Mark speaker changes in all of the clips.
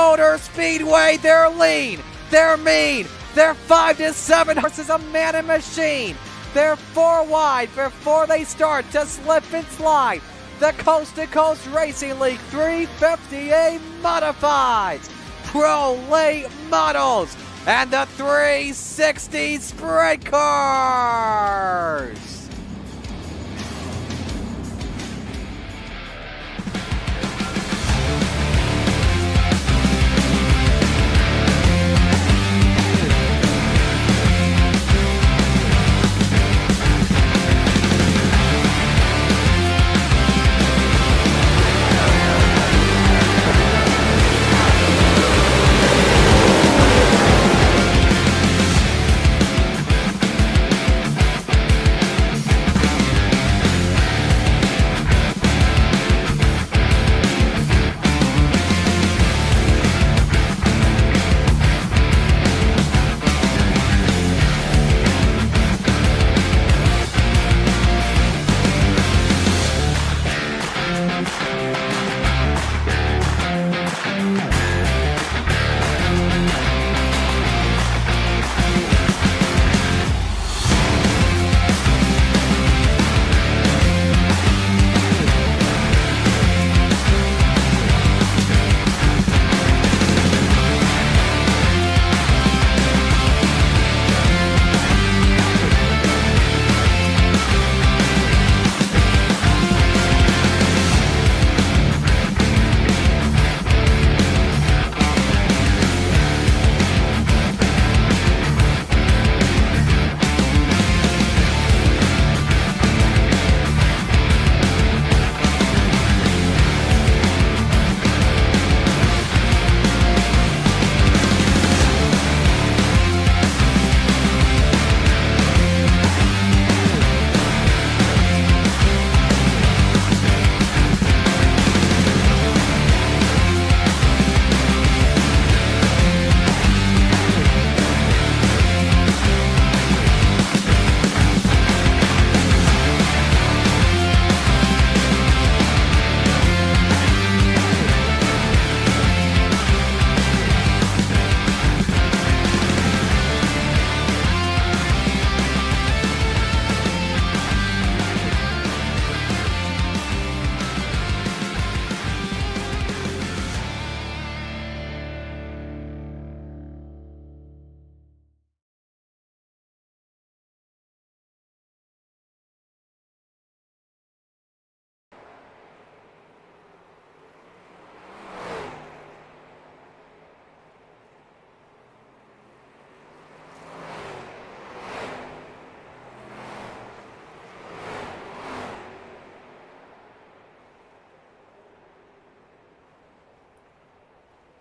Speaker 1: Motor Speedway. They're lean, they're mean, they're 5 to 7 horses, a man and machine. They're 4 wide before they start to slip and slide. The Coast2Coast Racing League 350A Modifieds, Pro Late Models, and the 360 Sprint Cars.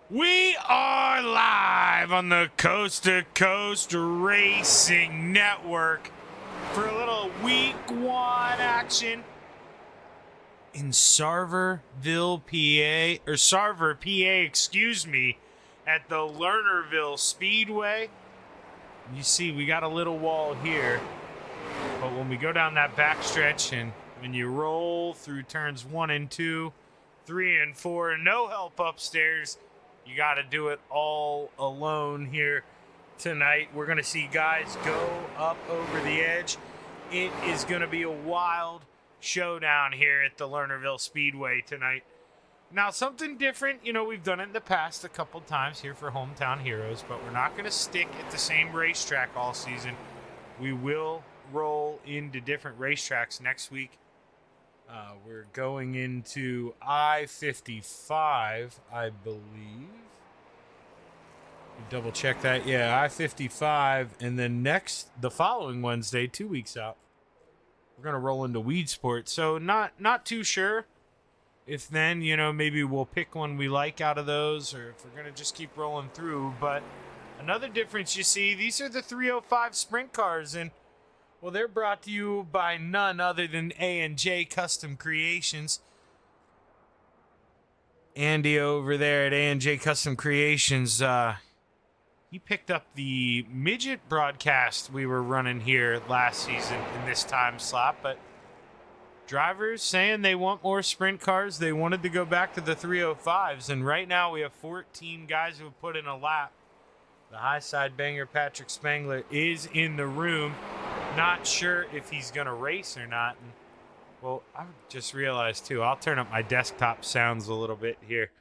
Speaker 2: We are live on the Coast2Coast Racing Network for a little week 1 action in Sarver, PA, excuse me, at the Lernerville Speedway. You see, we got a little wall here, but when we go down that backstretch and when you roll through turns 1 and 2, 3 and 4, no help upstairs, you got to do it all alone here tonight. We're going to see guys go up over the edge. It is going to be a wild showdown here at the Lernerville Speedway tonight. Now, something different, you know, we've done it in the past a couple times here for Hometown Heroes, but we're not going to stick at the same racetrack all season. We will roll into different racetracks next week. We're going into I-55, I believe. Double check that. Yeah, I-55. And then the following Wednesday, 2 weeks out, we're going to roll into Weedsport. So not too sure if then, you know, maybe we'll pick one we like out of those or if we're going to just keep rolling through. But another difference you see, these are the 305 sprint cars. And well, they're brought to you by none other than A&J Custom Creations. Andy over there at A&J Custom Creations, he picked up the midget broadcast we were running here last season in this time slot, but drivers saying they want more sprint cars. They wanted to go back to the 305s, and right now we have 14 guys who have put in a lap. The high side banger Patrick Spangler is in the room. Not sure if he's going to race or not. And, well, I just realized, too, I'll turn up my desktop sounds a little bit here,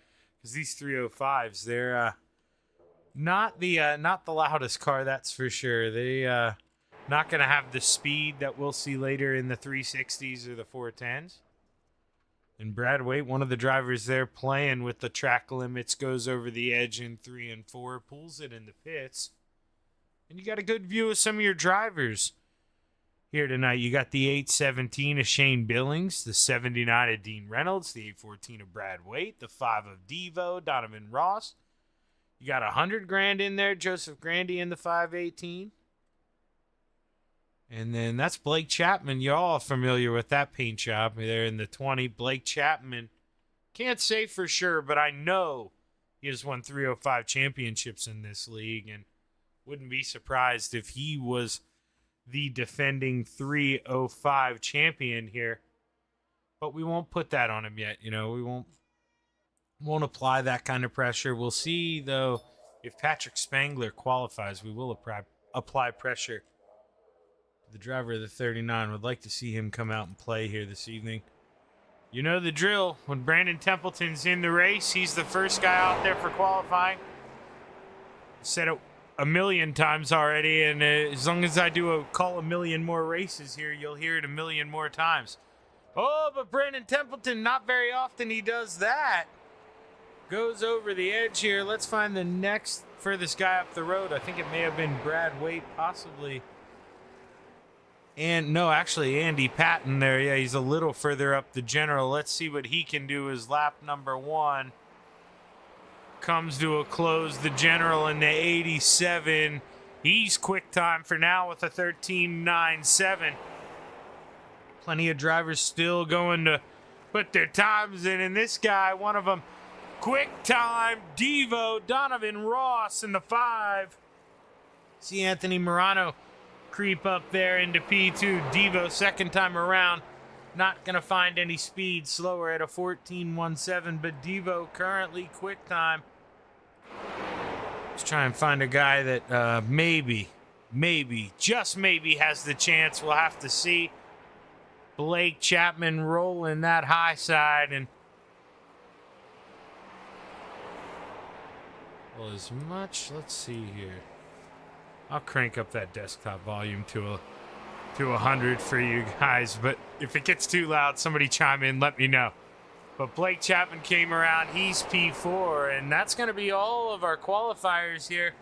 Speaker 2: because these 305s, they're not the loudest car, that's for sure. They not going to have the speed that we'll see later in the 360s or the 410s. And Brad Waite, one of the drivers there playing with the track limits, goes over the edge in 3 and 4, pulls it in the pits. And you got a good view of some of your drivers here tonight. You got the 817 of Shane Billings, the 79 of Dean Reynolds, the 814 of Brad Waite, the 5 of Devo, Donovan Ross. You got $100,000 in there, Joseph Grandy in the 518. And then that's Blake Chapman. You're all familiar with that paint job there in the 20. Blake Chapman. Can't say for sure, but I know he has won 305 championships in this league, and wouldn't be surprised if he was the defending 305 champion here. But we won't put that on him yet. You know, we won't apply that kind of pressure. We'll see, though, if Patrick Spangler qualifies, we will apply pressure. The driver of the 39 would like to see him come out and play here this evening. You know the drill. When Brandon Templeton's in the race, he's the first guy out there for qualifying. Said it a million times already, and as long as I call a million more races here, you'll hear it a million more times. Oh, but Brandon Templeton, not very often he does that. Goes over the edge here. Let's find the next furthest guy up the road. I think it may have been Brad Waite, possibly. And no, actually Andy Patton there. Yeah, he's a little further up the general. Let's see what he can do as lap number 1 comes to a close. The general in the 87. He's quick time for now with a 13.97. Plenty of drivers still going to put their times in. And this guy, one of them, quick time, Devo, Donovan Ross in the 5. See Anthony Morano creep up there into P2. Devo, second time around, not going to find any speed, slower at a 14.17, but Devo currently quick time. Let's try and find a guy that maybe, just maybe has the chance. We'll have to see. Blake Chapman rolling that high side, and well, as much, let's see here. I'll crank up that desktop volume to 100 for you guys, but if it gets too loud, somebody chime in, let me know. But Blake Chapman came around, he's P4, and that's going to be all of our qualifiers here.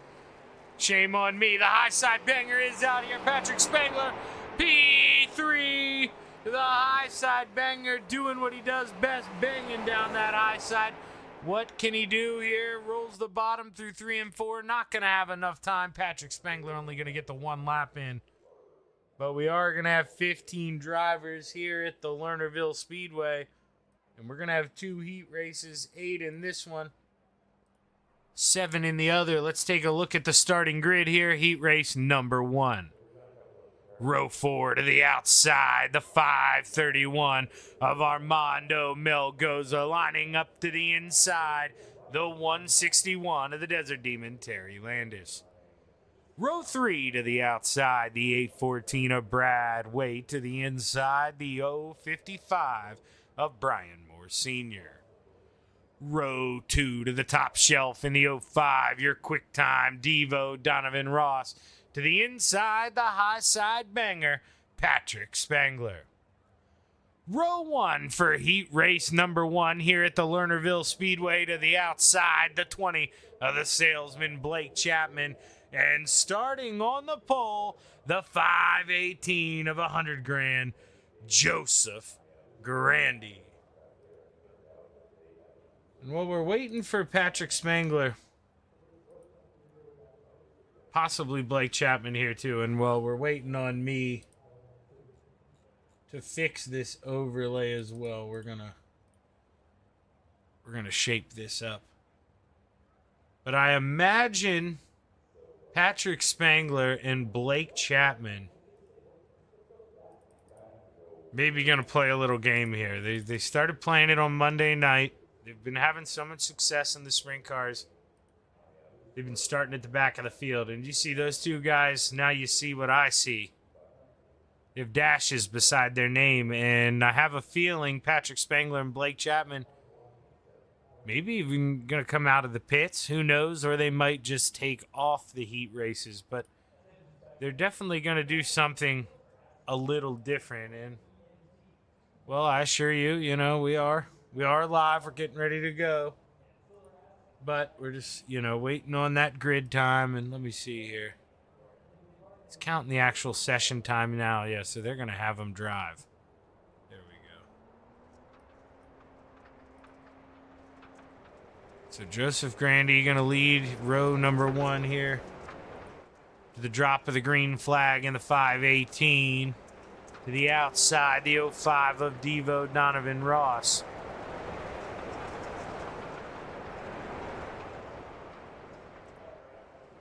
Speaker 2: Shame on me. The high side banger is out here. Patrick Spangler, P3. The high side banger doing what he does best, banging down that high side. What can he do here? Rolls the bottom through 3 and 4. Not going to have enough time. Patrick Spangler only going to get the 1 lap in. But we are going to have 15 drivers here at the Lernerville Speedway. And we're going to have 2 heat races, 8 in this one, 7 in the other. Let's take a look at the starting grid here. Heat race number 1. Row 4 to the outside, the 531 of Armando Melgoza lining up to the inside, the 161 of the Desert Demon, Terry Landis. Row 3 to the outside, the 814 of Brad Waite to the inside, the 055 of Brian Moore Sr. Row 2 to the top shelf in the 05, your quick time, Devo, Donovan Ross. To the inside, the high side banger, Patrick Spangler. Row 1 for heat race number 1 here at the Lernerville Speedway. To the outside, the 20 of the salesman, Blake Chapman. And starting on the pole, the 518 of $100,000, Joseph Grandy. And while we're waiting for Patrick Spangler, possibly Blake Chapman here too, and while we're waiting on me to fix this overlay as well, we're gonna shape this up. But I imagine Patrick Spangler and Blake Chapman maybe going to play a little game here. They started playing it on Monday night. They've been having so much success in the sprint cars. They've been starting at the back of the field. And you see those two guys, now you see what I see. They have dashes beside their name. And I have a feeling Patrick Spangler and Blake Chapman maybe even going to come out of the pits. Who knows? Or they might just take off the heat races. But they're definitely going to do something a little different. And, well, I assure you, you know, we are live. We're getting ready to go. But we're just, you know, waiting on that grid time. And let me see here. It's counting the actual session time now. Yeah, so they're going to have them drive. There we go. So Joseph Grandy going to lead row number 1 here. To the drop of the green flag in the 518. To the outside, the 05 of Devo Donovan Ross.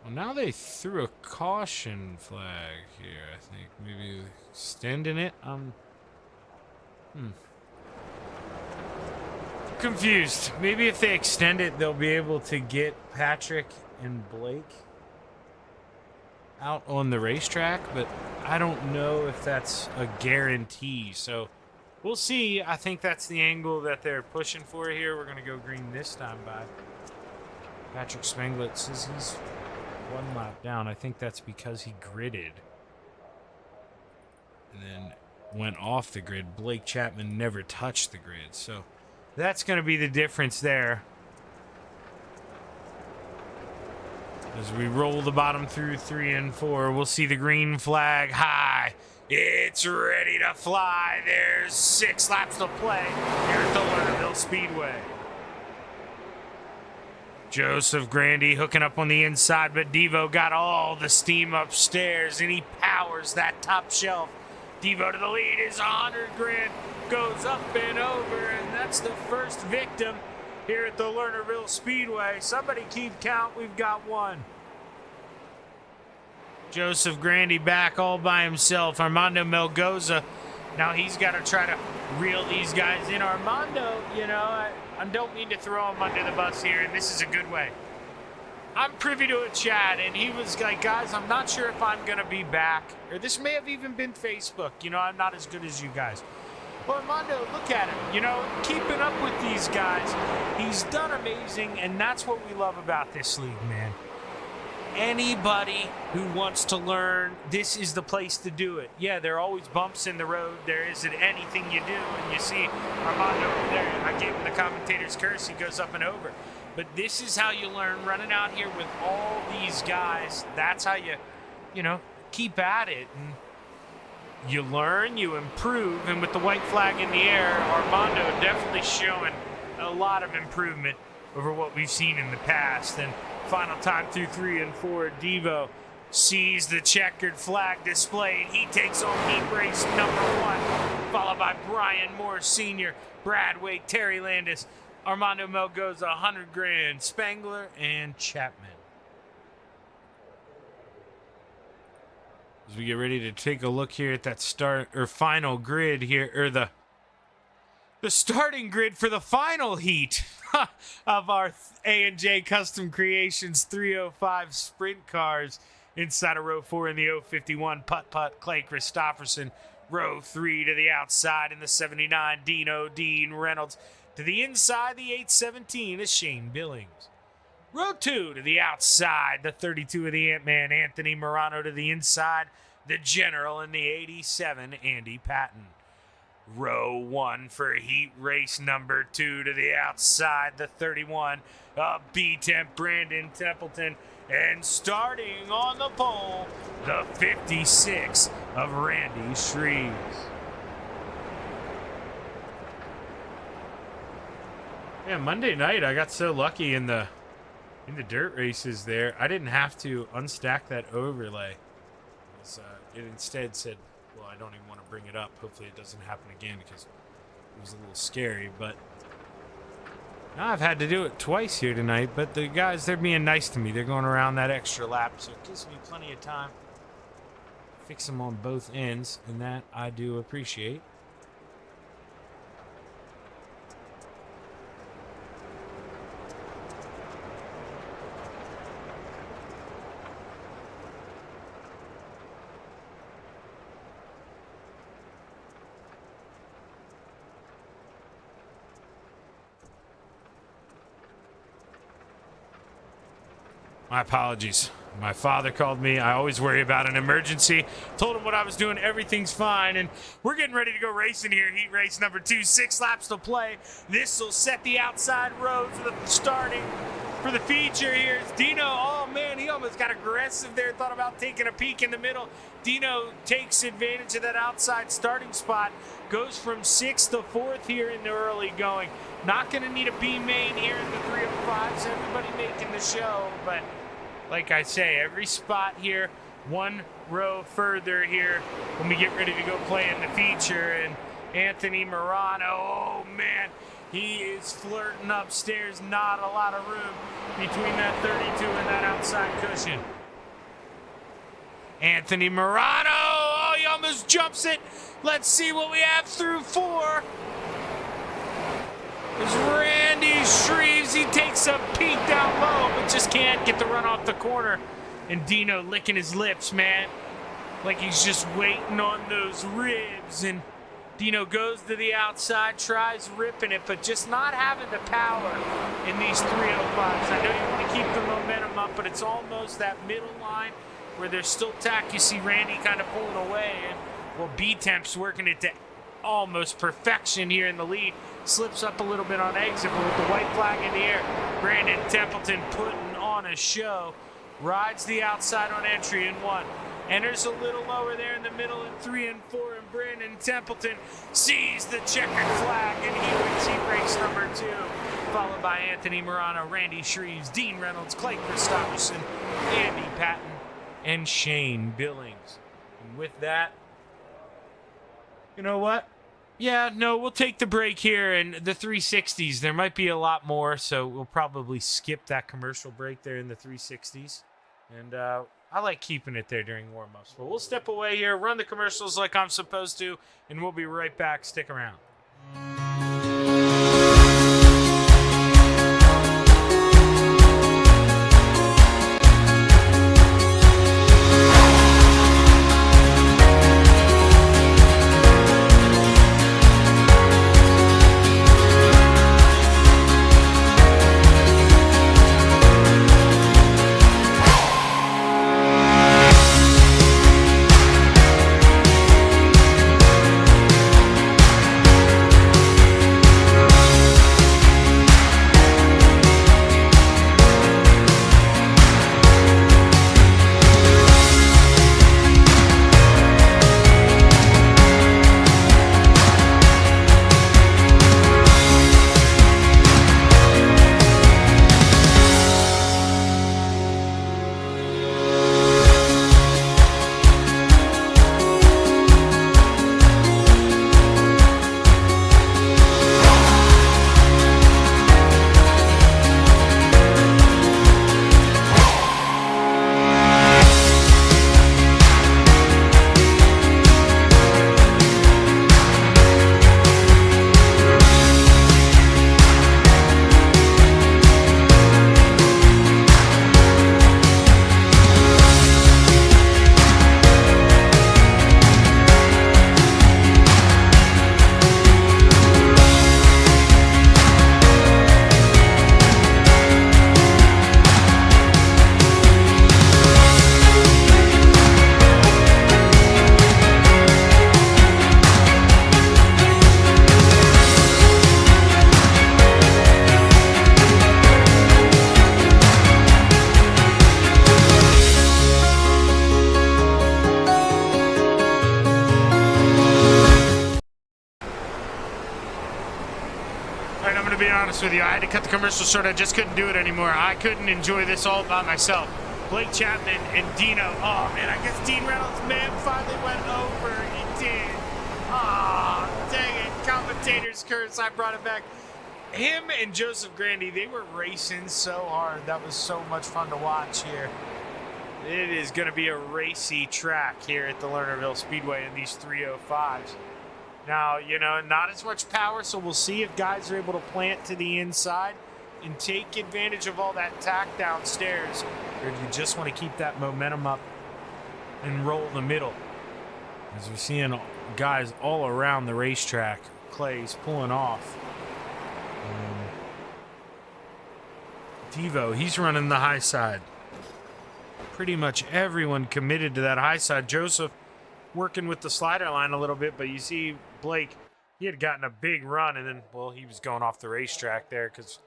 Speaker 2: Well, now they threw a caution flag here, I think. Maybe extending it? Confused. Maybe if they extend it, they'll be able to get Patrick and Blake out on the racetrack, but I don't know if that's a guarantee. So we'll see. I think that's the angle that they're pushing for here. We're going to go green this time by. Patrick Spangler says he's 1 lap down. I think that's because he gridded and then went off the grid. Blake Chapman never touched the grid, so that's going to be the difference there. As we roll the bottom through 3 and 4, we'll see the green flag high. It's ready to fly. There's 6 laps to play here at the Lernerville Speedway. Joseph Grandy hooking up on the inside, but Devo got all the steam upstairs, and he powers that top shelf. Devo to the lead, his 100 grand goes up and over, and that's the first victim here at the Lernerville Speedway. Somebody keep count, we've got 1. Joseph Grandy back all by himself. Armando Melgoza, now he's got to try to reel these guys in. Armando, you know, I don't mean to throw him under the bus here, and this is a good way. I'm privy to a chat, and he was like, guys, I'm not sure if I'm going to be back. Or this may have even been Facebook. You know, I'm not as good as you guys. Well, Armando, look at him. You know, keeping up with these guys. He's done amazing, and that's what we love about this league, man. Anybody who wants to learn, this is the place to do it. Yeah, there are always bumps in the road. There isn't anything you do, and you see Armando over there. I gave him the commentator's curse. He goes up and over. But this is how you learn, running out here with all these guys. That's how you know, keep at it. And you learn, you improve, and with the white flag in the air, Armando definitely showing a lot of improvement over what we've seen in the past. And final time through 3 and 4, Devo sees the checkered flag displayed. He takes on heat race number 1, followed by Brian Moore Sr., Brad Wake, Terry Landis, Armando Melgoza, 100 grand, Spangler, and Chapman. As we get ready to take a look here at that final grid here, or the starting grid for the final heat of our A&J Custom Creations 305 sprint cars. Inside of row 4 in the 051, Putt Clay Christopherson. Row 3 to the outside in the 79, Dean Reynolds. To the inside, the 817 is Shane Billings. Row 2 to the outside, the 32 of the Ant-Man, Anthony Morano. To the inside, the General in the 87, Andy Patton. Row 1 for heat race number 2 to the outside, the 31 of B-Temp, Brandon Templeton. And starting on the pole, the 56 of Randy Shreves. Yeah, Monday night I got so lucky in the dirt races there. I didn't have to unstack that overlay. It instead said, well, I don't even want to bring it up. Hopefully it doesn't happen again because it was a little scary. But now I've had to do it twice here tonight. But the guys, they're being nice to me. They're going around that extra lap, so it gives me plenty of time. Fix them on both ends, and that I do appreciate. My apologies. My father called me. I always worry about an emergency. Told him what I was doing. Everything's fine. And we're getting ready to go racing here. Heat race number 2. 6 laps to play. This will set the outside road for the starting. For the feature here is Dino. Oh, man, he almost got aggressive there. Thought about taking a peek in the middle. Dino takes advantage of that outside starting spot. Goes from 6th to 4th here in the early going. Not going to need a B main here in the 305s. Everybody making the show, but like I say, every spot here, one row further here when we get ready to go play in the feature. And Anthony Morano, oh man, he is flirting upstairs. Not a lot of room between that 32 and that outside cushion. Anthony Morano, oh, he almost jumps it. Let's see what we have through 4. There's Randy Shreves. He takes a peek down low, but just can't get the run off the corner. And Dino licking his lips, man. Like he's just waiting on those ribs. And Dino goes to the outside, tries ripping it, but just not having the power in these 305s. I know you want to keep the momentum up, but it's almost that middle line where there's still tack. You see Randy kind of pulling away. And, well, B-Temp's working it to almost perfection here in the lead. Slips up a little bit on exit, but with the white flag in the air, Brandon Templeton putting on a show. Rides the outside on entry in 1. Enters a little lower there in the middle in 3 and 4, and Brandon Templeton sees the checkered flag, and he wins heat race number 2. Followed by Anthony Morano, Randy Shreves, Dean Reynolds, Clay Christopherson, Andy Patton, and Shane Billings. And with that, you know what? Yeah, no, we'll take the break here, and the 360s, there might be a lot more, so we'll probably skip that commercial break there in the 360s. And I like keeping it there during warm-ups. But we'll step away here, run the commercials like I'm supposed to, and we'll be right back. Stick around. With you, I had to cut the commercial short. I just couldn't do it anymore. I couldn't enjoy this all by myself. Blake Chapman and Dino. Oh man, I guess Dean Reynolds' man finally went over. He did. Ah, dang it! Commentator's curse. I brought it back. Him and Joseph Grandy, they were racing so hard. That was so much fun to watch here. It is going to be a racy track here at the Lernerville Speedway in these 305s. Now, you know, not as much power, so we'll see if guys are able to plant to the inside and take advantage of all that tack downstairs, or if you just want to keep that momentum up and roll the middle. As we're seeing guys all around the racetrack, Clay's pulling off. Devo, he's running the high side. pretty much everyone committed to that high side. Joseph working with the slider line a little bit, but you see Blake, he had gotten a big run, and then, well, he was going off the racetrack there because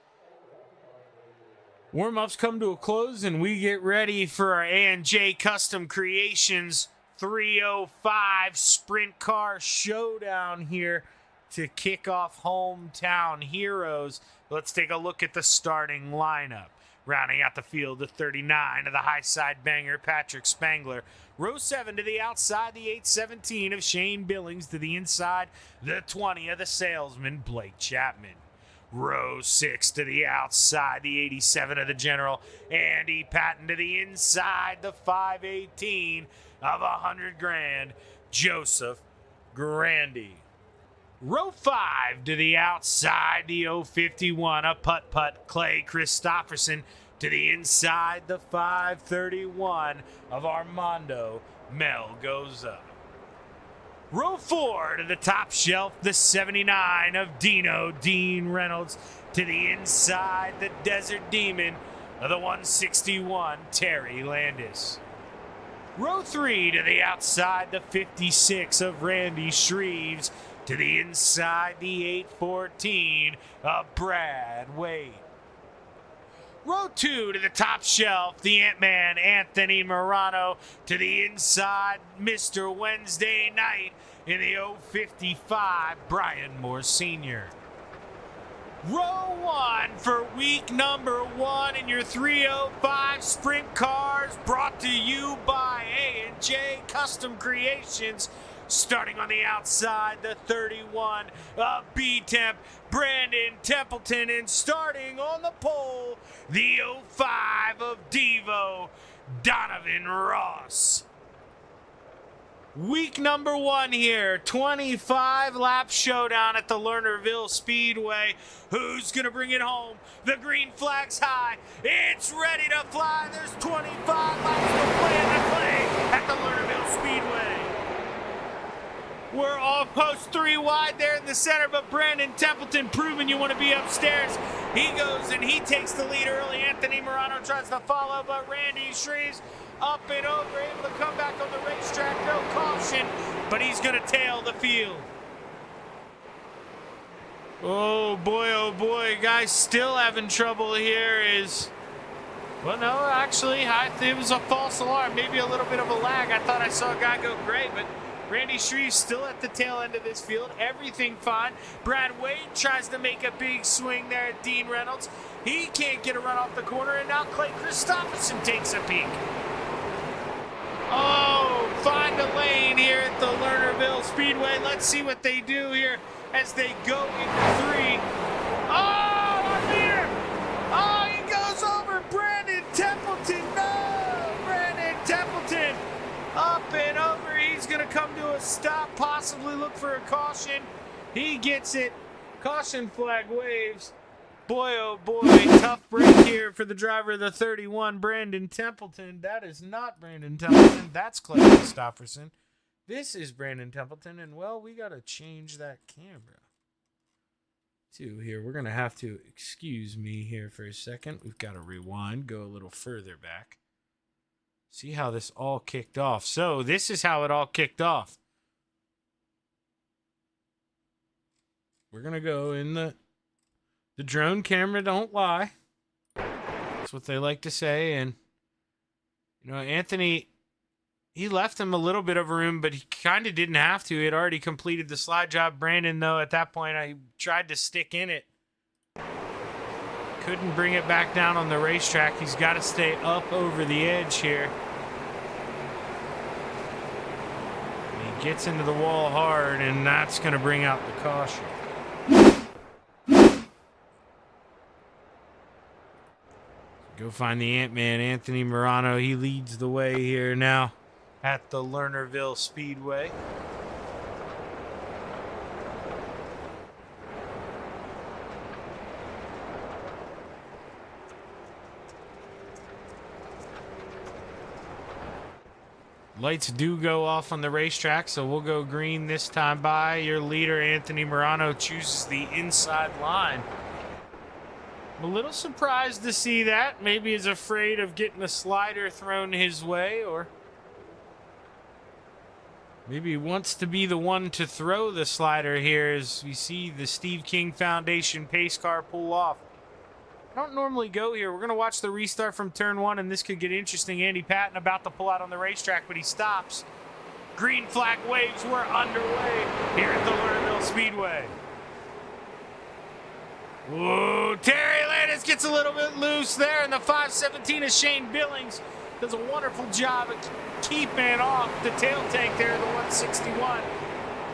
Speaker 2: warm-ups come to a close, and we get ready for our A&J Custom Creations 305 Sprint Car Showdown here to kick off Hometown Heroes. Let's take a look at the starting lineup. Rounding out the field, the 39 of the high side banger, Patrick Spangler. Row 7 to the outside, the 817 of Shane Billings. To the inside, the 20 of the salesman, Blake Chapman. Row 6 to the outside, the 87 of the general, Andy Patton. To the inside, the 518 of 100 grand, Joseph Grandy. Row 5 to the outside, the 051 of putt-putt, Clay Christopherson. To the inside, the 531 of Armando Melgoza. Row 4 to the top shelf, the 79 of Dino Dean Reynolds. To the inside, the Desert Demon of the 161, Terry Landis. Row 3 to the outside, the 56 of Randy Shreves. To the inside, the 814 of Brad Wade. Row 2 to the top shelf, the Ant-Man, Anthony Morano. To the inside, Mr. Wednesday Night in the 055, Brian Moore Sr. Row 1 for week number 1 in your 305 Sprint Cars, brought to you by A&J Custom Creations. Starting on the outside, the 31 of B-Temp, Brandon Templeton. And starting on the pole, the 05 of Devo, Donovan Ross. Week number 1 here, 25-lap showdown at the Lernerville Speedway. Who's going to bring it home? The green flag's high. It's ready to fly. There's 25 laps to play at the Lernerville Speedway. We're almost 3 wide there in the center, but Brandon Templeton proving you want to be upstairs. He goes and he takes the lead early. Anthony Morano tries to follow, but Randy Shreves up and over, able to come back on the racetrack. No caution, but he's going to tail the field. Oh boy, guys still having trouble here well, no, actually, it was a false alarm. Maybe a little bit of a lag. I thought I saw a guy go gray, but Randy Shreves still at the tail end of this field. Everything fine. Brad Wade tries to make a big swing there at Dean Reynolds. He can't get a run off the corner, and now Clay Christopherson takes a peek. Oh, find a lane here at the Lernerville Speedway. Let's see what they do here as they go into 3. Oh, our leader! Oh, he goes over Brandon Templeton. No, Brandon Templeton up and over. He's going to come to a stop, possibly look for a caution. He gets it. Caution flag waves. Boy, oh boy, tough break here for the driver of the 31, Brandon Templeton. That is not Brandon Templeton. That's Clay Christopherson. This is Brandon Templeton, and, well, we got to change that camera. Here, we're going to have to excuse me here for a second. We've got to rewind, go a little further back. See how this all kicked off. So this is how it all kicked off. We're going to go in the drone camera, don't lie. That's what they like to say. And, Anthony, he left him a little bit of room, but he kind of didn't have to. He had already completed the slide job. Brandon, though, at that point, I tried to stick in it. Couldn't bring it back down on the racetrack. He's got to stay up over the edge here. He gets into the wall hard, and that's going to bring out the caution. Go find the Ant-Man, Anthony Morano. He leads the way here now at the Lernerville Speedway. Lights do go off on the racetrack, so we'll go green this time by. Your leader, Anthony Morano, chooses the inside line. I'm a little surprised to see that. Maybe he's afraid of getting a slider thrown his way, or maybe he wants to be the one to throw the slider here as we see the Steve King Foundation pace car pull off. I don't normally go here. We're going to watch the restart from turn 1, and this could get interesting. Andy Patton about to pull out on the racetrack, but he stops. Green flag waves. We're underway here at the Lernerville Speedway. Whoa, Terry Landis gets a little bit loose there, and the 517 of Shane Billings does a wonderful job of keeping off the tail tank there, the 161.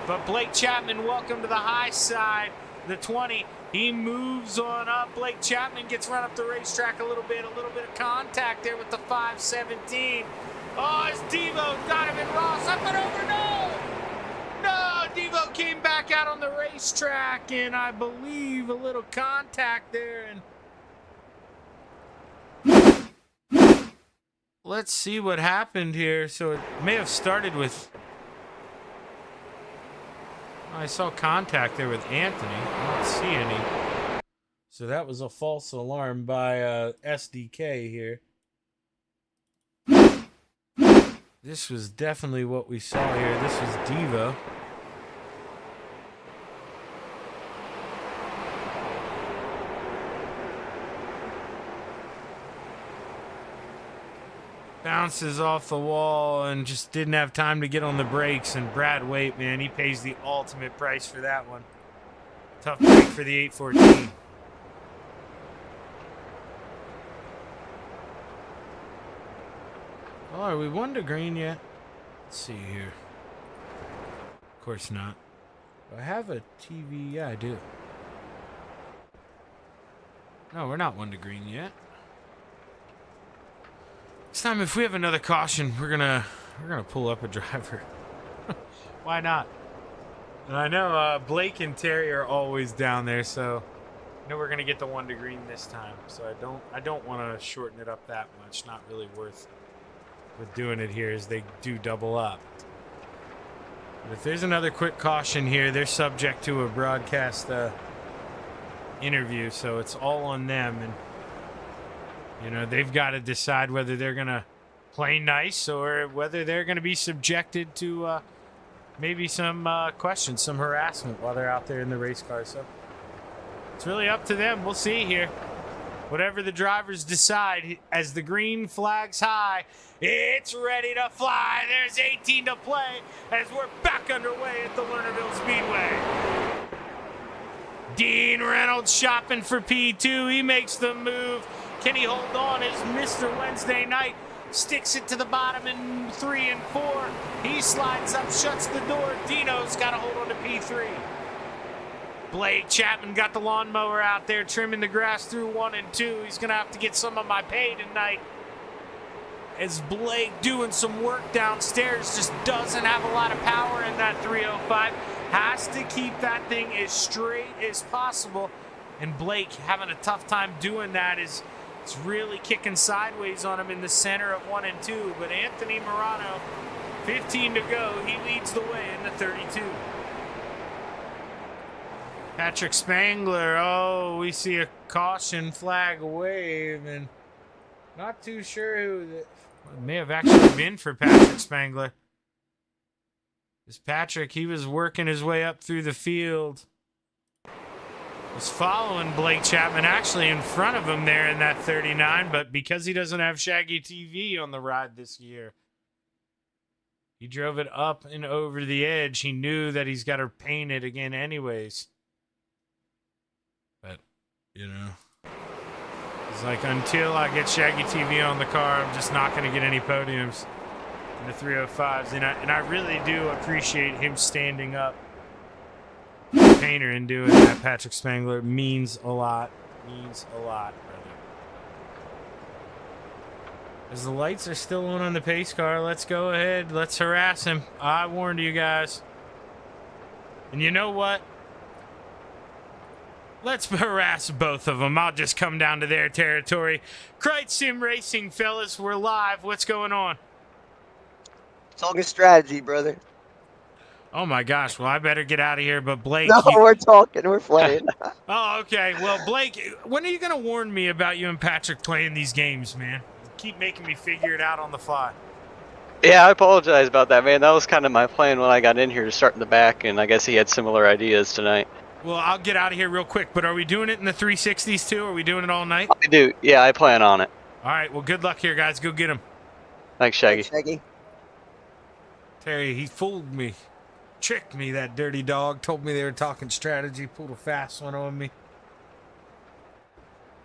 Speaker 2: But Blake Chapman, welcome to the high side. The 20, he moves on up. Blake Chapman gets run up the racetrack a little bit of contact there with the 517. Oh, it's Devo, Donovan Ross, up and over, no! No, Devo came back out on the racetrack, and I believe a little contact there. And let's see what happened here. So it may have started with... I saw contact there with Anthony. I don't see any. So that was a false alarm by SDK here. This was definitely what we saw here. This was Devo. Bounces off the wall and just didn't have time to get on the brakes. And Brad Waite, man, he pays the ultimate price for that one. Tough break for the 814. Oh, are we 1 to green yet? Let's see here. Of course not. Do I have a TV? Yeah, I do. No, we're not 1 to green yet. This time, if we have another caution, we're gonna pull up a driver. Why not? And I know Blake and Terry are always down there, so I know we're gonna get the 1 to green this time. So I don't want to shorten it up that much. Not really worth with doing it here, as they do double up. But if there's another quick caution here, they're subject to a broadcast interview, so it's all on them. And you know, they've got to decide whether they're going to play nice or whether they're going to be subjected to maybe some questions, some harassment while they're out there in the race car. So it's really up to them. We'll see here. Whatever the drivers decide, as the green flag's high, it's ready to fly. There's 18 to play as we're back underway at the Lernerville Speedway. Dean Reynolds shopping for P2. He makes the move. Can he hold on as Mr. Wednesday Night sticks it to the bottom in 3 and 4? He slides up, shuts the door. Dino's got to hold on to P3. Blake Chapman got the lawnmower out there trimming the grass through 1 and 2. He's going to have to get some of my pay tonight, as Blake doing some work downstairs just doesn't have a lot of power in that 305. Has to keep that thing as straight as possible. And Blake having a tough time doing that as it's really kicking sideways on him in the center of 1 and 2. But Anthony Morano, 15 to go. He leads the way in the 32. Patrick Spangler, oh, we see a caution flag wave, and not too sure who that may have actually been for Patrick Spangler. This Patrick, he was working his way up through the field. Was following Blake Chapman, actually in front of him there in that 39, but because he doesn't have Shaggy TV on the ride this year, he drove it up and over the edge. He knew that he's got to paint it again anyways. But, you know, it's like, until I get Shaggy TV on the car, I'm just not going to get any podiums in the 305s. And I really do appreciate him standing up, painter, and doing that. Patrick Spangler means a lot. Means a lot, brother. As the lights are still on the pace car, let's go ahead. Let's harass him. I warned you guys. And you know what? Let's harass both of them. I'll just come down to their territory. Crite Sim Racing, fellas, we're live. What's going on?
Speaker 3: Talking strategy, brother.
Speaker 2: Oh my gosh, well, I better get out of here, but Blake...
Speaker 3: No, we're talking, we're playing.
Speaker 2: Oh, okay. Well, Blake, when are you going to warn me about you and Patrick playing these games, man? You keep making me figure it out on the fly.
Speaker 4: Yeah, I apologize about that, man. That was kind of my plan when I got in here to start in the back, and I guess he had similar ideas tonight.
Speaker 2: Well, I'll get out of here real quick, but are we doing it in the 360s too? Are we doing it all night?
Speaker 4: I do. Yeah, I plan on it.
Speaker 2: All right, well, good luck here, guys. Go get him.
Speaker 4: Thanks, Shaggy.
Speaker 3: Thanks, Shaggy.
Speaker 2: Terry, he fooled me. Tricked me, that dirty dog. Told me they were talking strategy. Pulled a fast one on me.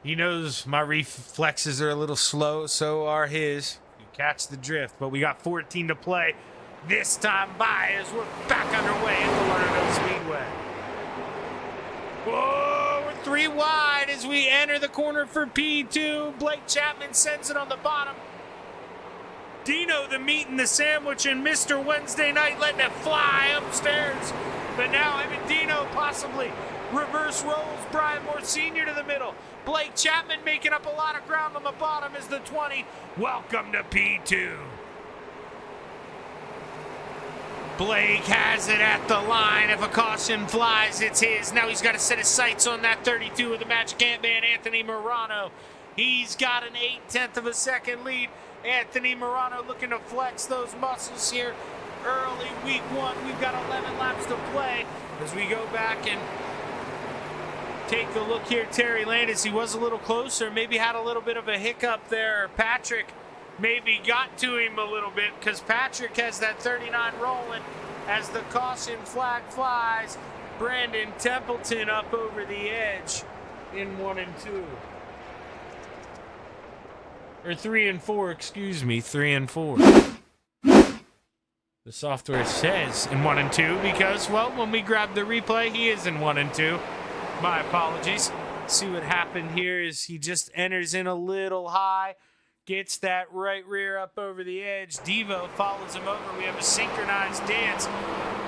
Speaker 2: He knows my reflexes are a little slow, so are his. You catch the drift, but we got 14 to play. This time by as we're back underway at the Lernerville Speedway. Whoa, we're 3 wide as we enter the corner for P2. Blake Chapman sends it on the bottom. Dino, the meat and the sandwich, and Mr. Wednesday Night letting it fly upstairs. But now him and Dino possibly reverse rolls. Brian Moore Sr. to the middle. Blake Chapman making up a lot of ground on the bottom is the 20. Welcome to P2. Blake has it at the line. If a caution flies, it's his. Now he's got to set his sights on that 32 with the Magic Ant-Man, Anthony Morano. He's got an 0.8 of a second lead. Anthony Morano looking to flex those muscles here early week 1. We've got 11 laps to play as we go back and take a look here. Terry Landis, he was a little closer, maybe had a little bit of a hiccup there. Patrick maybe got to him a little bit because Patrick has that 39 rolling as the caution flag flies. Brandon Templeton up over the edge in 1 and 2. Or 3 and 4, excuse me, 3 and 4. The software says in 1 and 2 because, well, when we grab the replay, he is in 1 and 2. My apologies. See what happened here is he just enters in a little high, gets that right rear up over the edge. Devo follows him over. We have a synchronized dance.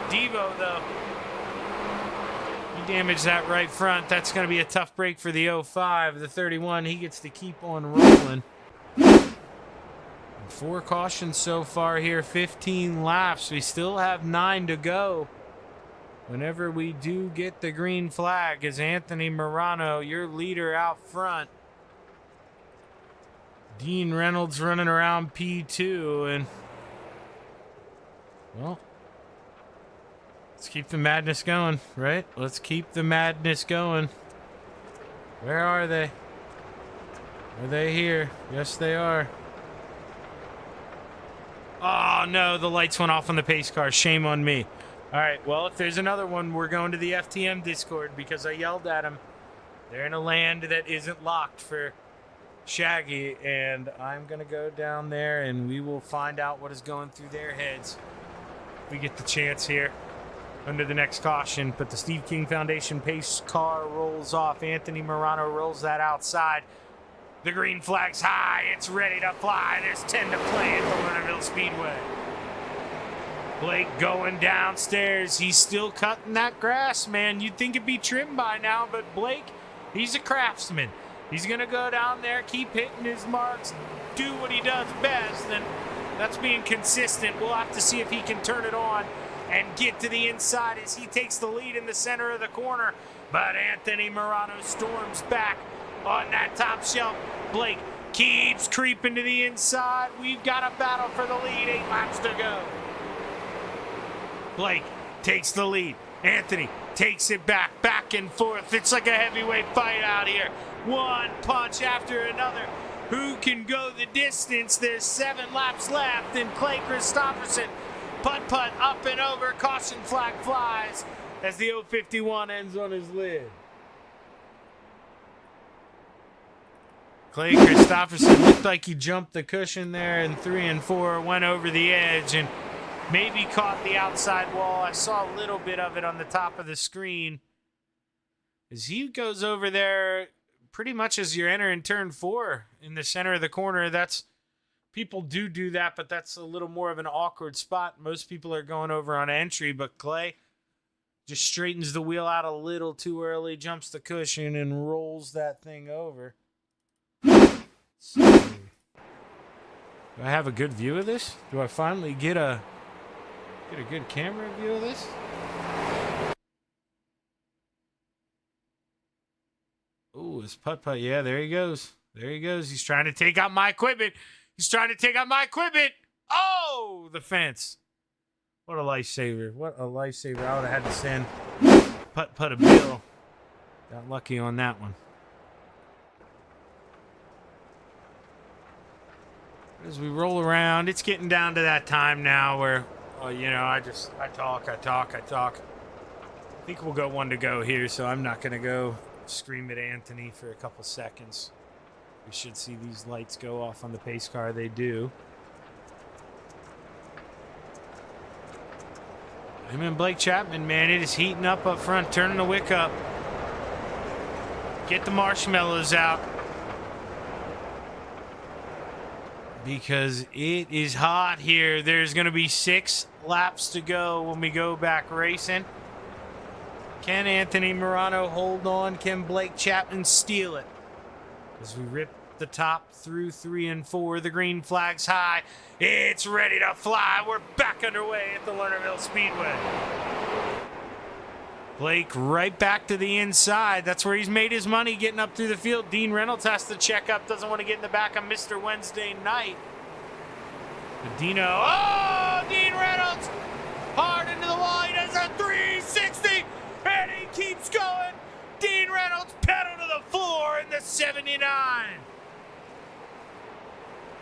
Speaker 2: Devo, though, he damaged that right front. That's going to be a tough break for the 05. The 31, he gets to keep on rolling. 4 cautions so far here, 15 laps. We still have 9 to go. Whenever we do get the green flag, is Anthony Morano, your leader out front. Dean Reynolds running around P2, and, well, let's keep the madness going, right? Let's keep the madness going. Where are they? Are they here? Yes, they are. Oh, no, the lights went off on the pace car. Shame on me. All right, well, if there's another one, we're going to the FTM Discord because I yelled at them. They're in a land that isn't locked for Shaggy, and I'm going to go down there, and we will find out what is going through their heads. We get the chance here under the next caution, but the Steve King Foundation pace car rolls off. Anthony Morano rolls that outside. The green flag's high. It's ready to fly. There's 10 to play at the Lernerville Speedway. Blake going downstairs. He's still cutting that grass, man. You'd think it'd be trimmed by now, but Blake, he's a craftsman. He's going to go down there, keep hitting his marks, do what he does best, and that's being consistent. We'll have to see if he can turn it on and get to the inside as he takes the lead in the center of the corner. But Anthony Morano storms back on that top shelf. Blake keeps creeping to the inside. We've got a battle for the lead. 8 laps to go. Blake takes the lead. Anthony takes it back and forth. It's like a heavyweight fight out here. One punch after another. Who can go the distance? There's 7 laps left, and Clay Christopherson putt up and over. Caution flag flies as the 051 ends on his lid. Clay Christopherson looked like he jumped the cushion there in 3 and 4, went over the edge and maybe caught the outside wall. I saw a little bit of it on the top of the screen. As he goes over there pretty much as you're entering turn 4 in the center of the corner. That's people do that, but that's a little more of an awkward spot. Most people are going over on entry, but Clay just straightens the wheel out a little too early, jumps the cushion, and rolls that thing over. So, do I have a good view of this? Do I finally get a good camera view of this? this putt-putt. Yeah, there he goes. There he goes. He's trying to take out my equipment. Oh, the fence. What a lifesaver. What a lifesaver. I would have had to send putt-putt a bill. Got lucky on that one. As we roll around, it's getting down to that time now where, I talk. I think we'll go one to go here, so I'm not going to go scream at Anthony for a couple seconds. We should see these lights go off on the pace car. They do. Him and Blake Chapman, man, it is heating up front, turning the wick up. Get the marshmallows out. Because it is hot here. There's going to be 6 laps to go when we go back racing. Can Anthony Morano hold on? Can Blake Chapman steal it? As we rip the top through 3 and 4, the green flag's high. It's ready to fly. We're back underway at the Lernerville Speedway. Blake right back to the inside. That's where he's made his money, getting up through the field. Dean Reynolds has to check up. Doesn't want to get in the back of Mr. Wednesday Night. But Dean Reynolds hard into the wall. He does a 360, and he keeps going. Dean Reynolds pedal to the floor in the 79.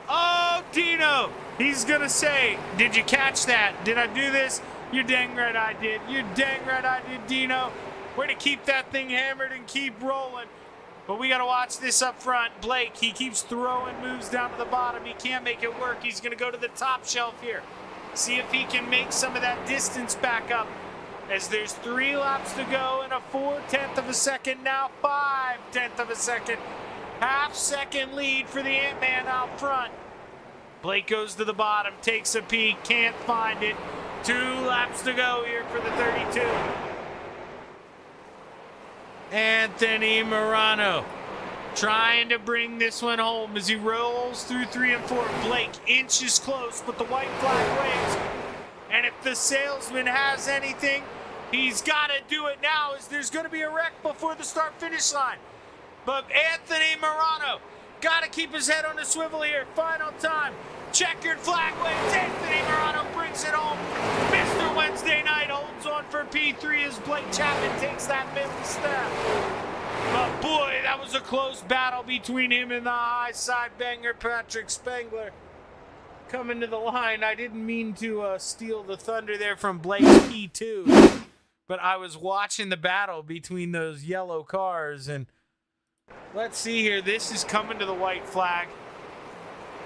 Speaker 2: Oh, Dino. He's going to say, did you catch that? Did I do this? You're dang right I did. You're dang right I did, Dino. We're to keep that thing hammered and keep rolling. But we got to watch this up front. Blake, he keeps throwing moves down to the bottom. He can't make it work. He's going to go to the top shelf here. See if he can make some of that distance back up. As there's 3 laps to go and a 4/10 of a second, now 5/10 of a second. Half-second lead for the Ant-Man out front. Blake goes to the bottom, takes a peek, can't find it. 2 laps to go here for the 32. Anthony Morano trying to bring this one home as he rolls through 3 and 4. Blake inches close, but the white flag waves. And if the salesman has anything, he's got to do it now, as there's going to be a wreck before the start-finish line. But Anthony Morano got to keep his head on the swivel here. Final time. Checkered flag waves. Anthony Morano brings it home. Mr. Wednesday Night holds on for P3 as Blake Chapman takes that middle step. But boy, that was a close battle between him and the high side banger Patrick Spengler. Coming to the line. I didn't mean to steal the thunder there from Blake's P2. But I was watching the battle between those yellow cars. And let's see here. This is coming to the white flag.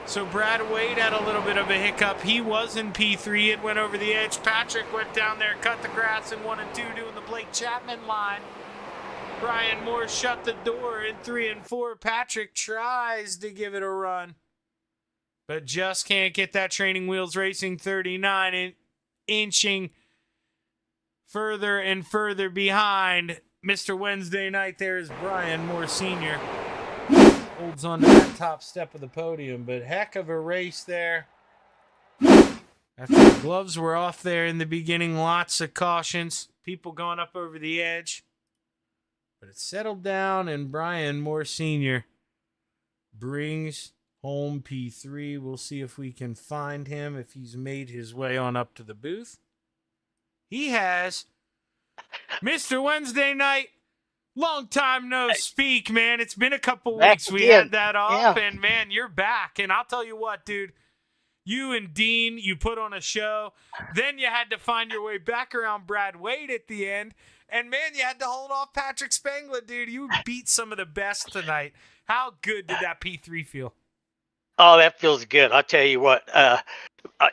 Speaker 2: So Brad Wade had a little bit of a hiccup. He was in P3. It went over the edge. Patrick went down there, cut the grass in 1 and 2, doing the Blake Chapman line. Brian Moore shut the door in 3 and 4. Patrick tries to give it a run, but just can't get that Training Wheels Racing 39 and inching further and further behind. Mr. Wednesday Night there is Brian Moore Sr. Holds on to that top step of the podium, but heck of a race there. After the gloves were off there in the beginning, lots of cautions, people going up over the edge. But it settled down, and Brian Moore Sr. brings home P3. We'll see if we can find him, if he's made his way on up to the booth. He has. Mr. Wednesday Night, long time no speak, man. It's been a couple weeks. We had that off, and man, you're back. And I'll tell you what, dude. You and Dean, you put on a show. Then you had to find your way back around Brad Wade at the end. And man, you had to hold off Patrick Spengler, dude. You beat some of the best tonight. How good did that P3 feel?
Speaker 5: Oh, that feels good. I'll tell you what,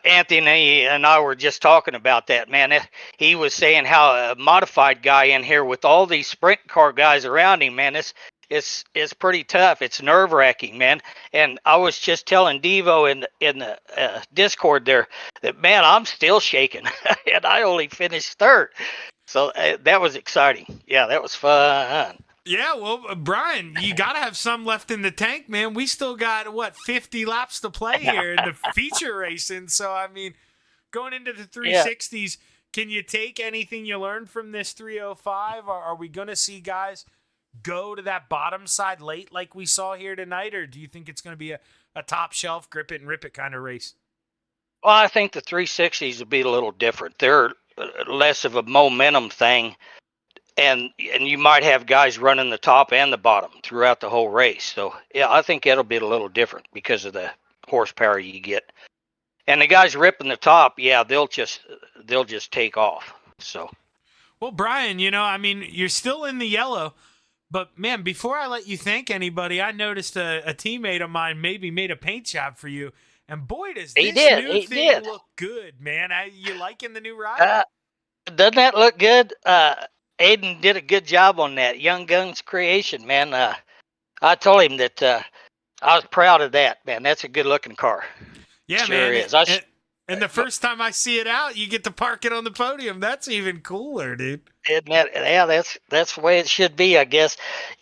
Speaker 5: Anthony and I were just talking about that, man. He was saying how a modified guy in here with all these sprint car guys around him, man, it's pretty tough. It's nerve-wracking, man. And I was just telling Devo in the Discord there that, man, I'm still shaking, and I only finished third. So that was exciting. Yeah, that was fun.
Speaker 2: Yeah, well, Brian, you got to have some left in the tank, man. We still got, 50 laps to play here in the feature racing. So, I mean, going into the 360s, can you take anything you learned from this 305? Are we going to see guys go to that bottom side late like we saw here tonight, or do you think it's going to be a top shelf, grip it and rip it kind of race?
Speaker 5: Well, I think the 360s will be a little different. They're less of a momentum thing, and you might have guys running the top and the bottom throughout the whole race. So yeah, I think it'll be a little different because of the horsepower you get. And the guys ripping the top, yeah, they'll just take off. So.
Speaker 2: Well, Brian, you're still in the yellow, but man, before I let you thank anybody, I noticed a teammate of mine maybe made a paint job for you. And boy, does this new thing look good, man. You liking the new ride?
Speaker 5: Doesn't that look good? Aiden did a good job on that. Young Guns creation, man. I told him that I was proud of that, man. That's a good looking car.
Speaker 2: Yeah,
Speaker 5: sure
Speaker 2: man.
Speaker 5: Is.
Speaker 2: And the first time I see it out, you get to park it on the podium. That's even cooler, dude.
Speaker 5: Yeah, that's the way it should be, I guess.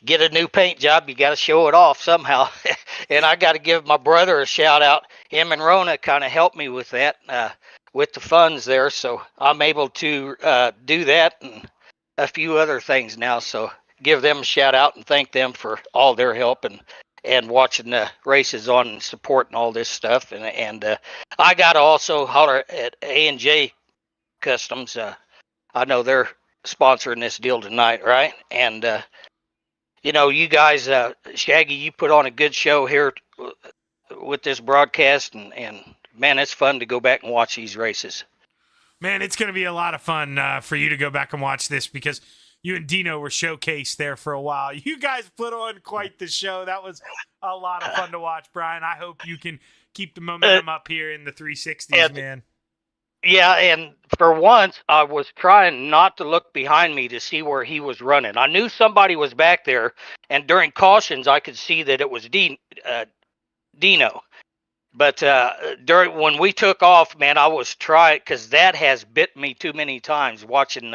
Speaker 5: Get a new paint job, you got to show it off somehow. And I got to give my brother a shout out. Him and Rona kind of helped me with that, with the funds there. So I'm able to do that and a few other things now. So give them a shout out and thank them for all their help and watching the races on and supporting all this stuff. And I got to also holler at A&J Customs. I know they're sponsoring this deal tonight, right? And, you guys, Shaggy, you put on a good show here with this broadcast. And man, it's fun to go back and watch these races.
Speaker 2: Man, it's going to be a lot of fun for you to go back and watch this because you and Dino were showcased there for a while. You guys put on quite the show. That was a lot of fun to watch, Brian. I hope you can keep the momentum up here in the 360s, man.
Speaker 5: Yeah, and for once, I was trying not to look behind me to see where he was running. I knew somebody was back there, and during cautions, I could see that it was Dino. But when we took off, man, I was trying, because that has bit me too many times watching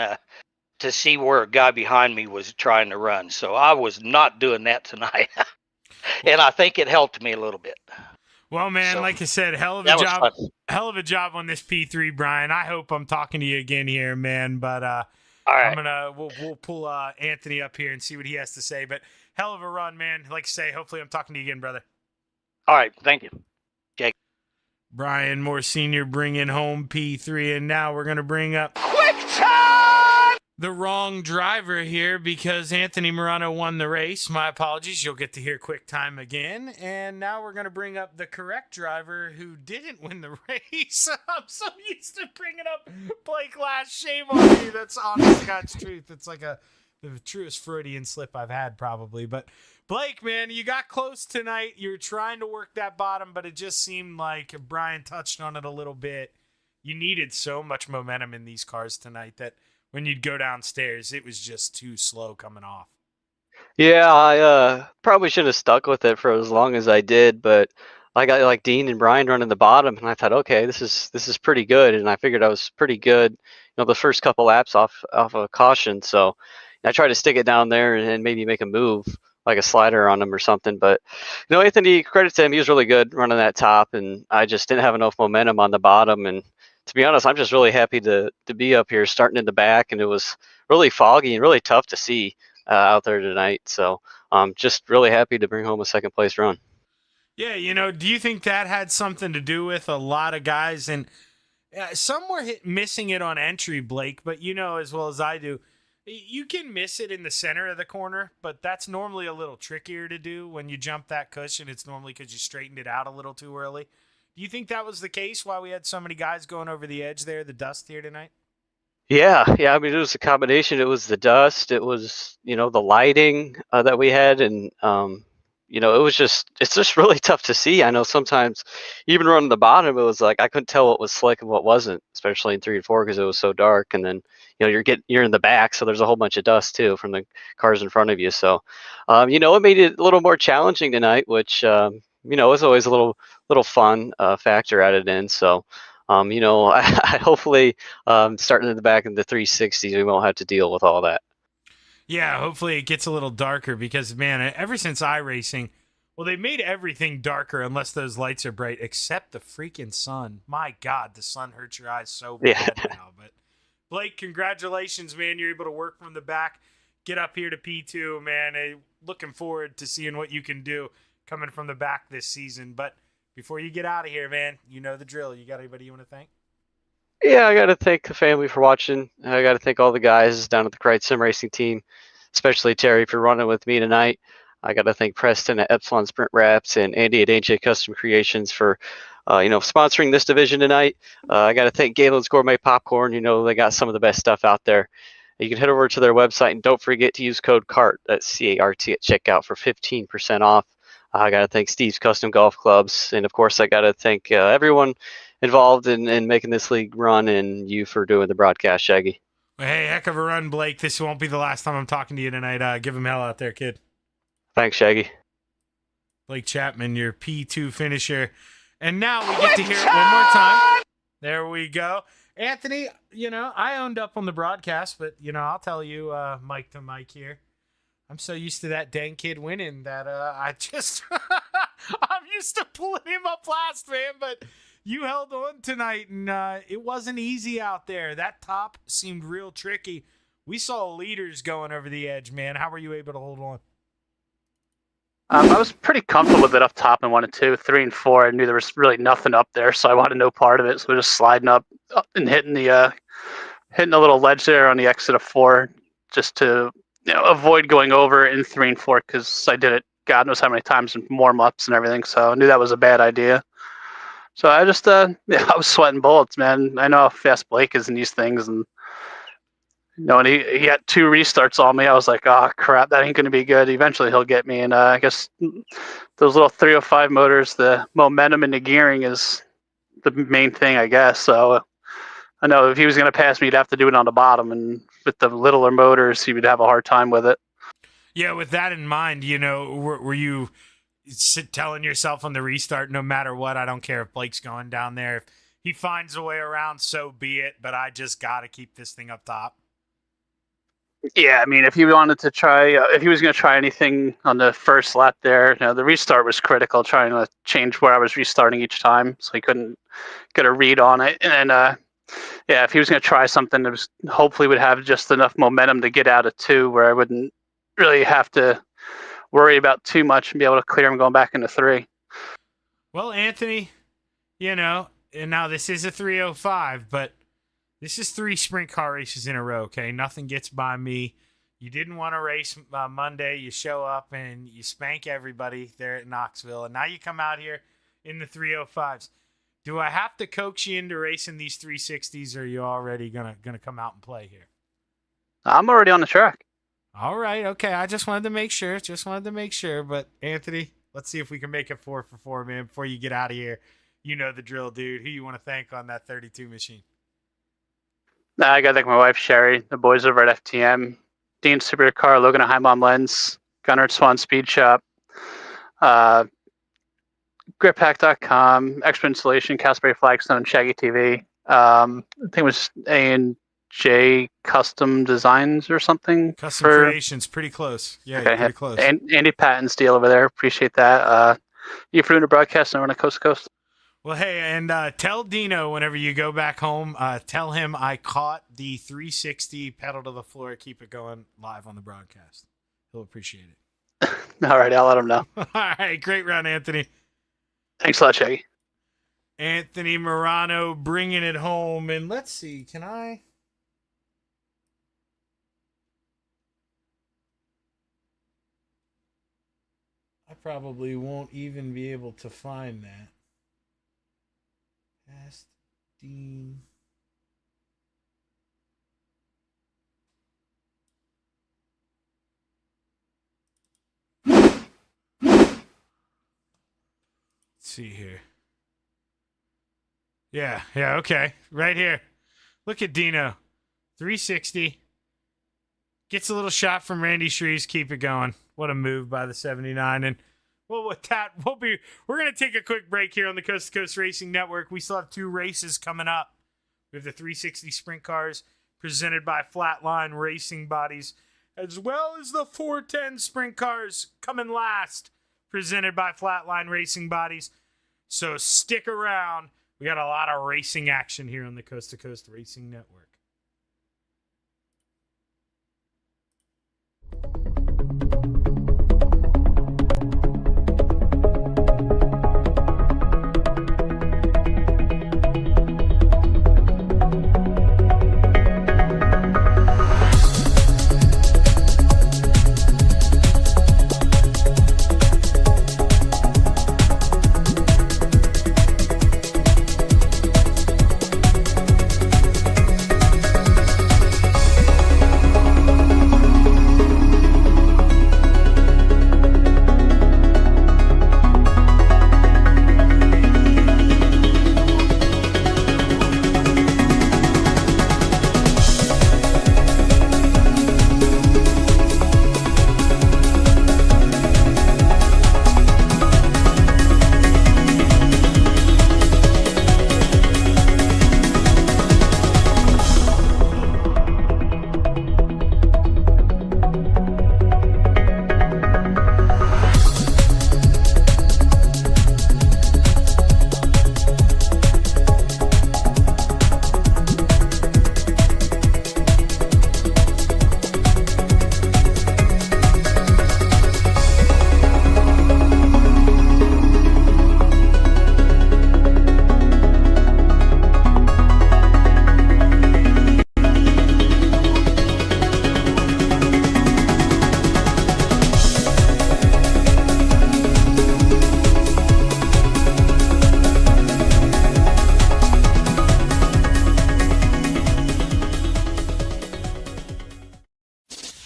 Speaker 5: to see where a guy behind me was trying to run. So I was not doing that tonight. And I think it helped me a little bit.
Speaker 2: Well, man, like I said, hell of a job on this P3, Brian. I hope I'm talking to you again here, man. But all right. We'll pull Anthony up here and see what he has to say. But hell of a run, man. Like I say, hopefully I'm talking to you again, brother.
Speaker 5: All right, thank you. Jake.
Speaker 2: Brian Moore Sr. bringing home P3, and now we're going to bring up
Speaker 6: Quick time!
Speaker 2: The wrong driver here because Anthony Morano won the race. My apologies. You'll get to hear quick time again. And now we're going to bring up the correct driver who didn't win the race. I'm so used to bringing up Blake Last. Shame on me. That's honest to God's truth. It's like the truest Freudian slip I've had probably. But Blake, man, you got close tonight. You were trying to work that bottom, but it just seemed like Brian touched on it a little bit. You needed so much momentum in these cars tonight that when you'd go downstairs, it was just too slow coming off.
Speaker 4: Yeah, I probably should have stuck with it for as long as I did, but I got like Dean and Brian running the bottom, and I thought, okay, this is pretty good, and I figured I was pretty good, the first couple laps off of caution. So I tried to stick it down there and maybe make a move, like a slider on him or something. But Anthony, credit to him, he was really good running that top, and I just didn't have enough momentum on the bottom. And to be honest, I'm just really happy to be up here starting in the back, and it was really foggy and really tough to see out there tonight. So I'm just really happy to bring home a second place run.
Speaker 2: Yeah, do you think that had something to do with a lot of guys? And some were missing it on entry, Blake, but as well as I do, you can miss it in the center of the corner, but that's normally a little trickier to do when you jump that cushion. It's normally because you straightened it out a little too early. Do you think that was the case why we had so many guys going over the edge there, the dust here tonight?
Speaker 4: Yeah. I mean, it was a combination. It was the dust. It was, the lighting that we had. And, it's just really tough to see. I know sometimes even running the bottom, it was like I couldn't tell what was slick and what wasn't, especially in 3 and 4 because it was so dark. And then, you're in the back, so there's a whole bunch of dust too from the cars in front of you. So, it made it a little more challenging tonight, which, was always a little fun factor added in. So, I hopefully starting in the back of the 360s, we won't have to deal with all that.
Speaker 2: Yeah, hopefully it gets a little darker because, man, ever since iRacing, well, they made everything darker unless those lights are bright, except the freaking sun. My God, the sun hurts your eyes so bad now. But Blake, congratulations, man. You're able to work from the back, get up here to P2, man. Looking forward to seeing what you can do coming from the back this season. But before you get out of here, man, you know the drill. You got anybody you want to thank?
Speaker 4: Yeah, I got to thank the family for watching. I got to thank all the guys down at the Crites Sim Racing team, especially Terry for running with me tonight. I got to thank Preston at Epsilon Sprint Wraps and Andy at AJ Custom Creations for, sponsoring this division tonight. I got to thank Galen's Gourmet Popcorn. They got some of the best stuff out there. You can head over to their website and don't forget to use code CART, that's C-A-R-T, at checkout for 15% off. I got to thank Steve's Custom Golf Clubs. And, of course, I got to thank everyone involved in making this league run and you for doing the broadcast, Shaggy.
Speaker 2: Well, hey, heck of a run, Blake. This won't be the last time I'm talking to you tonight. Give him hell out there, kid.
Speaker 4: Thanks, Shaggy.
Speaker 2: Blake Chapman, your P2 finisher. And now we get to hear it one more time. There we go. Anthony, I owned up on the broadcast, but, I'll tell you, mic to mic here. I'm so used to that dang kid winning that I'm used to pulling him up last, man. But you held on tonight, and it wasn't easy out there. That top seemed real tricky. We saw leaders going over the edge, man. How were you able to hold on?
Speaker 7: I was pretty comfortable with it up top in 1 and 2, 3 and 4. I knew there was really nothing up there, so I wanted no part of it. So we're just sliding up and hitting the little ledge there on the exit of 4, just to avoid going over in 3 and 4, because I did it God knows how many times in warm-ups and everything. So I knew that was a bad idea. So I just I was sweating bullets, man. I know how fast Blake is in these things, and and he had 2 restarts on me. I was like, oh crap, that ain't going to be good. Eventually he'll get me. And I guess those little 305 motors, the momentum and the gearing is the main thing, I guess. So I know if he was going to pass me, he'd have to do it on the bottom. And with the littler motors, he would have a hard time with it.
Speaker 2: Yeah, with that in mind, were you telling yourself on the restart, no matter what, I don't care if Blake's going down there. If he finds a way around, so be it. But I just got to keep this thing up top.
Speaker 7: Yeah, I mean, if he wanted to try, if he was going to try anything on the first lap there, the restart was critical, trying to change where I was restarting each time, so he couldn't get a read on it. And if he was going to try something that was hopefully would have just enough momentum to get out of 2, where I wouldn't really have to worry about too much and be able to clear him going back into 3.
Speaker 2: Well, Anthony, and now this is a 305, but this is 3 sprint car races in a row, okay? Nothing gets by me. You didn't want to race Monday. You show up and you spank everybody there at Knoxville, and now you come out here in the 305s. Do I have to coax you into racing these 360s, or are you already gonna come out and play here?
Speaker 7: I'm already on the track.
Speaker 2: All right, okay. I just wanted to make sure. But, Anthony, let's see if we can make it 4 for 4, man, before you get out of here. You know the drill, dude. Who you want to thank on that 32 machine?
Speaker 7: I got to thank my wife, Sherry, the boys over at FTM, Dean Supercar, Logan at High Mom Lens, Gunnar at Swan Speed Shop, GripHack.com, Expert Installation, Casper Flagstone, Shaggy TV. I think it was A&J Custom Designs or something.
Speaker 2: Custom Creations, pretty close. Yeah,
Speaker 7: okay,
Speaker 2: pretty close.
Speaker 7: And Andy Patton's deal over there. Appreciate that. You for doing the broadcast and running Coast to Coast.
Speaker 2: Well, hey, and tell Dino whenever you go back home, tell him I caught the 360 pedal to the floor. Keep it going live on the broadcast. He'll appreciate it.
Speaker 7: All right, I'll let him know.
Speaker 2: All right, great run, Anthony.
Speaker 7: Thanks a lot, Shaggy.
Speaker 2: Anthony Morano bringing it home. And let's see, can I probably won't even be able to find that. Past Dean. Let's see here. Yeah, okay. Right here. Look at Dino. 360. Gets a little shot from Randy Shreves. Keep it going. What a move by the 79. And well, with that, we're going to take a quick break here on the Coast to Coast Racing Network. We still have 2 races coming up. We have the 360 Sprint Cars presented by Flatline Racing Bodies, as well as the 410 Sprint Cars coming last, presented by Flatline Racing Bodies. So stick around. We got a lot of racing action here on the Coast to Coast Racing Network.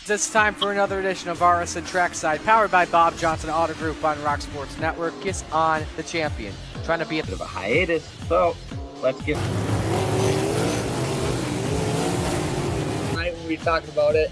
Speaker 1: It's time for another edition of RSN Trackside, powered by Bob Johnson Auto Group on Rock Sports Network. Kiss on the champion. Trying to be a
Speaker 8: bit of a hiatus, so let's get. Tonight when we talked about it.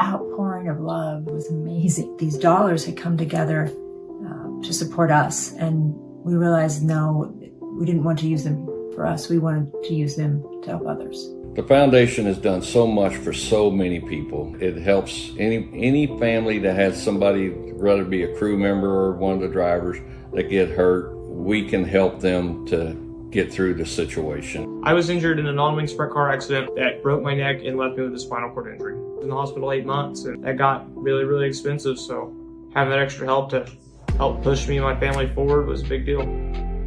Speaker 9: Outpouring of love was amazing. These dollars had come together to support us, and we realized no, we didn't want to use them for us. We wanted to use them to help others.
Speaker 10: The foundation has done so much for so many people. It helps any family that has somebody, whether it be a crew member or one of the drivers, that get hurt. We can help them to get through the situation.
Speaker 11: I was injured in a non-wing sprint car accident that broke my neck and left me with a spinal cord injury. I was in the hospital 8 months, and that got really, really expensive, so having that extra help to help push me and my family forward was a big deal.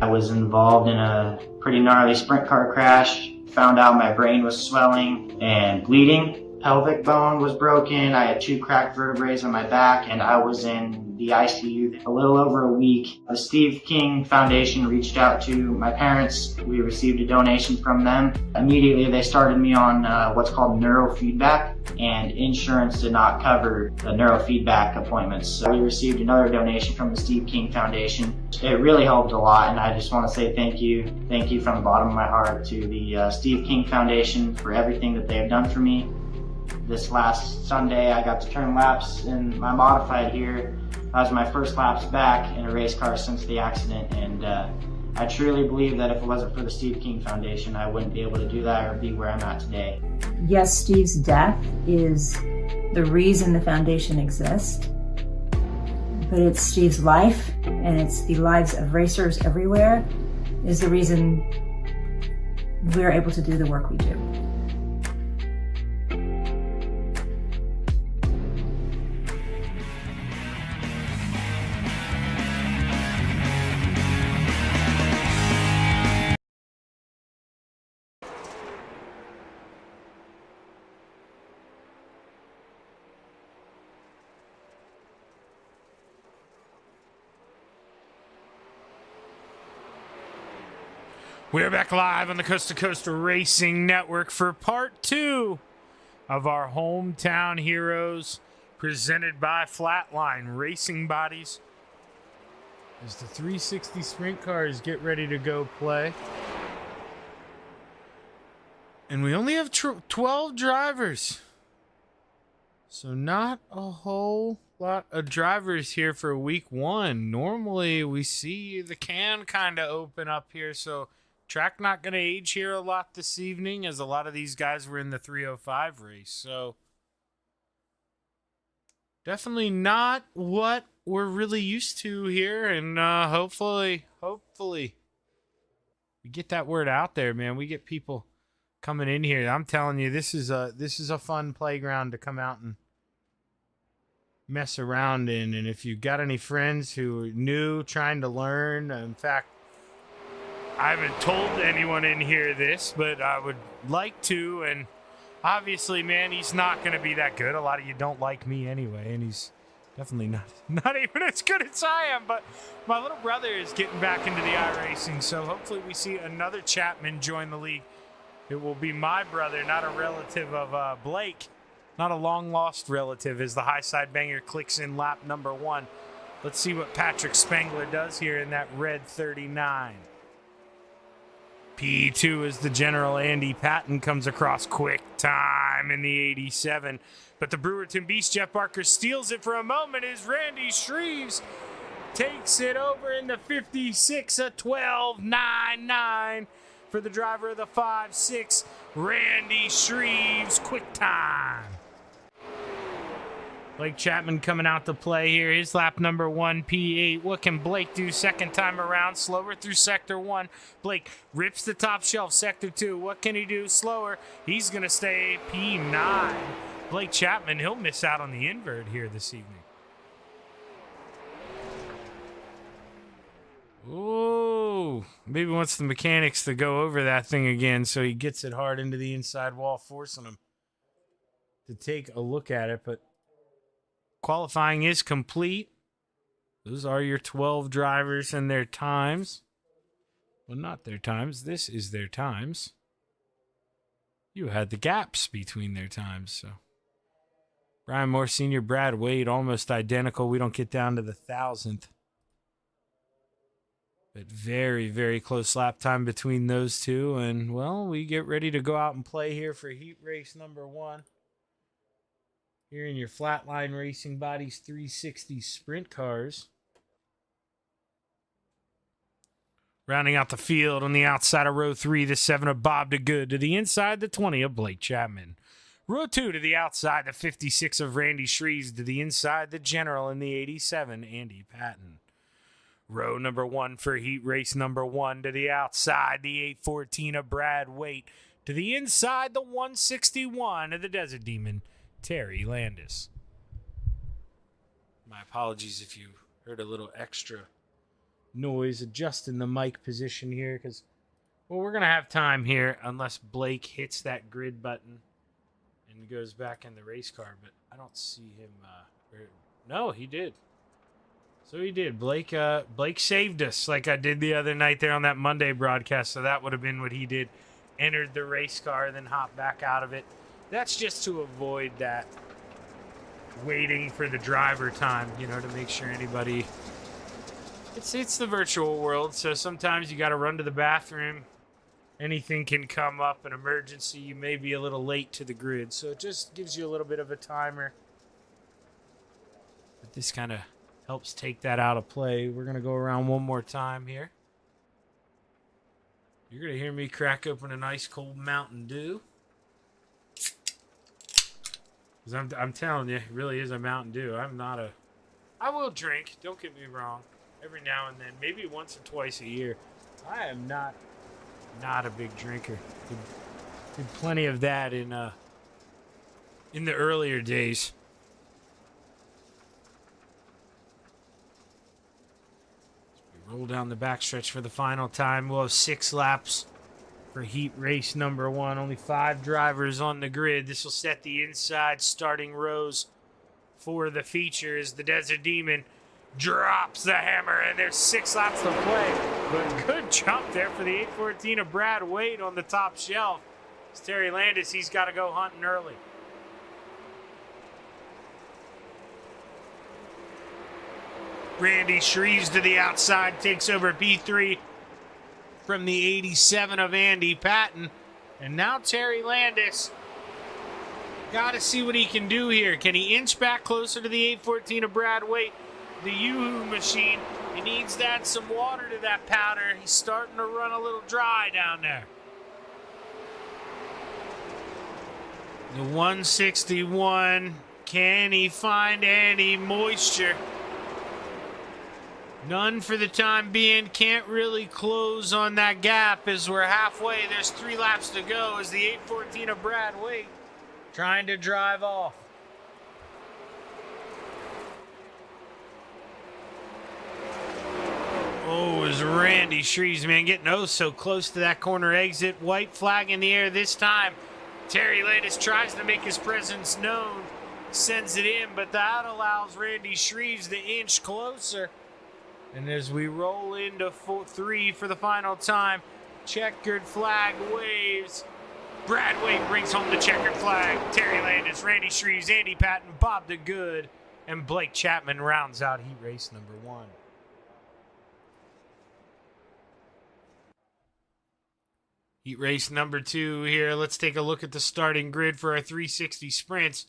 Speaker 12: I was involved in a pretty gnarly sprint car crash, found out my brain was swelling and bleeding. Pelvic bone was broken, I had 2 cracked vertebrae on my back, and I was in the ICU a little over a week. The Steve King Foundation reached out to my parents. We received a donation from them. Immediately they started me on what's called neurofeedback, and insurance did not cover the neurofeedback appointments. So we received another donation from the Steve King Foundation. It really helped a lot, and I just want to say thank you. Thank you from the bottom of my heart to the Steve King Foundation for everything that they have done for me. This last Sunday, I got to turn laps in my modified here. That was my first laps back in a race car since the accident, and I truly believe that if it wasn't for the Steve King Foundation, I wouldn't be able to do that or be where I'm at today.
Speaker 9: Yes, Steve's death is the reason the foundation exists, but it's Steve's life, and it's the lives of racers everywhere, is the reason we're able to do the work we do.
Speaker 2: We're back live on the Coast2Coast Racing Network for part 2 of our Hometown Heroes, presented by Flatline Racing Bodies. As the 360 sprint cars get ready to go play. And we only have 12 drivers. So not a whole lot of drivers here for week 1. Normally we see the can kind of open up here, so track not going to age here a lot this evening, as a lot of these guys were in the 305 race. So definitely not what we're really used to here, and hopefully we get that word out there, man. We get people coming in here. I'm telling you, this is a fun playground to come out and mess around in. And if you've got any friends who are new, trying to learn, in fact, I haven't told anyone in here this, but I would like to. And obviously, man, he's not going to be that good. A lot of you don't like me anyway, and he's definitely not even as good as I am. But my little brother is getting back into the iRacing, so hopefully we see another Chapman join the league. It will be my brother, not a relative of Blake, not a long-lost relative, as the high side banger clicks in lap number 1. Let's see what Patrick Spengler does here in that red 39. P2 as the general Andy Patton comes across quick time in the 87. But the Brewerton Beast, Jeff Barker, steals it for a moment as Randy Shreves takes it over in the 56, a 12.99 for the driver of the 5-6, Randy Shreves, quick time. Blake Chapman coming out to play here. His lap number 1, P8. What can Blake do second time around? Slower through sector 1. Blake rips the top shelf, sector 2. What can he do slower? He's going to stay P9. Blake Chapman, he'll miss out on the invert here this evening. Ooh, maybe wants the mechanics to go over that thing again, so he gets it hard into the inside wall, forcing him to take a look at it. But qualifying is complete. Those are your 12 drivers and their times. Well, not their times. This is their times. You had the gaps between their times, so. Brian Moore Sr., Brad Wade, almost identical. We don't get down to the 1,000th. But very, very close lap time between those two. And, well, we get ready to go out and play here for heat race number 1. Here in your Flatline Racing Bodies 360 sprint cars. Rounding out the field on the outside of row 3, the 7 of Bob DeGood. To the inside, the 20 of Blake Chapman. Row 2 to the outside, the 56 of Randy Shreves. To the inside, the general in the 87, Andy Patton. Row number 1 for heat race number 1. To the outside, the 814 of Brad Waite. To the inside, the 161 of the Desert Demon, Terry Landis. My apologies if you heard a little extra noise adjusting the mic position here, because, well, we're going to have time here unless Blake hits that grid button and goes back in the race car, but I don't see him. No, he did. So he did. Blake saved us like I did the other night there on that Monday broadcast, so that would have been what he did. Entered the race car, then hopped back out of it. That's just to avoid that waiting for the driver time, to make sure anybody... It's the virtual world, so sometimes you got to run to the bathroom. Anything can come up, an emergency. You may be a little late to the grid, so it just gives you a little bit of a timer. But this kind of helps take that out of play. We're going to go around one more time here. You're going to hear me crack open an ice cold Mountain Dew. Because I'm telling you, it really is a Mountain Dew. I will drink, don't get me wrong, every now and then, maybe once or twice a year. I am not a big drinker. Did plenty of that in the earlier days. We roll down the backstretch for the final time. We'll have 6 laps for heat race number 1. Only 5 drivers on the grid. This will set the inside starting rows for the features. The Desert Demon drops the hammer, and there's 6 laps to play. But good jump there for the 814 of Brad Wade on the top shelf. It's Terry Landis. He's got to go hunting early. Randy Shreves to the outside, takes over P3 from the 87 of Andy Patton. And now Terry Landis. Got to see what he can do here. Can he inch back closer to the 814 of Brad Waite? The Yoo-Hoo machine. He needs to add some water to that powder. He's starting to run a little dry down there. The 161. Can he find any moisture? None for the time being. Can't really close on that gap as we're halfway. There's 3 laps to go as the 814 of Brad Wade trying to drive off. Oh, is Randy Shreves, man, getting so close to that corner exit. White flag in the air this time. Terry Landis tries to make his presence known, sends it in, but that allows Randy Shreves to inch closer. And as we roll into 3 for the final time, checkered flag waves. Brad Wade brings home the checkered flag. Terry Landis, Randy Shreves, Andy Patton, Bob DeGood, and Blake Chapman rounds out heat race number 1. Heat race number 2 here. Let's take a look at the starting grid for our 360 sprints.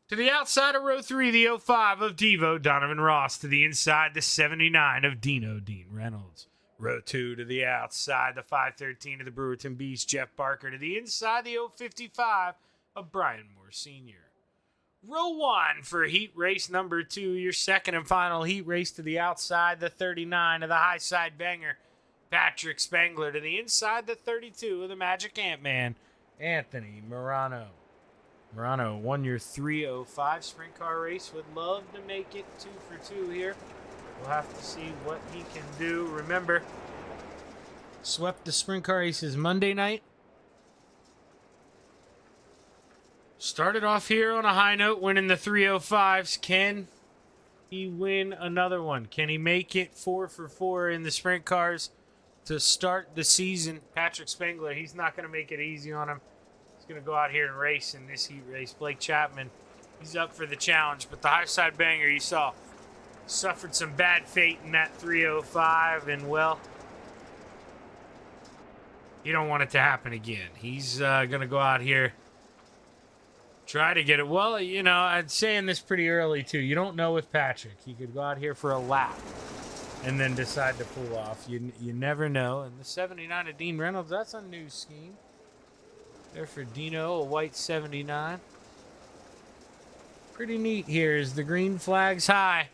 Speaker 2: To the outside of row 3, the 05 of Devo, Donovan Ross. To the inside, the 79 of Dino, Dean Reynolds. Row 2 to the outside, the 513 of the Brewerton Beast, Jeff Barker. To the inside, the 055 of Brian Moore Sr. Row 1 for heat race number 2, your second and final heat race. To the outside, the 39 of the high side banger, Patrick Spangler. To the inside, the 32 of the Magic Ant-Man, Anthony Morano. Morano won your 3:05 sprint car race. Would love to make it 2 for 2 here. We'll have to see what he can do. Remember, swept the sprint car races Monday night. Started off here on a high note, winning the 3:05s. Can he win another one? Can he make it 4 for 4 in the sprint cars to start the season? Patrick Spangler, he's not going to make it easy on him. He's going to go out here and race in this heat race. Blake Chapman, he's up for the challenge. But the high side banger, you saw, suffered some bad fate in that 3:05. And, well, you don't want it to happen again. He's going to go out here, try to get it. Well, you know, I'm saying this pretty early, too. You don't know with Patrick. He could go out here for a lap and then decide to pull off. You never know. And the 79 of Dean Reynolds, that's a new scheme. There for Dino, a white 79. Pretty neat here as the green flag's high.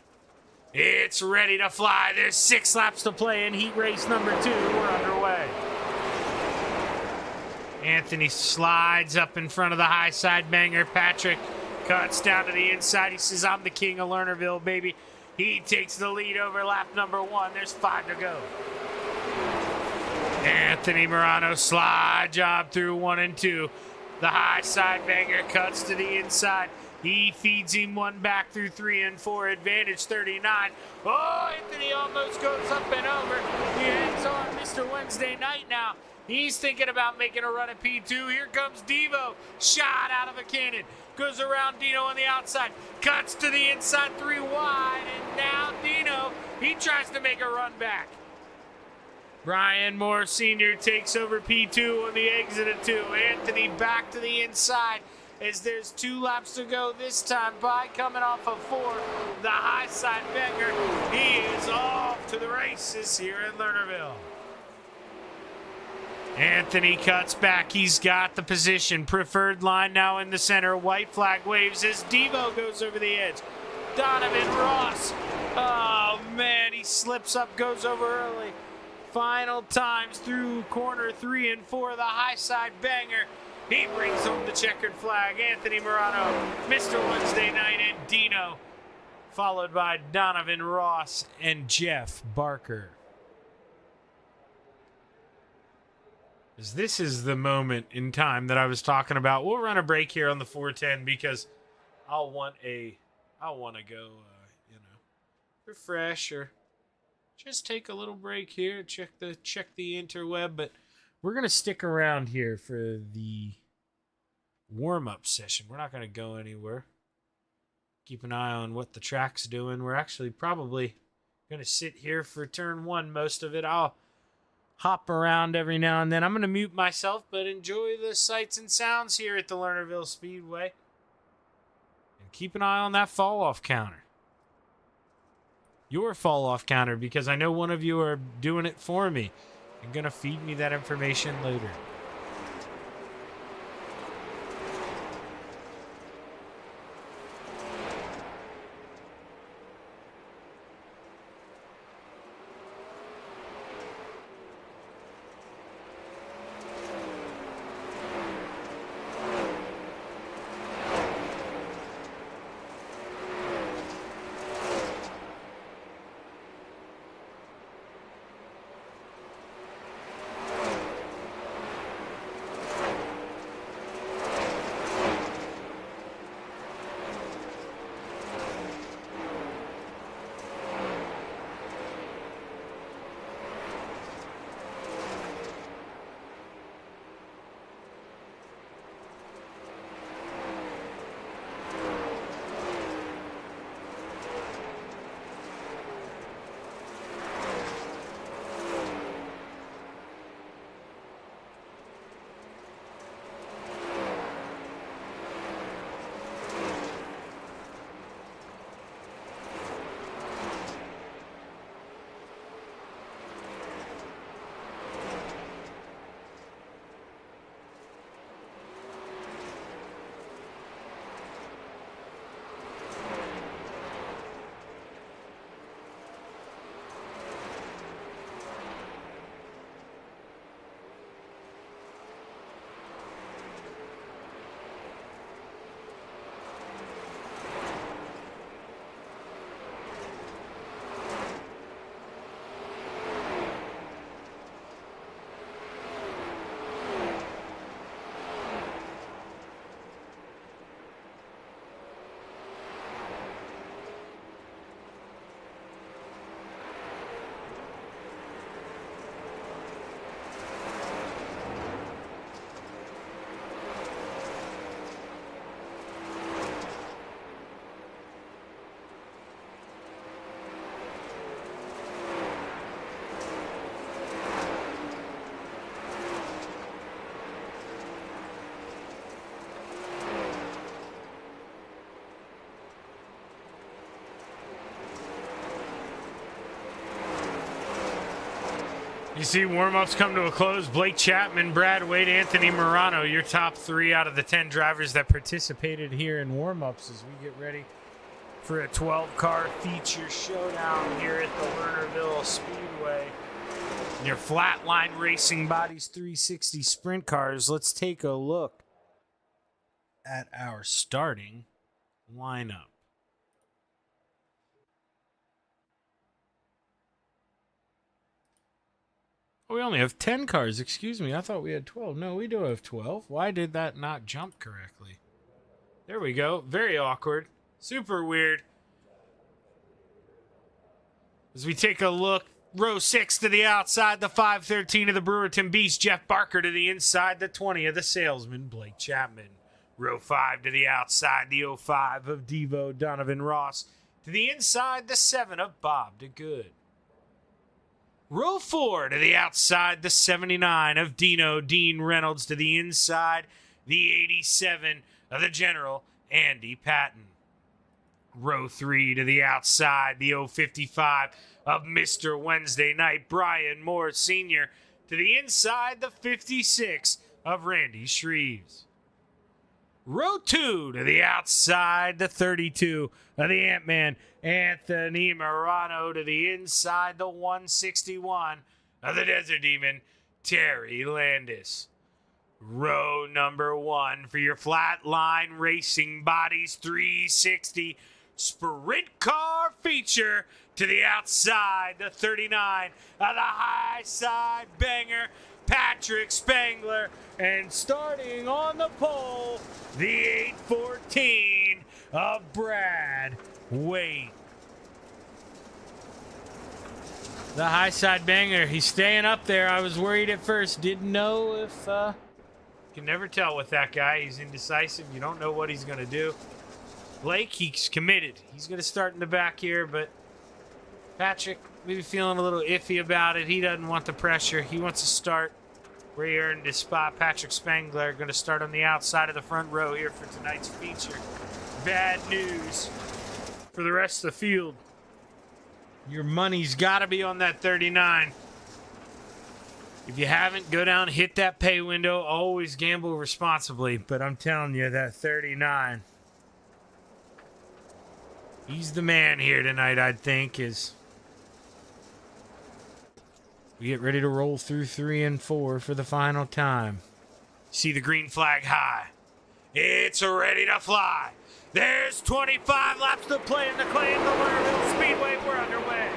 Speaker 2: It's ready to fly. There's 6 laps to play in heat race number 2. We're underway. Anthony slides up in front of the high side banger. Patrick cuts down to the inside. He says, I'm the king of Lernerville, baby. He takes the lead over lap number 1. There's 5 to go. Anthony Morano slide job through 1 and 2. The high side banger cuts to the inside. He feeds him one back through 3 and 4. Advantage 39. Oh, Anthony almost goes up and over. He hangs on Mr. Wednesday night now. He's thinking about making a run at P2. Here comes Devo. Shot out of a cannon. Goes around Dino on the outside. Cuts to the inside 3 wide. And now Dino, he tries to make a run back. Brian Moore Sr. takes over P2 on the exit of 2. Anthony back to the inside as there's 2 laps to go this time by, coming off of 4. The high side banger. He is off to the races here in Lernerville. Anthony cuts back. He's got the position. Preferred line now in the center. White flag waves as Devo goes over the edge. Donovan Ross. Oh, man, he slips up, goes over early. Final times through corner 3 and 4, the high side banger. He brings home the checkered flag. Anthony Morano, Mr. Wednesday Night, and Dino, followed by Donovan Ross and Jeff Barker. As this is the moment in time that I was talking about. We'll run a break here on the 410 because I'll want to go, refresh or just take a little break here, check the interweb, but we're going to stick around here for the warm-up session. We're not going to go anywhere. Keep an eye on what the track's doing. We're actually probably going to sit here for turn 1 most of it. I'll hop around every now and then. I'm going to mute myself, but enjoy the sights and sounds here at the Lernerville Speedway. And keep an eye on that fall-off counter. Your fall-off counter, because I know one of you are doing it for me. You're going to feed me that information later. You see warm-ups come to a close. Blake Chapman, Brad Wade, Anthony Morano, your top 3 out of the 10 drivers that participated here in warm-ups as we get ready for a 12-car feature showdown here at the Lernerville Speedway. Your Flatline Racing Bodies 360 sprint cars. Let's take a look at our starting lineup. Oh, we only have 10 cars. Excuse me. I thought we had 12. No, we do have 12. Why did that not jump correctly? There we go. Very awkward. Super weird. As we take a look, row 6 to the outside, the 513 of the Brewerton Beast, Jeff Barker to the inside, the 20 of the Salesman, Blake Chapman. Row 5 to the outside, the 05 of Devo, Donovan Ross. To the inside, the 7 of Bob DeGood. Row 4 to the outside, the 79 of Dino, Dean Reynolds. To the inside, the 87 of the General, Andy Patton. Row 3 to the outside, the 055 of Mr. Wednesday Night, Brian Moore Sr. To the inside, the 56 of Randy Shreves. Row 2 to the outside, the 32 of the Ant-Man, Anthony Morano. To the inside, the 161 of the Desert Demon, Terry Landis. Row number 1 for your Flatline Racing Bodies 360 sprint car feature. To the outside, the 39 of the high side banger, Patrick Spangler. And starting on the pole, the 814 of Brad Wade. The high side banger, he's staying up there. I was worried at first. Didn't know if, you can never tell with that guy. He's indecisive. You don't know what he's going to do. Blake, he's committed. He's going to start in the back here, but Patrick, maybe feeling a little iffy about it. He doesn't want the pressure. He wants to start where he earned his spot. Patrick Spangler going to start on the outside of the front row here for tonight's feature. Bad news for the rest of the field. Your money's got to be on that 39. If you haven't, go down, hit that pay window. Always gamble responsibly, but I'm telling you, that 39, he's the man here tonight, I'd think, as we get ready to roll through 3 and 4 for the final time. See the green flag high. It's ready to fly. There's 25 laps to play in the claim, the Lernerville Speedway. We're underway.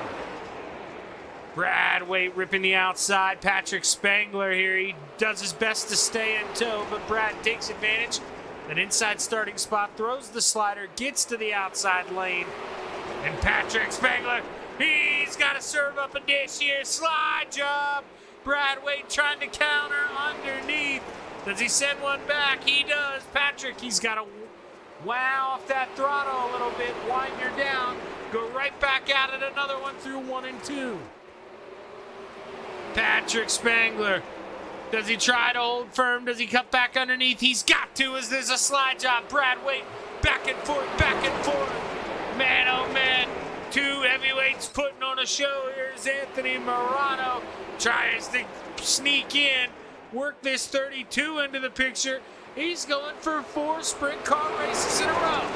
Speaker 2: Brad Wade ripping the outside. Patrick Spangler here. He does his best to stay in tow, but Brad takes advantage. An inside starting spot, throws the slider, gets to the outside lane. And Patrick Spangler, he's got to serve up a dish here. Slide job. Brad Wade trying to counter underneath. Does he send one back? He does. Patrick, he's got to wow off that throttle a little bit. Wind her down. Go right back at it. Another one through 1 and 2. Patrick Spangler. Does he try to hold firm? Does he cut back underneath? He's got to, as there's a slide job. Brad Wade back and forth, back and forth. Man, oh man. 2 heavyweights putting on a show. Here's Anthony Morano. Tries to sneak in, work this 32 into the picture. He's going for 4 sprint car races in a row.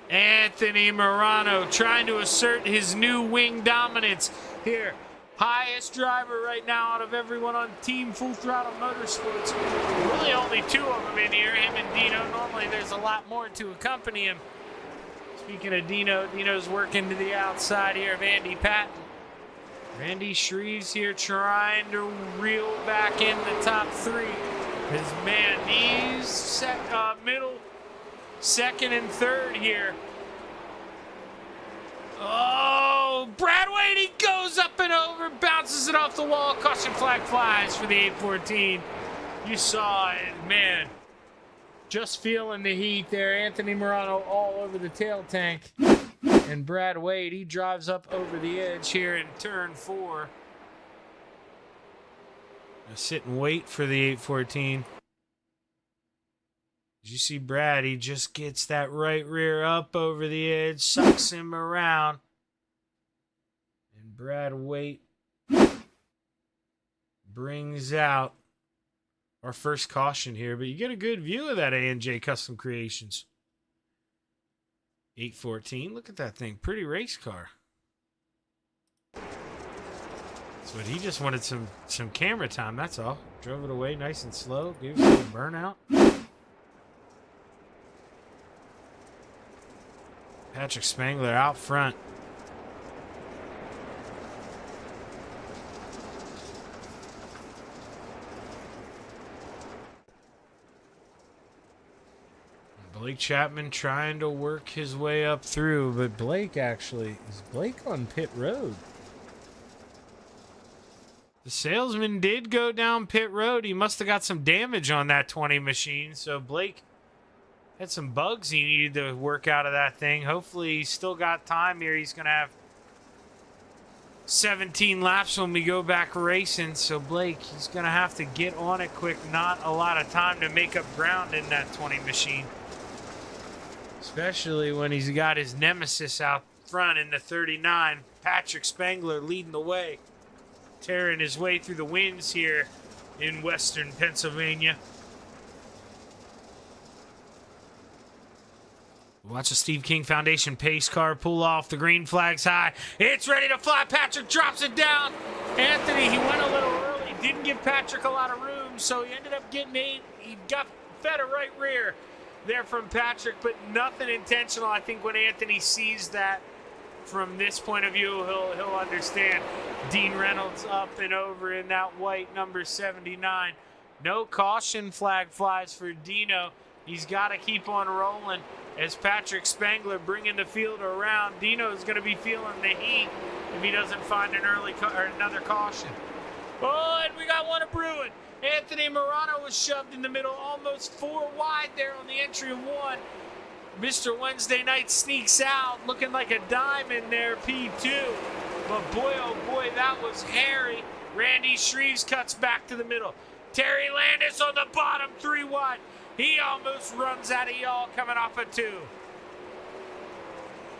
Speaker 2: Anthony Morano trying to assert his new wing dominance here. Highest driver right now out of everyone on Team Full Throttle Motorsports. Really only 2 of them in here, him and Dino. Normally there's a lot more to accompany him. Speaking of Dino, Dino's working to the outside here of Andy Patton. Randy Shreves here trying to reel back in the top 3. His man, these middle, 2nd and 3rd here. Oh, Brad Wade, he goes up and over, bounces it off the wall. Caution flag flies for the 814. You saw it, man. Just feeling the heat there. Anthony Morano all over the tail tank. And Brad Wade, he drives up over the edge here in turn 4. Now sit and wait for the 814. As you see Brad, he just gets that right rear up over the edge, sucks him around. And Brad Waite brings out our first caution here, but you get a good view of that A&J Custom Creations. 814. Look at that thing. Pretty race car. But he just wanted some camera time, that's all. Drove it away nice and slow. Gave us a little burnout. Patrick Spangler out front. Blake Chapman trying to work his way up through, but Blake actually, is Blake on pit road? The salesman did go down pit road. He must have got some damage on that 20 machine, so Blake had some bugs he needed to work out of that thing. Hopefully he's still got time here. He's going to have 17 laps when we go back racing, so Blake, he's going to have to get on it quick. Not a lot of time to make up ground in that 20 machine. Especially when he's got his nemesis out front in the 39. Patrick Spangler leading the way. Tearing his way through the winds here in western Pennsylvania. Watch the Steve King Foundation pace car pull off. The green flag's high. It's ready to fly. Patrick drops it down. Anthony, he went a little early. Didn't give Patrick a lot of room, so he ended up getting 8. He got fed a right rear there from Patrick, but nothing intentional. I think when Anthony sees that from this point of view, he'll understand. Dean Reynolds up and over in that white number 79. No caution flag flies for Dino. He's got to keep on rolling as Patrick Spangler bringing the field around. Dino's going to be feeling the heat if he doesn't find an early or another caution. Oh, and we got one of brewing. Anthony Morano was shoved in the middle, almost 4 wide there on the entry of 1. Mr. Wednesday Night sneaks out, looking like a diamond there, P2. But boy, oh boy, that was hairy. Randy Shreves cuts back to the middle. Terry Landis on the bottom, 3 wide. He almost runs out of y'all coming off a 2.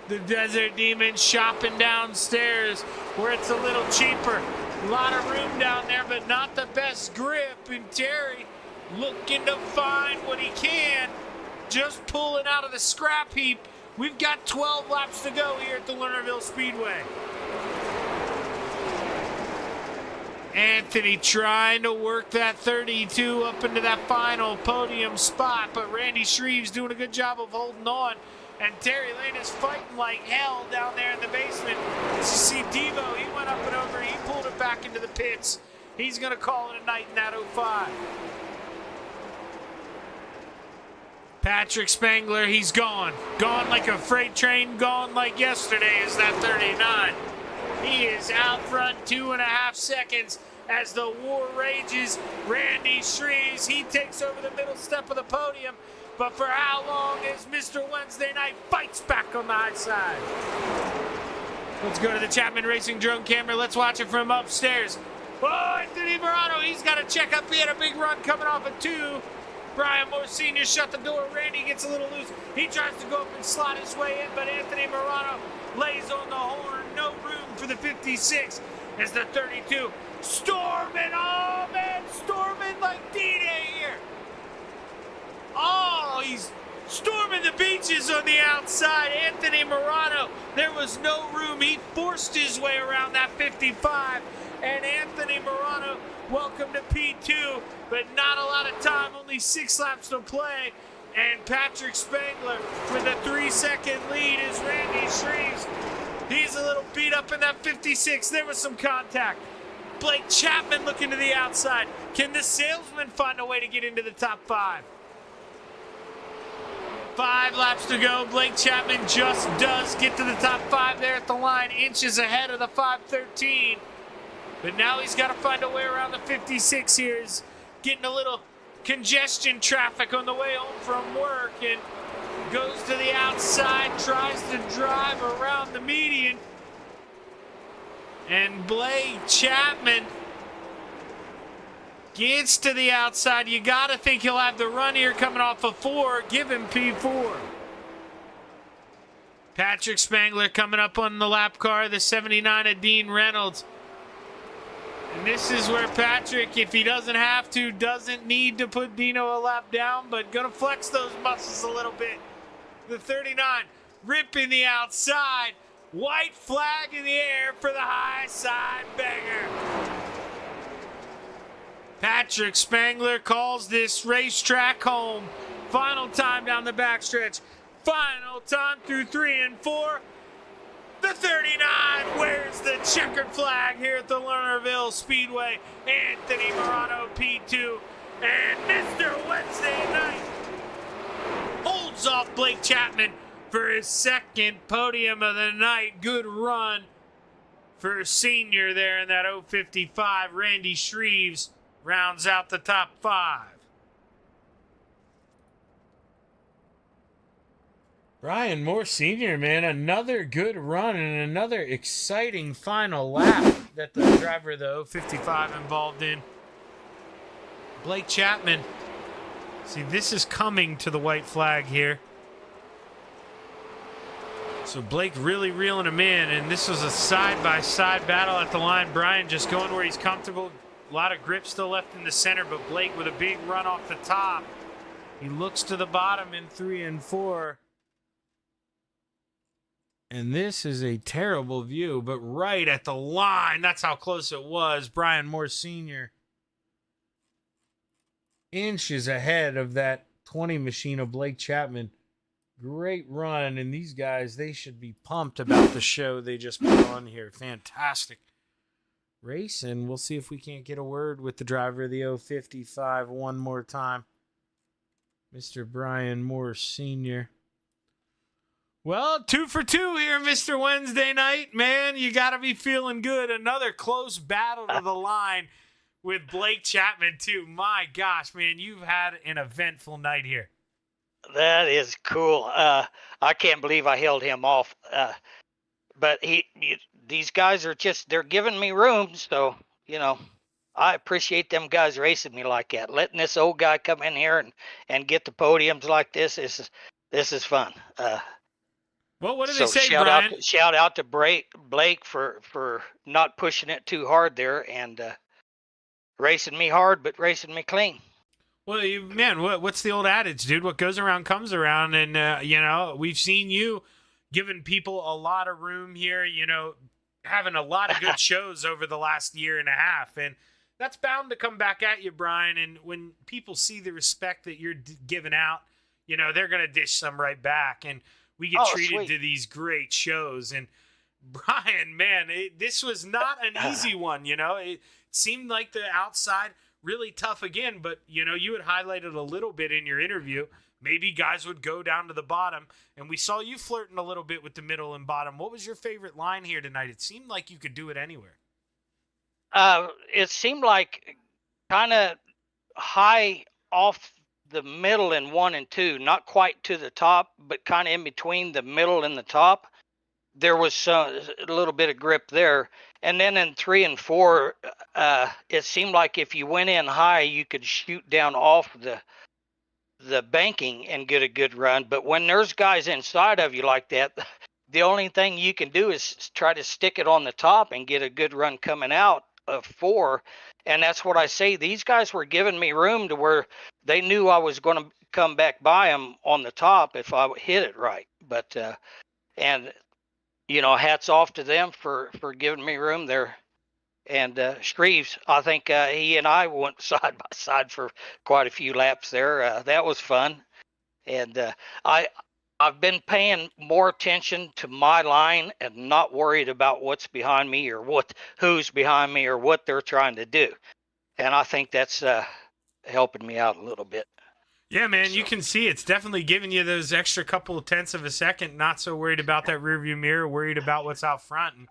Speaker 2: The Desert Demon shopping downstairs where it's a little cheaper. A lot of room down there, but not the best grip. And Terry looking to find what he can. Just pulling out of the scrap heap. We've got 12 laps to go here at the Lernerville Speedway. Anthony trying to work that 32 up into that final podium spot, but Randy Shreves doing a good job of holding on. And Terry Lane is fighting like hell down there in the basement. As you see Devo, he went up and over, he pulled it back into the pits. He's going to call it a night in that 05. Patrick Spangler, he's gone. Gone like a freight train, gone like yesterday is that 39. He is out front 2.5 seconds as the war rages. Randy Shreves, he takes over the middle step of the podium. But for how long as Mr. Wednesday Night fights back on the high side? Let's go to the Chapman Racing drone camera. Let's watch it from upstairs. Oh, Anthony Morano, he's got to check up. He had a big run coming off at 2. Brian Moore Sr. shut the door. Randy gets a little loose. He tries to go up and slot his way in, but Anthony Morano lays on the horn. No room for the 56 as the 32 storming. Oh, man, storming like D-Day here. Oh, he's storming the beaches on the outside. Anthony Morano, there was no room. He forced his way around that 55. And Anthony Morano, welcome to P2, but not a lot of time, only 6 laps to play. And Patrick Spangler with a 3-second lead is Randy Shreves. He's a little beat up in that 56. There was some contact. Blake Chapman looking to the outside. Can the salesman find a way to get into the top 5? 5 laps to go. Blake Chapman just does get to the top 5 there at the line, inches ahead of the 513. But now he's got to find a way around the 56 here. He's getting a little congestion traffic on the way home from work and goes to the outside, tries to drive around the median. And Blake Chapman gets to the outside. You got to think he'll have the run here coming off of 4. Give him P4. Patrick Spangler coming up on the lap car, the 79 of Dean Reynolds. And this is where Patrick, if he doesn't have to, doesn't need to put Dino a lap down, but gonna flex those muscles a little bit. The 39 ripping the outside. White flag in the air for the high side banger. Patrick Spangler calls this racetrack home. Final time down the backstretch. Final time through 3 and 4. The 39 wears the checkered flag here at the Lernerville Speedway. Anthony Morano P2 and Mr. Wednesday Night holds off Blake Chapman for his second podium of the night. Good run for a senior there in that 055. Randy Shreves rounds out the top 5. Brian Moore Sr., man, another good run and another exciting final lap that the driver of the 055 involved in. Blake Chapman. See, this is coming to the white flag here. So Blake really reeling him in, and this was a side-by-side battle at the line. Brian just going where he's comfortable. A lot of grip still left in the center, but Blake with a big run off the top. He looks to the bottom in 3 and 4. And this is a terrible view, but right at the line, that's how close it was. Brian Moore Sr. inches ahead of that 20 machine of Blake Chapman. Great run, and these guys, they should be pumped about the show they just put on here. Fantastic race, and we'll see if we can't get a word with the driver of the 055 one more time. Mr. Brian Moore Sr. Well, 2 for 2 here, Mr. Wednesday Night. Man, you got to be feeling good. Another close battle to the line with Blake Chapman, too. My gosh, man, you've had an eventful night here.
Speaker 5: That is cool. I can't believe I held him off. But these guys are they're giving me room. So, I appreciate them guys racing me like that. Letting this old guy come in here and get the podiums like this is fun.
Speaker 2: Well, what did they say, Brian?
Speaker 5: Shout out to Blake for not pushing it too hard there and racing me hard, but racing me clean.
Speaker 2: Well, man, what's the old adage, dude? What goes around comes around, and we've seen you giving people a lot of room here. Having a lot of good shows over the last year and a half, and that's bound to come back at you, Brian. And when people see the respect that you're giving out, they're gonna dish some right back, and we get treated to these great shows. And Brian, man, this was not an easy one. It seemed like the outside really tough again, but you had highlighted a little bit in your interview. Maybe guys would go down to the bottom, and we saw you flirting a little bit with the middle and bottom. What was your favorite line here tonight? It seemed like you could do it anywhere.
Speaker 5: It seemed like kind of high off the middle in 1 and 2, not quite to the top, but kind of in between the middle and the top. There was a little bit of grip there. And then in 3 and 4, it seemed like if you went in high, you could shoot down off the banking and get a good run. But when there's guys inside of you like that, the only thing you can do is try to stick it on the top and get a good run coming out of 4. And that's what I say. These guys were giving me room to where they knew I was going to come back by them on the top if I hit it right. But, hats off to them for giving me room there. And Shreves, I think he and I went side by side for quite a few laps there. That was fun. And I've been paying more attention to my line and not worried about what's behind me or who's behind me or what they're trying to do. And I think that's helping me out a little bit.
Speaker 2: Yeah, man, you can see it's definitely giving you those extra couple of tenths of a second. Not so worried about that rearview mirror, worried about what's out front. And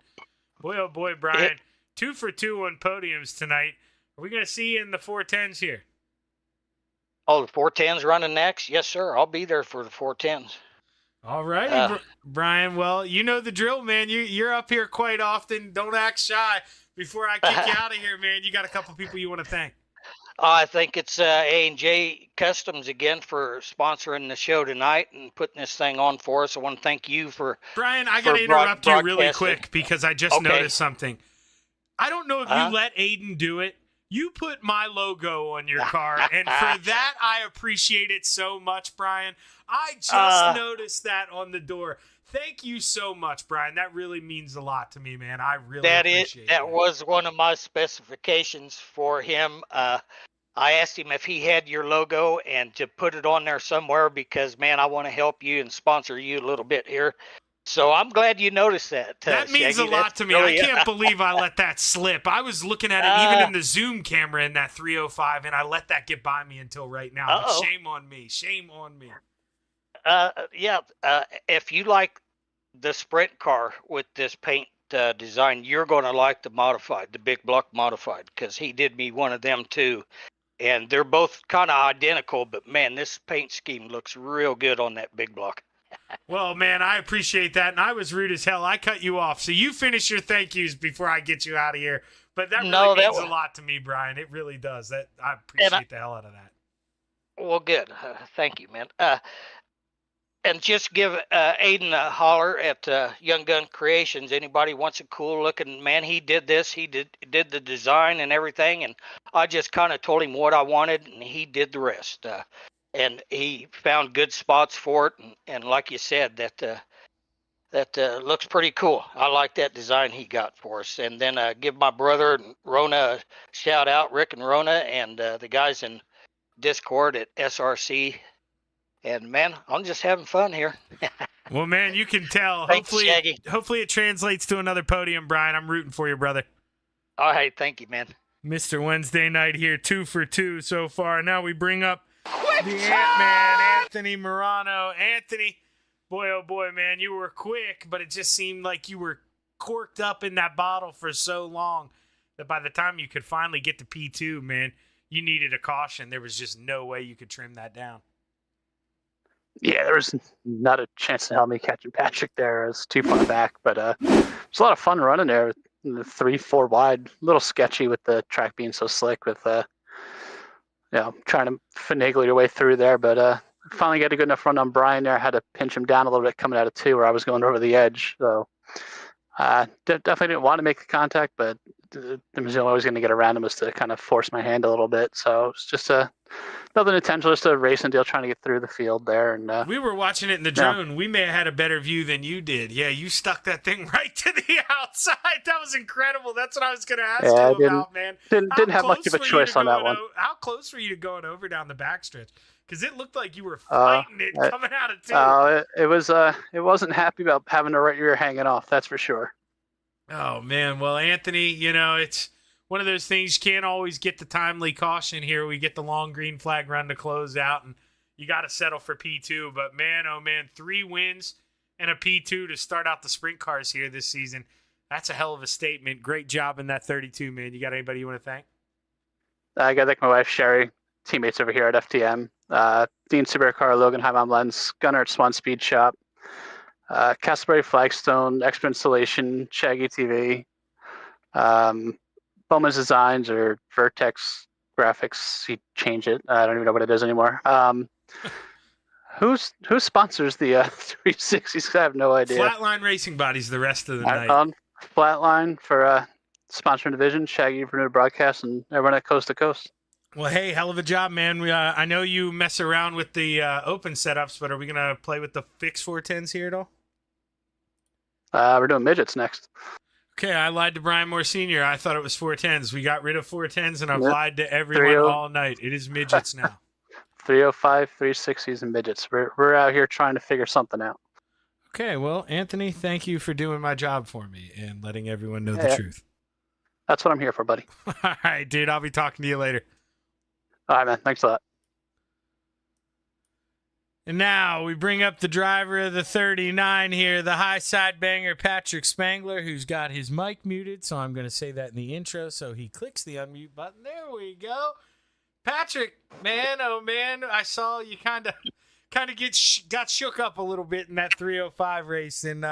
Speaker 2: boy, oh boy, Brian, 2 for 2 on podiums tonight. Are we going to see you in the 410s here?
Speaker 5: Oh, the 410s running next? Yes, sir. I'll be there for the 410s.
Speaker 2: All righty, Brian. Well, you know the drill, man. You're up here quite often. Don't act shy. Before I kick you out of here, man, you got a couple people you want to thank.
Speaker 5: I think it's A&J Customs again for sponsoring the show tonight and putting this thing on for us. I want to thank you for
Speaker 2: Brian, I got to interrupt you really
Speaker 5: broadcasting.
Speaker 2: quick because I just noticed something. I don't know if you let Aiden do it. You put my logo on your car, and for that, I appreciate it so much, Brian. I just noticed that on the door. Thank you so much, Brian. That really means a lot to me, man. I really appreciate it.
Speaker 5: That was one of my specifications for him. I asked him if he had your logo and to put it on there somewhere because, man, I want to help you and sponsor you a little bit here. So I'm glad you noticed that.
Speaker 2: That means
Speaker 5: Shaggy.
Speaker 2: a lot to me.
Speaker 5: Really,
Speaker 2: I can't believe I let that slip. I was looking at it even in the Zoom camera in that 305, and I let that get by me until right now. But shame on me. Shame on me.
Speaker 5: If you like the sprint car with this paint design, you're going to like the modified, the big block modified, because he did me one of them too. And they're both kind of identical, but man, this paint scheme looks real good on that big block.
Speaker 2: Well, man, I appreciate that, and I was rude as hell. I cut you off, so you finish your thank yous before I get you out of here. But that really means a lot to me, Brian. It really does. That I appreciate the hell out of that.
Speaker 5: Well, good. Thank you, man. And just give Aiden a holler at Young Gun Creations. Anybody wants a cool looking, man, he did this. He did the design and everything, and I just kind of told him what I wanted, and he did the rest. And he found good spots for it, and like you said, that looks pretty cool. I like that design he got for us. And then give my brother Rona a shout out, Rick and Rona, and the guys in Discord at SRC. And man, I'm just having fun here.
Speaker 2: Well, man, you can tell.
Speaker 5: Thanks, Shaggy.
Speaker 2: Hopefully it translates to another podium, Brian. I'm rooting for you, brother.
Speaker 5: All right, thank you, man.
Speaker 2: Mr. Wednesday night here, 2 for 2 so far. Now we bring up the Ant-Man, Anthony Morano. Anthony, boy, oh boy, man, you were quick, but it just seemed like you were corked up in that bottle for so long that by the time you could finally get to P2, man, you needed a caution. There was just no way you could trim that down.
Speaker 7: Yeah, there was not a chance to help me catching Patrick there. It was too far back, but it was a lot of fun running there. The 3-4 wide, a little sketchy with the track being so slick with trying to finagle your way through there, but finally got a good enough run on Brian there. I had to pinch him down a little bit coming out of 2 where I was going over the edge. So definitely didn't want to make the contact, but the only way I was going to get around him was to kind of force my hand a little bit. So it's just nothing intentional, just a racing deal trying to get through the field there. And
Speaker 2: we were watching it in the drone. Yeah. We may have had a better view than you did. Yeah, you stuck that thing right to the outside. That was incredible. That's what I was going to ask you about, man.
Speaker 7: Didn't have much of a choice on that one.
Speaker 2: How close were you to going over down the backstretch? Because it looked like you were fighting it coming out of 2.
Speaker 7: It wasn't happy about having the right rear hanging off. That's for sure.
Speaker 2: Oh, man. Well, Anthony, it's one of those things. You can't always get the timely caution here. We get the long green flag run to close out, and you got to settle for P2. But, man, oh, man, 3 wins and a P2 to start out the sprint cars here this season. That's a hell of a statement. Great job in that 32, man. You got anybody you want to thank?
Speaker 7: I got to thank my wife, Sherry, teammates over here at FTM, Dean Supercar, Logan Heimam Lens, Gunnar at Swan Speed Shop, Castleberry Flagstone, Expert Installation, Shaggy TV, Bowman's Designs or Vertex Graphics. He changed it. I don't even know what it is anymore. Who sponsors the 360s? I have no idea.
Speaker 2: Flatline Racing Bodies the rest of the night.
Speaker 7: Flatline for sponsoring division, Shaggy for new broadcast, and everyone at Coast to Coast.
Speaker 2: Well, hey, hell of a job, man. I know you mess around with the open setups, but are we going to play with the fixed 410s here at all?
Speaker 7: We're doing midgets next.
Speaker 2: Okay, I lied to Brian Moore Sr. I thought it was 410s. We got rid of 410s, and I've lied to everyone all night. It is midgets now.
Speaker 7: 305, 360s, and midgets. We're out here trying to figure something out.
Speaker 2: Okay, well, Anthony, thank you for doing my job for me and letting everyone know the truth.
Speaker 7: That's what I'm here for, buddy.
Speaker 2: All right, dude. I'll be talking to you later.
Speaker 7: All right, man. Thanks a lot.
Speaker 2: And now we bring up the driver of the 39 here, the high side banger, Patrick Spangler, who's got his mic muted. So I'm going to say that in the intro. So he clicks the unmute button. There we go. Patrick, man, oh man, I saw you kind of got shook up a little bit in that 305 race. And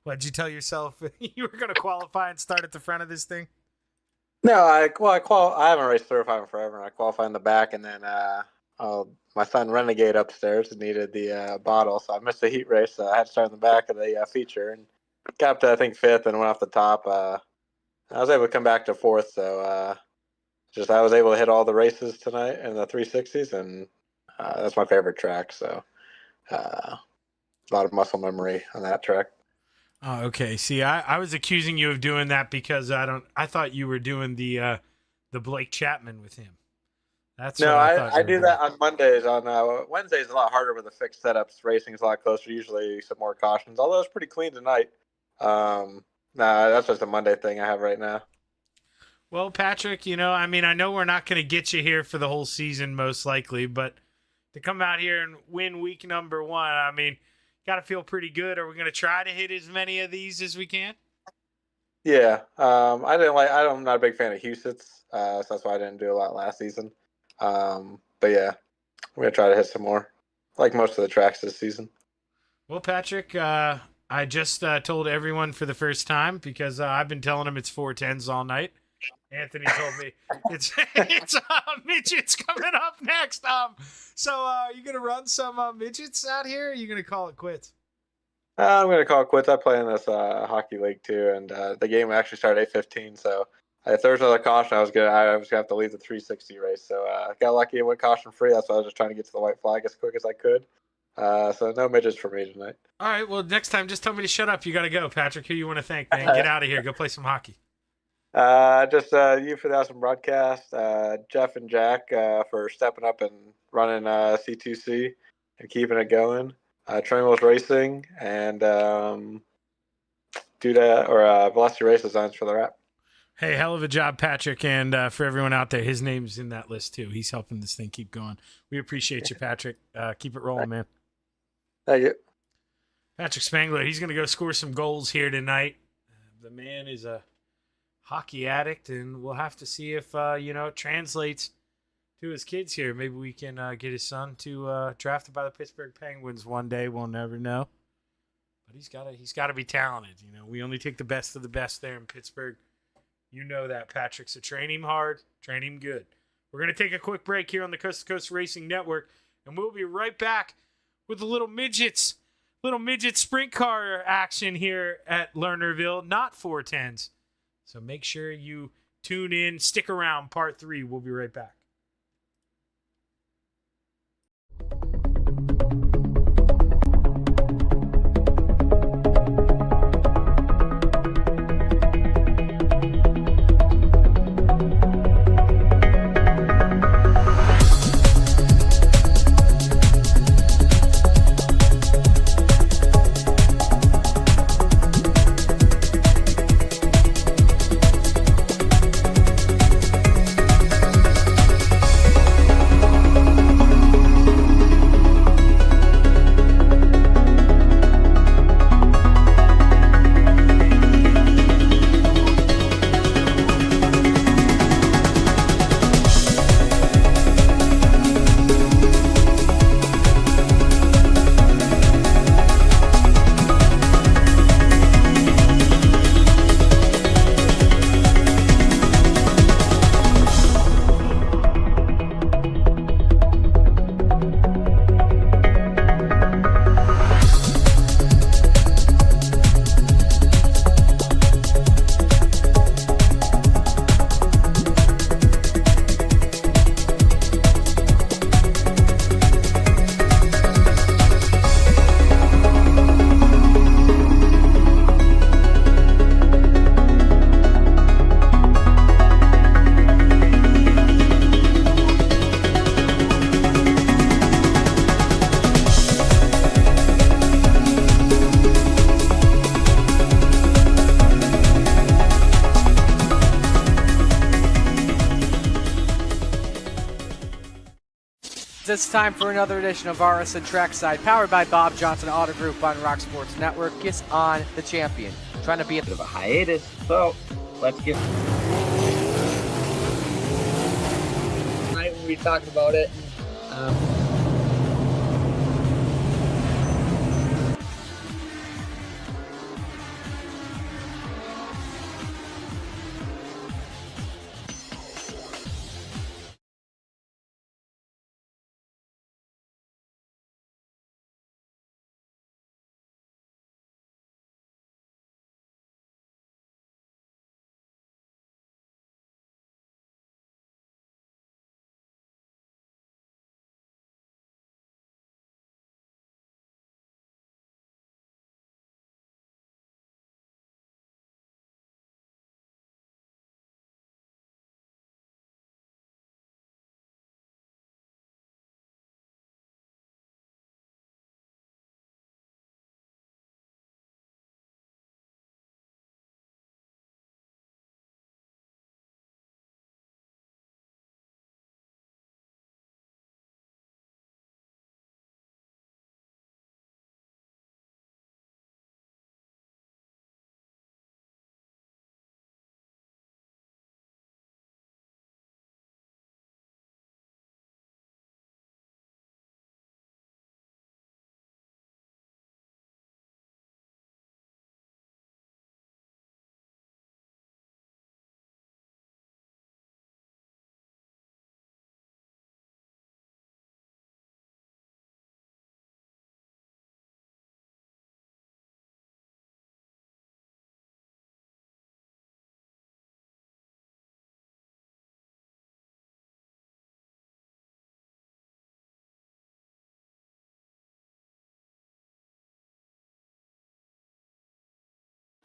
Speaker 2: what'd you tell yourself? You were going to qualify and start at the front of this thing?
Speaker 13: No, I haven't raced certified in forever. I qualified in the back, and then my son Renegade upstairs needed the bottle, so I missed the heat race. So I had to start in the back of the feature and got up to I think 5th and went off the top. I was able to come back to 4th, so just I was able to hit all the races tonight in the 360s, and that's my favorite track. So a lot of muscle memory on that track.
Speaker 2: Oh, okay. See, I was accusing you of doing that because I thought you were doing the Blake Chapman with him. That's
Speaker 13: No,
Speaker 2: what I thought.
Speaker 13: I do that on Mondays. On Wednesdays, a lot harder with the fixed setups. Racing is a lot closer. Usually, some more cautions. Although it's pretty clean tonight. Nah, that's just a Monday thing I have right now.
Speaker 2: Well, Patrick, I know we're not going to get you here for the whole season, most likely, but to come out here and win week number 1, got to feel pretty good. Are we going to try to hit as many of these as we can?
Speaker 13: Yeah, I'm not a big fan of Husets, so that's why I didn't do a lot last season. But yeah, we're gonna try to hit some more, like most of the tracks this season.
Speaker 2: Well, Patrick, I just told everyone for the first time because I've been telling them it's 410s all night. Anthony told me it's midgets coming up next. So are you gonna run some midgets out here? Or are you gonna call it quits?
Speaker 13: I'm gonna call it quits. I play in this hockey league too, and the game actually started 8:15. So if there was another caution, I was gonna have to leave the 360 race. So got lucky and went caution free. That's why I was just trying to get to the white flag as quick as I could. So no midgets for me tonight.
Speaker 2: All right. Well, next time, just tell me to shut up. You got to go, Patrick. Who you want to thank, man? Get out of here. Go play some hockey.
Speaker 13: Just you for the awesome broadcast, Jeff and Jack for stepping up and running C2C and keeping it going. Triangles Racing and Velocity Race Designs for the wrap.
Speaker 2: Hey, hell of a job, Patrick. And for everyone out there, his name's in that list too. He's helping this thing keep going. We appreciate you, Patrick. Keep it rolling, man.
Speaker 13: Thank you.
Speaker 2: Patrick Spangler, he's going to go score some goals here tonight. The man is a hockey addict, and we'll have to see if it translates to his kids here. Maybe we can get his son to drafted by the Pittsburgh Penguins one day. We'll never know. But he's got to be talented. We only take the best of the best there in Pittsburgh. You know that, Patrick. So train him hard, train him good. We're going to take a quick break here on the Coast2Coast Racing Network, and we'll be right back with the little midget sprint car action here at Lernerville, not 410s. So make sure you tune in, stick around, part 3. We'll be right back.
Speaker 1: It's time for another edition of RSN Trackside, powered by Bob Johnson Auto Group on Rock Sports Network. Kiss on the champion. Trying to be a bit of a hiatus, so let's get.
Speaker 8: Tonight we'll be talking about it.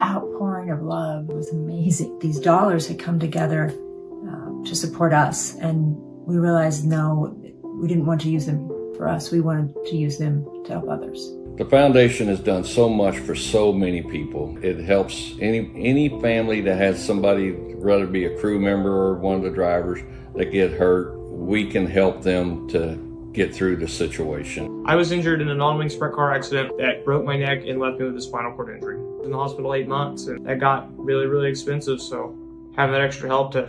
Speaker 9: outpouring of love was amazing. These dollars had come together to support us, and we realized, no, we didn't want to use them for us. We wanted to use them to help others.
Speaker 10: The foundation has done so much for so many people. It helps any family that has somebody, whether it be a crew member or one of the drivers, that get hurt. We can help them to get through the situation.
Speaker 11: I was injured in an on-wing sprint car accident that broke my neck and left me with a spinal cord injury. I was in the hospital 8 months, and that got really, really expensive. So having that extra help to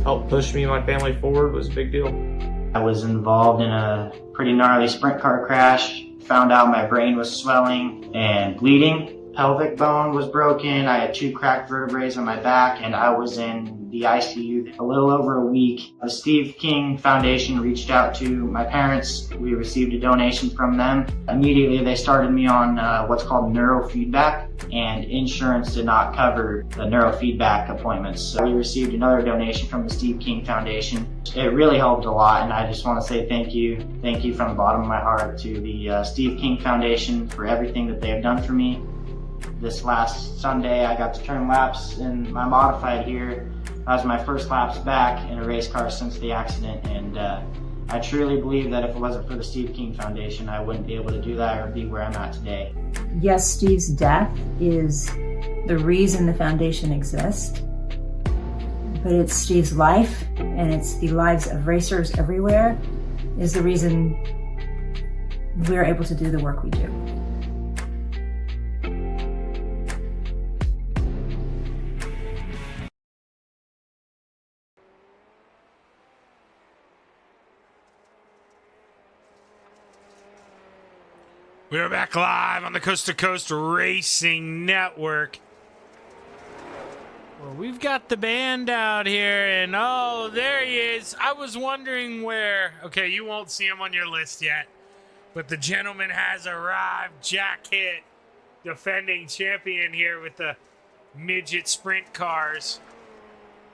Speaker 11: help push me and my family forward was a big deal.
Speaker 12: I was involved in a pretty gnarly sprint car crash. Found out my brain was swelling and bleeding. Pelvic bone was broken. I had 2 cracked vertebrae on my back, and I was in the ICU a little over a week. The Steve King Foundation reached out to my parents. We received a donation from them. Immediately, they started me on what's called neurofeedback, and insurance did not cover the neurofeedback appointments. So we received another donation from the Steve King Foundation. It really helped a lot, and I just want to say thank you. Thank you from the bottom of my heart to the Steve King Foundation for everything that they have done for me. This last Sunday, I got to turn laps in my modified here. That was my first laps back in a race car since the accident, and I truly believe that if it wasn't for the Steve King Foundation, I wouldn't be able to do that or be where I'm at today.
Speaker 9: Yes, Steve's death is the reason the foundation exists, but it's Steve's life, and it's the lives of racers everywhere, is the reason we're able to do the work we do.
Speaker 2: We're back live on the Coast2Coast Racing Network. Well, we've got the band out here, and oh, there he is. I was wondering where. Okay, you won't see him on your list yet, but the gentleman has arrived. Jack Hitt, defending champion here with the midget sprint cars.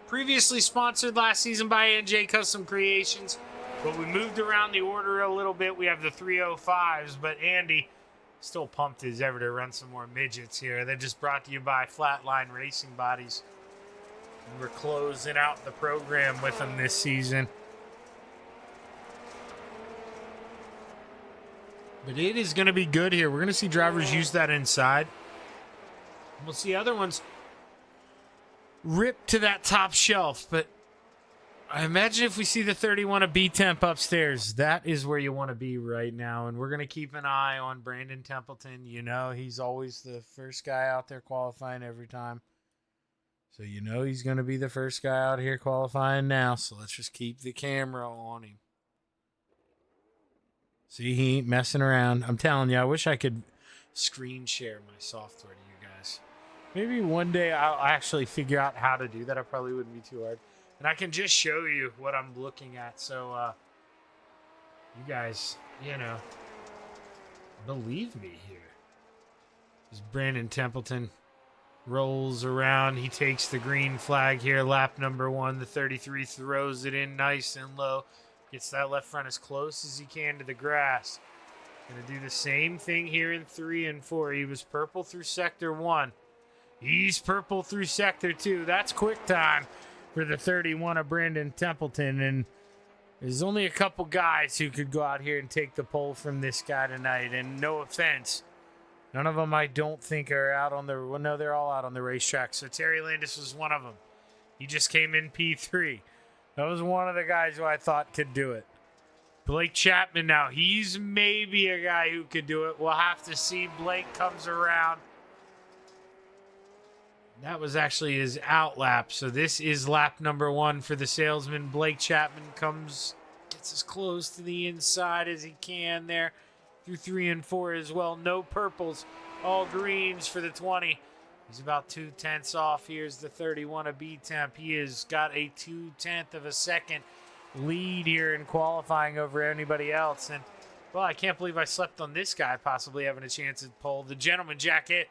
Speaker 2: Previously sponsored last season by NJ Custom Creations. But we moved around the order a little bit. We have the 305s, but Andy still pumped as ever to run some more midgets here. They're just brought to you by Flatline Racing Bodies. And we're closing out the program with them this season. But it is going to be good here. We're going to see drivers use that inside. We'll see other ones rip to that top shelf, but I imagine if we see the 31 of B-Temp upstairs, that is where you want to be right now. And we're going to keep an eye on Brandon Templeton. You know, he's always the first guy out there qualifying every time. So you know he's going to be the first guy out here qualifying now. So let's just keep the camera on him. See, he ain't messing around. I'm telling you, I wish I could screen share my software to you guys. Maybe one day I'll actually figure out how to do that. I probably wouldn't be too hard. And I can just show you what I'm looking at. So, you guys, you know, believe me here. As Brandon Templeton rolls around, he takes the green flag here. Lap number 1, the 33 throws it in nice and low. Gets that left front as close as he can to the grass. Going to do the same thing here in 3 and 4. He was purple through sector 1. He's purple through sector 2. That's quick time for the 31 of Brandon Templeton, and there's only a couple guys who could go out here and take the pole from this guy tonight, and no offense, none of them I don't think are out on the, well, no, they're all out on the racetrack. So Terry Landis was one of them. He just came in P3. That was one of the guys who I thought could do it. Blake Chapman now, he's maybe a guy who could do it. We'll have to see. Blake comes around. That was actually his out lap. So this is lap number 1 for the salesman. Blake Chapman gets as close to the inside as he can there through 3 and 4 as well. No purples, all greens for the 20. He's about 2/10 off. Here's the 31 of B-Temp. He has got a 2/10 of a second lead here in qualifying over anybody else. And, well, I can't believe I slept on this guy possibly having a chance at pole. The gentleman, Jack Hitt,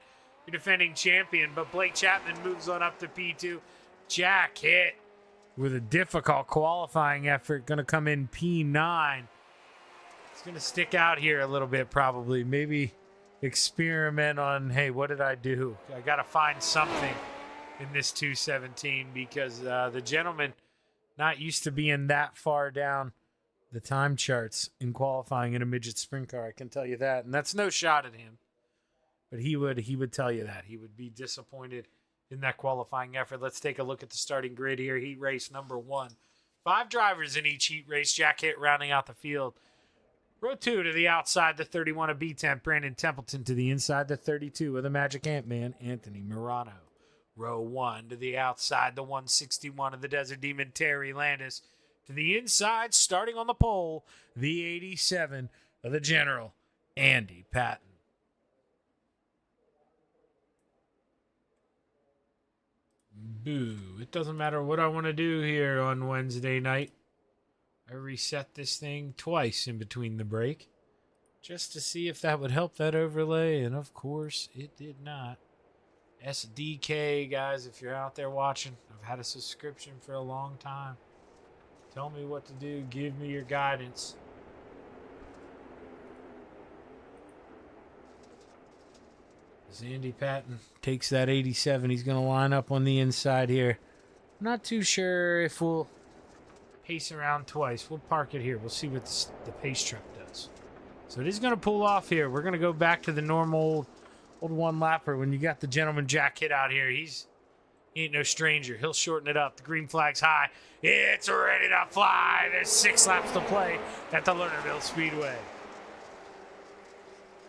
Speaker 2: your defending champion, but Blake Chapman moves on up to P2. Jack Hitt with a difficult qualifying effort, going to come in P9. It's going to stick out here a little bit probably. Maybe experiment on, hey, what did I do? I got to find something in this 217 because the gentleman not used to being that far down the time charts in qualifying in a midget sprint car. I can tell you that, and that's no shot at him. But he would tell you that he would be disappointed in that qualifying effort. Let's take a look at the starting grid here. Heat race number 1. 5 drivers in each heat race. Jack Hitt rounding out the field. Row 2 to the outside, the 31 of B-Temp, Brandon Templeton. To the inside, the 32 of the Magic Ant-Man, Anthony Morano. Row 1 to the outside, the 161 of the Desert Demon, Terry Landis. To the inside, starting on the pole, the 87 of the General, Andy Patton. Boo. It doesn't matter what I want to do here on Wednesday night. I reset this thing twice in between the break just to see if that would help that overlay, and of course it did not. SDK, guys, if you're out there watching, I've had a subscription for a long time. Tell me what to do. Give me your guidance. As Andy Patton takes that 87, he's going to line up on the inside here. I'm not too sure if we'll pace around twice. We'll park it here. We'll see what the pace truck does. So it is going to pull off here. We're going to go back to the normal old one-lapper. When you got the gentleman Jack Hitt out here, he ain't no stranger. He'll shorten it up. The green flag's high. It's ready to fly. There's 6 laps to play at the Lernerville Speedway.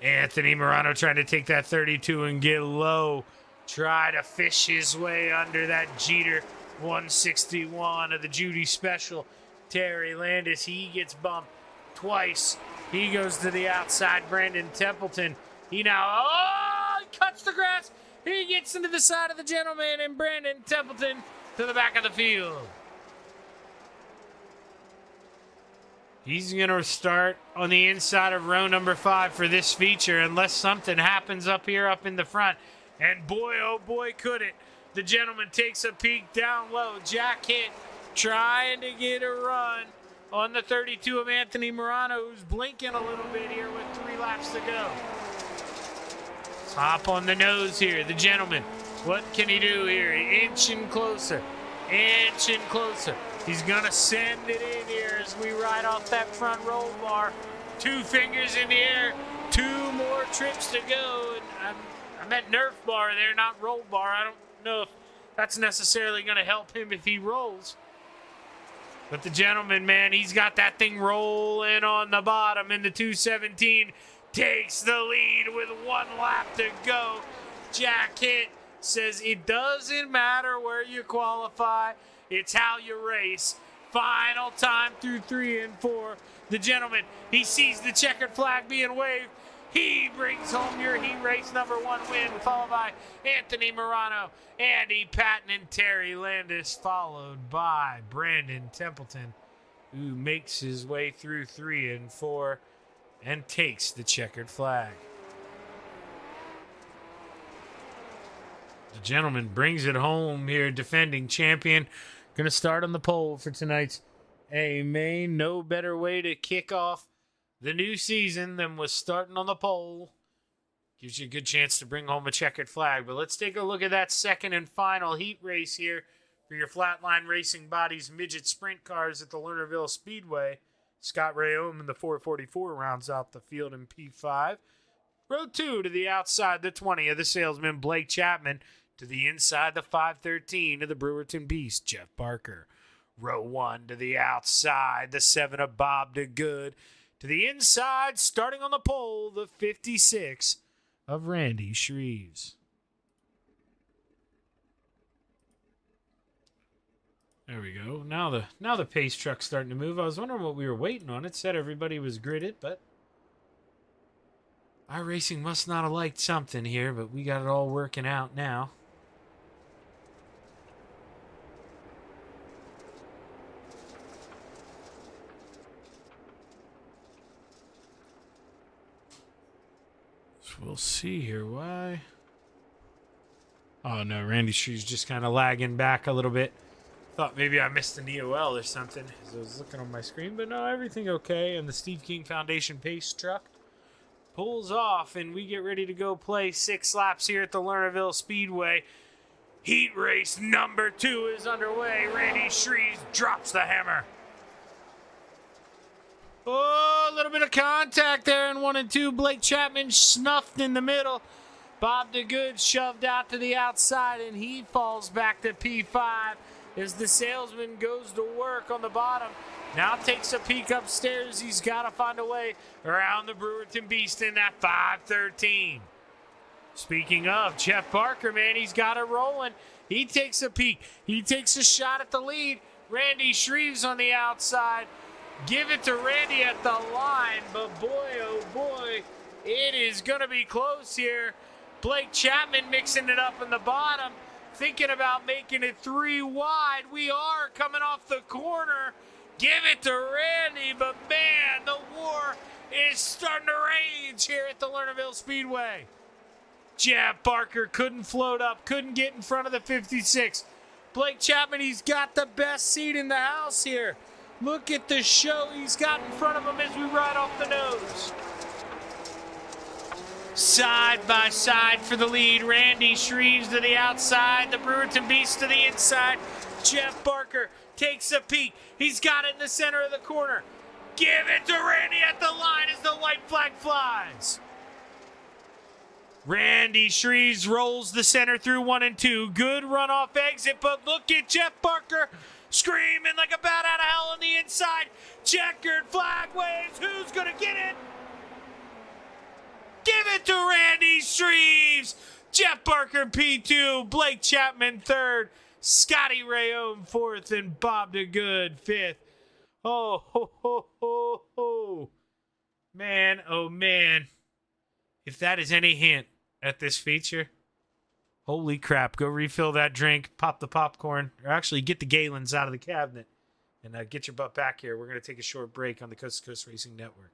Speaker 2: Anthony Morano trying to take that 32 and get low. Try to fish his way under that Jeter 161 of the Judy Special. Terry Landis, he gets bumped twice. He goes to the outside. Brandon Templeton, he cuts the grass. He gets into the side of the gentleman, and Brandon Templeton to the back of the field. He's going to start on the inside of row number 5 for this feature unless something happens up here up in the front. And boy, oh boy, could it. The gentleman takes a peek down low. Jack Hitt trying to get a run on the 32 of Anthony Morano, who's blinking a little bit here with 3 laps to go. Top on the nose here, the gentleman. What can he do here? Inching closer. Inching closer. He's going to send it in here as we ride off that front roll bar. 2 fingers in the air. 2 more trips to go. And I meant Nerf bar there, not roll bar. I don't know if that's necessarily going to help him if he rolls. But the gentleman, man, he's got that thing rolling on the bottom in the 217. Takes the lead with 1 lap to go. Jack Hitt says it doesn't matter where you qualify. It's how you race. Final time through 3 and 4. The gentleman, he sees the checkered flag being waved. He brings home your heat race number 1 win, followed by Anthony Morano, Andy Patton, and Terry Landis, followed by Brandon Templeton, who makes his way through 3 and 4 and takes the checkered flag. The gentleman brings it home here, defending champion. Going to start on the pole for tonight's main. No better way to kick off the new season than with starting on the pole. Gives you a good chance to bring home a checkered flag. But let's take a look at that second and final heat race here for your Flatline Racing Bodies midget sprint cars at the Lernerville Speedway. Scott Rayom in the 444 rounds out the field in P5. Row 2 to the outside, the 20 of the salesman Blake Chapman. To the inside, the 513 of the Brewerton Beast, Jeff Barker. Row 1 to the outside, the 7 of Bob DeGood. To the inside, starting on the pole, the 56 of Randy Shreves. There we go. Now the pace truck's starting to move. I was wondering what we were waiting on. It said everybody was gridded, but iRacing must not have liked something here, but we got it all working out now. So we'll see here. Why? Oh no, Randy Shreve's just kind of lagging back a little bit. Thought maybe I missed an EOL or something as I was looking on my screen, but no, everything okay. And the Steve King Foundation pace truck pulls off, and we get ready to go play 6 laps here at the Lernerville Speedway. Heat race number 2 is underway. Randy Shreves drops the hammer. Oh, a little bit of contact there in 1 and 2. Blake Chapman snuffed in the middle. Bob DeGood shoved out to the outside, and he falls back to P5 as the salesman goes to work on the bottom. Now takes a peek upstairs. He's got to find a way around the Brewerton Beast in that 513. Speaking of, Jeff Barker, man, he's got it rolling. He takes a peek. He takes a shot at the lead. Randy Shreves on the outside. Give it to Randy at the line, but boy, oh boy, it is going to be close here. Blake Chapman mixing it up in the bottom, thinking about making it 3 wide. We are coming off the corner. Give it to Randy, but man, the war is starting to rage here at the Lernerville Speedway. Jeff Barker couldn't float up, couldn't get in front of the 56. Blake Chapman, he's got the best seat in the house here. Look at the show he's got in front of him as we ride off the nose. Side by side for the lead. Randy Shreves to the outside. The Brewerton Beast to the inside. Jeff Barker takes a peek. He's got it in the center of the corner. Give it to Randy at the line as the white flag flies. Randy Shreves rolls the center through 1 and 2. Good runoff exit, but look at Jeff Barker screaming like a bat out of hell on the inside. Checkered flag waves. Who's going to get it? Give it to Randy Shreves. Jeff Barker P2. Blake Chapman 3rd. Scotty Rayone 4th. And Bob DeGood 5th. Oh, ho, ho, ho, ho. Man, oh, man. If that is any hint at this feature, holy crap, go refill that drink, pop the popcorn, or actually get the Galens out of the cabinet and get your butt back here. We're going to take a short break on the Coast to Coast Racing Network.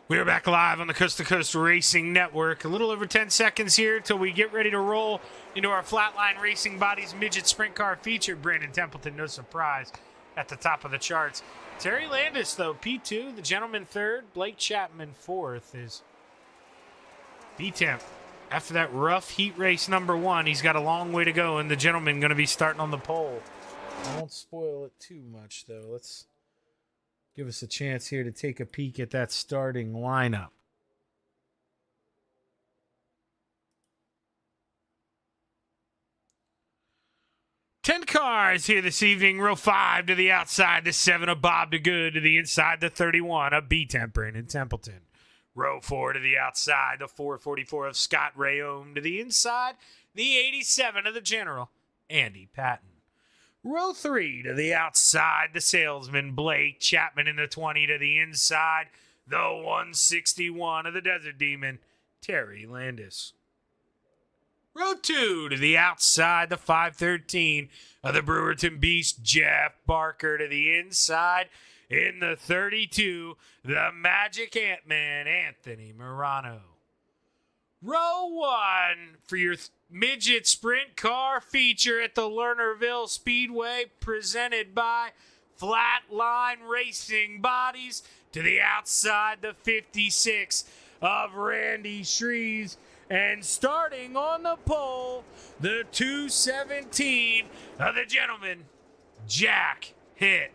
Speaker 2: We are back live on the Coast to Coast Racing Network. A little over 10 seconds here till we get ready to roll into our Flatline Racing Bodies Midget Sprint Car feature. Brandon Templeton, no surprise, at the top of the charts. Terry Landis, though, P2, the gentleman 3rd. Blake Chapman 4th is B-Temp, after that rough heat race number 1, he's got a long way to go, and the gentleman going to be starting on the pole. I won't spoil it too much, though. Let's give us a chance here to take a peek at that starting lineup. Ten cars here this evening. Row 5 to the outside. The 7 of Bob DeGood to the inside. The 31 of B-Temp, Brandon Templeton. Row 4 to the outside. The 444 of Scott Rayome to the inside. The 87 of the General, Andy Patton. Row 3 to the outside. The salesman, Blake Chapman in the 20 to the inside. The 161 of the Desert Demon, Terry Landis. Row 2 to the outside, the 513 of the Brewerton Beast, Jeff Barker to the inside. In the 32, the Magic Ant-Man, Anthony Morano. Row 1 for your midget sprint car feature at the Lernerville Speedway, presented by Flatline Racing Bodies. To the outside, the 56 of Randy Shreves. And starting on the pole, the 217 of the gentleman, Jack Hitt.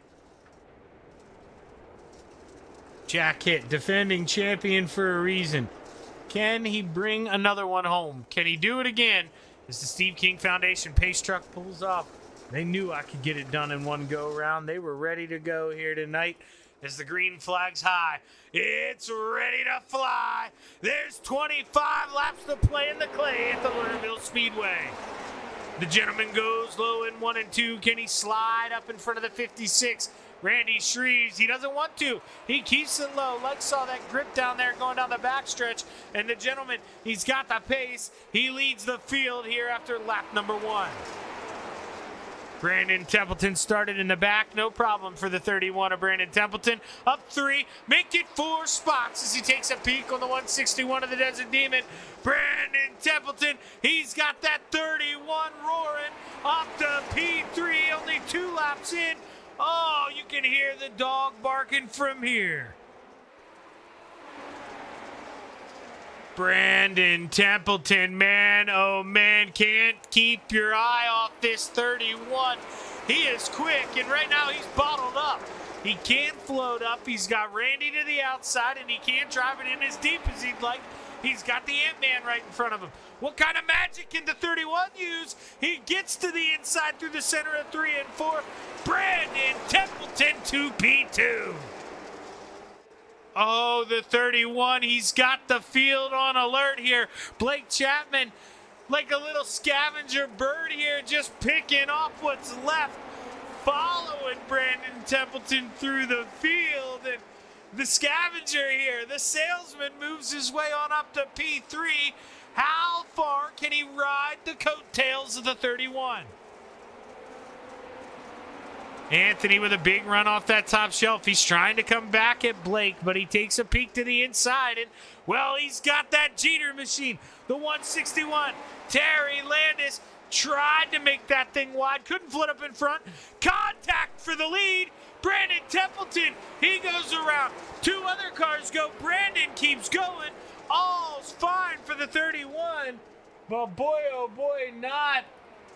Speaker 2: Jack Hitt, defending champion for a reason. Can he bring another one home? Can he do it again? As the Steve King Foundation pace truck pulls off. They knew I could get it done in one go-round. They were ready to go here tonight. As the green flag's high, it's ready to fly. There's 25 laps to play in the clay at the Lernerville Speedway. The gentleman goes low in 1 and 2. Can he slide up in front of the 56? Randy Shreves, he doesn't want to. He keeps it low. Lex saw that grip down there going down the backstretch. And the gentleman, he's got the pace. He leads the field here after lap number 1. Brandon Templeton started in the back. No problem for the 31 of Brandon Templeton. Up 3. Make it 4 spots as he takes a peek on the 161 of the Desert Demon. Brandon Templeton, he's got that 31 roaring off the P3. Only 2 laps in. Oh, you can hear the dog barking from here. Brandon Templeton, man, oh man, can't keep your eye off this 31. He is quick, and right now he's bottled up. He can't float up. He's got Randy to the outside, and he can't drive it in as deep as he'd like. He's got the Ant-Man right in front of him. What kind of magic can the 31 use? He gets to the inside through the center of 3 and 4. Brandon Templeton to P2. Oh, the 31, he's got the field on alert here. Blake Chapman, like a little scavenger bird here, just picking off what's left, following Brandon Templeton through the field. And the scavenger here, the salesman, moves his way on up to P3. How far can he ride the coattails of the 31? Anthony with a big run off that top shelf. He's trying to come back at Blake, but he takes a peek to the inside, and, well, he's got that Jeter machine. The 161, Terry Landis, tried to make that thing wide, couldn't flip up in front. Contact for the lead. Brandon Templeton, he goes around. 2 other cars go. Brandon keeps going. All's fine for the 31. But boy, oh boy, not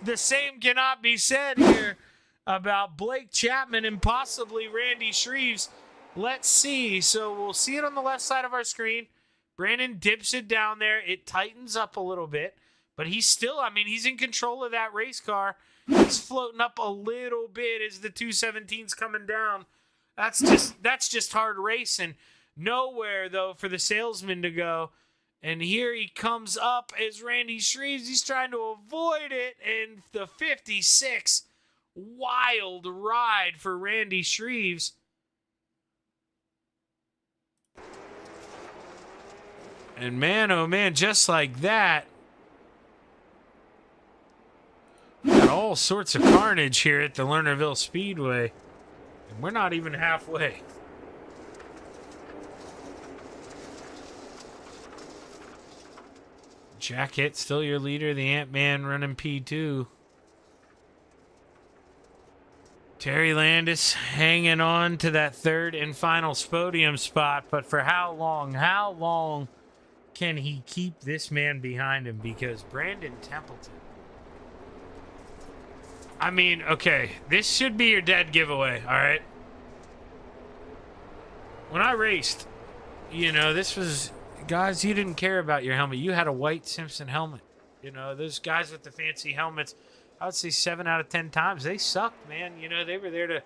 Speaker 2: the same cannot be said here about Blake Chapman and possibly Randy Shreves. Let's see. So we'll see it on the left side of our screen. Brandon dips it down there. It tightens up a little bit. But he's still, I mean, he's in control of that race car. He's floating up a little bit as the 217's coming down. That's just hard racing. Nowhere, though, for the salesman to go. And here he comes up as Randy Shreves. He's trying to avoid it. And the 56, wild ride for Randy Shreves. And man, oh man, just like that, we got all sorts of carnage here at the Lernerville Speedway. And we're not even halfway. Jack Hitt, still your leader. The Ant-Man running P2. Terry Landis hanging on to that 3rd and final podium spot. But for how long? How long can he keep this man behind him? Because Brandon Templeton. I mean, okay, this should be your dead giveaway, all right? When I raced, you know, this was, guys, you didn't care about your helmet. You had a white Simpson helmet. You know, those guys with the fancy helmets, I would say 7 out of 10 times, they sucked, man. You know, they were there to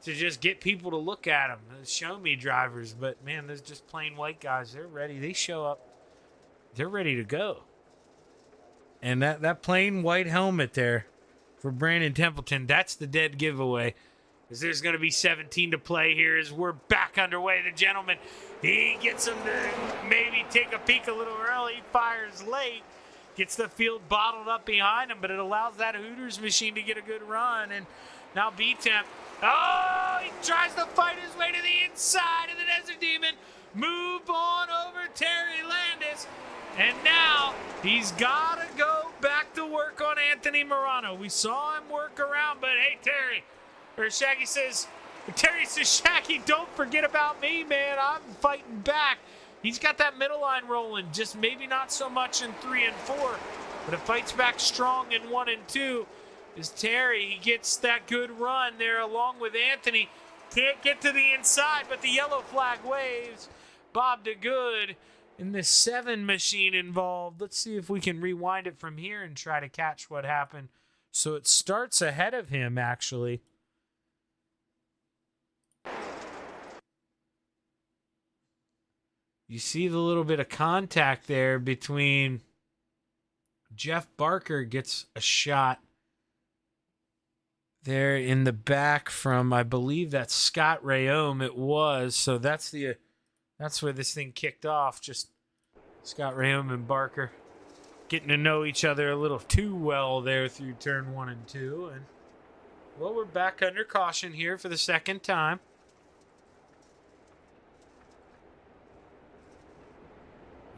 Speaker 2: just get people to look at them, show me drivers. But, man, there's just plain white guys. They're ready. They show up. They're ready to go. And that plain white helmet there for Brandon Templeton, that's the dead giveaway. Because there's going to be 17 to play here as we're back underway. The gentleman, he gets him to maybe take a peek a little early. He fires late. Gets the field bottled up behind him, but it allows that Hooters machine to get a good run. And now B-Temp, oh, he tries to fight his way to the inside of the Desert Demon. Move on over Terry Landis. And now he's got to go back to work on Anthony Morano. We saw him work around, but hey, Terry, or Shaggy says, Terry says, Shaggy, don't forget about me, man. I'm fighting back. He's got that middle line rolling, just maybe not so much in 3 and 4, but it fights back strong in 1 and 2. As Terry, he gets that good run there along with Anthony. Can't get to the inside, but the yellow flag waves. Bob DeGood in the 7 machine involved. Let's see if we can rewind it from here and try to catch what happened. So it starts ahead of him, actually. You see the little bit of contact there between Jeff Barker gets a shot there in the back from, I believe that's Scott Rayome. It was. So that's where this thing kicked off. Just Scott Rayome and Barker getting to know each other a little too well there through turn 1 and 2. And well, we're back under caution here for the second time.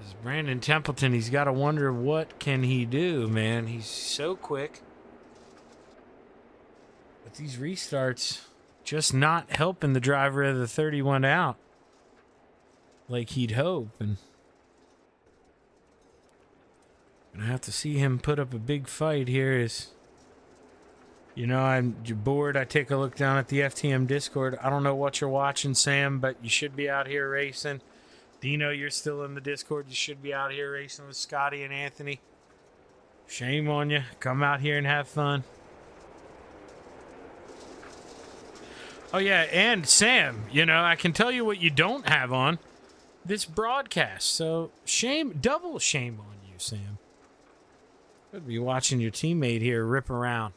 Speaker 2: This Brandon Templeton, he's got to wonder what can he do, man. He's so quick. But these restarts just not helping the driver of the 31 out like he'd hope. And gonna have to see him put up a big fight here. Is, you know, I'm bored. I take a look down at the FTM Discord. I don't know what you're watching, Sam, but you should be out here racing. Dino, you're still in the Discord. You should be out here racing with Scotty and Anthony. Shame on you. Come out here and have fun. Oh, yeah, and Sam, you know, I can tell you what you don't have on this broadcast. So double shame on you, Sam. Could be watching your teammate here rip around.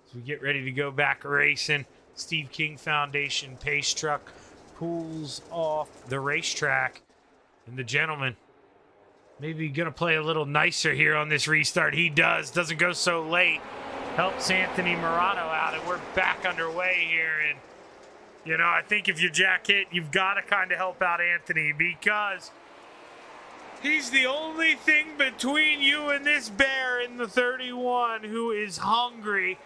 Speaker 2: As we get ready to go back racing, Steve King Foundation Pace Truck pulls off the racetrack. And the gentleman, maybe going to play a little nicer here on this restart. He does. Doesn't go so late. Helps Anthony Morano out, and we're back underway here. And, you know, I think if you're Jack Hitt, you've got to kind of help out Anthony because he's the only thing between you and this bear in the 31 who is hungry.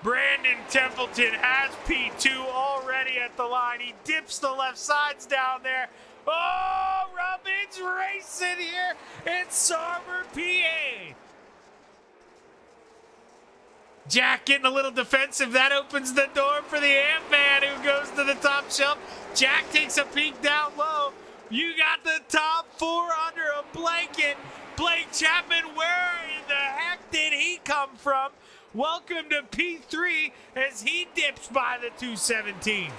Speaker 2: Brandon Templeton has P2 already at the line. He dips the left sides down there. Oh, Robbins racing here in Sarver, PA. Jack getting a little defensive. That opens the door for the Ant-Man who goes to the top shelf. Jack takes a peek down low. You got the top 4 under a blanket. Blake Chapman, where in the heck did he come from? Welcome to P3 as he dips by the 217.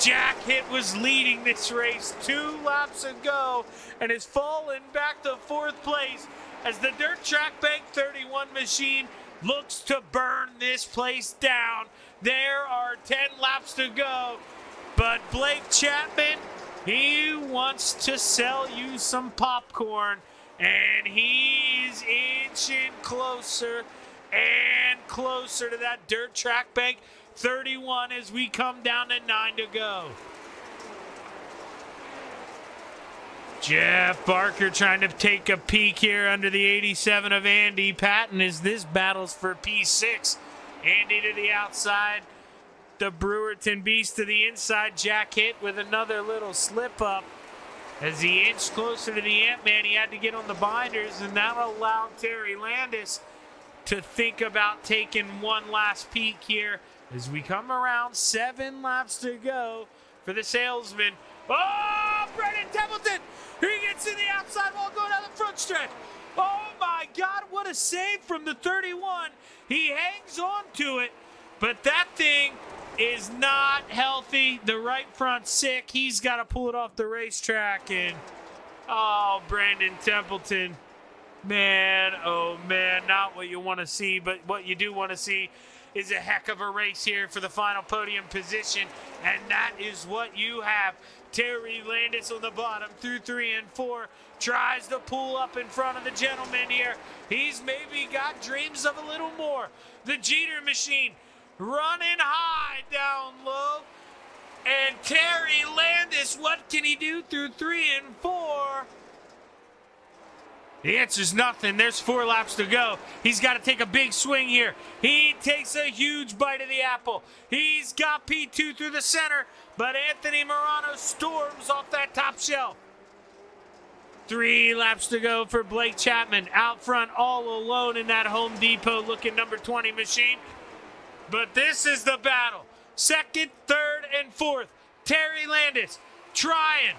Speaker 2: Jack Hitt was leading this race 2 laps ago and has fallen back to 4th place as the Dirt Track Bank 31 machine looks to burn this place down. There are 10 laps to go, but Blake Chapman, he wants to sell you some popcorn, and he's inching closer and closer to that Dirt Track Bank 31 as we come down to 9 to go. Jeff Barker trying to take a peek here under the 87 of Andy Patton as this battles for P6. Andy to the outside. The Brewerton Beast to the inside. Jack Hitt with another little slip up. As he inched closer to the Ant-Man, he had to get on the binders, and that allowed Terry Landis to think about taking one last peek here as we come around 7 laps to go for the salesman. Oh, Brendan Templeton! He gets in the outside wall going down the front stretch. Oh my God, what a save from the 31. He hangs on to it, but that thing is not healthy. The right front sick. He's got to pull it off the racetrack. And, oh, Brandon Templeton. Man, oh man, not what you want to see, but what you do want to see is a heck of a race here for the final podium position. And that is what you have. Terry Landis on the bottom through 3 and 4. Tries to pull up in front of the gentleman here. He's maybe got dreams of a little more. The Jeter machine running high down low. And Terry Landis, what can he do through 3 and 4? The answer's nothing. There's 4 laps to go. He's got to take a big swing here. He takes a huge bite of the apple. He's got P2 through the center, but Anthony Morano storms off that top shelf. 3 laps to go for Blake Chapman. Out front, all alone in that Home Depot looking number 20 machine. But this is the battle. 2nd, 3rd, and 4th. Terry Landis trying,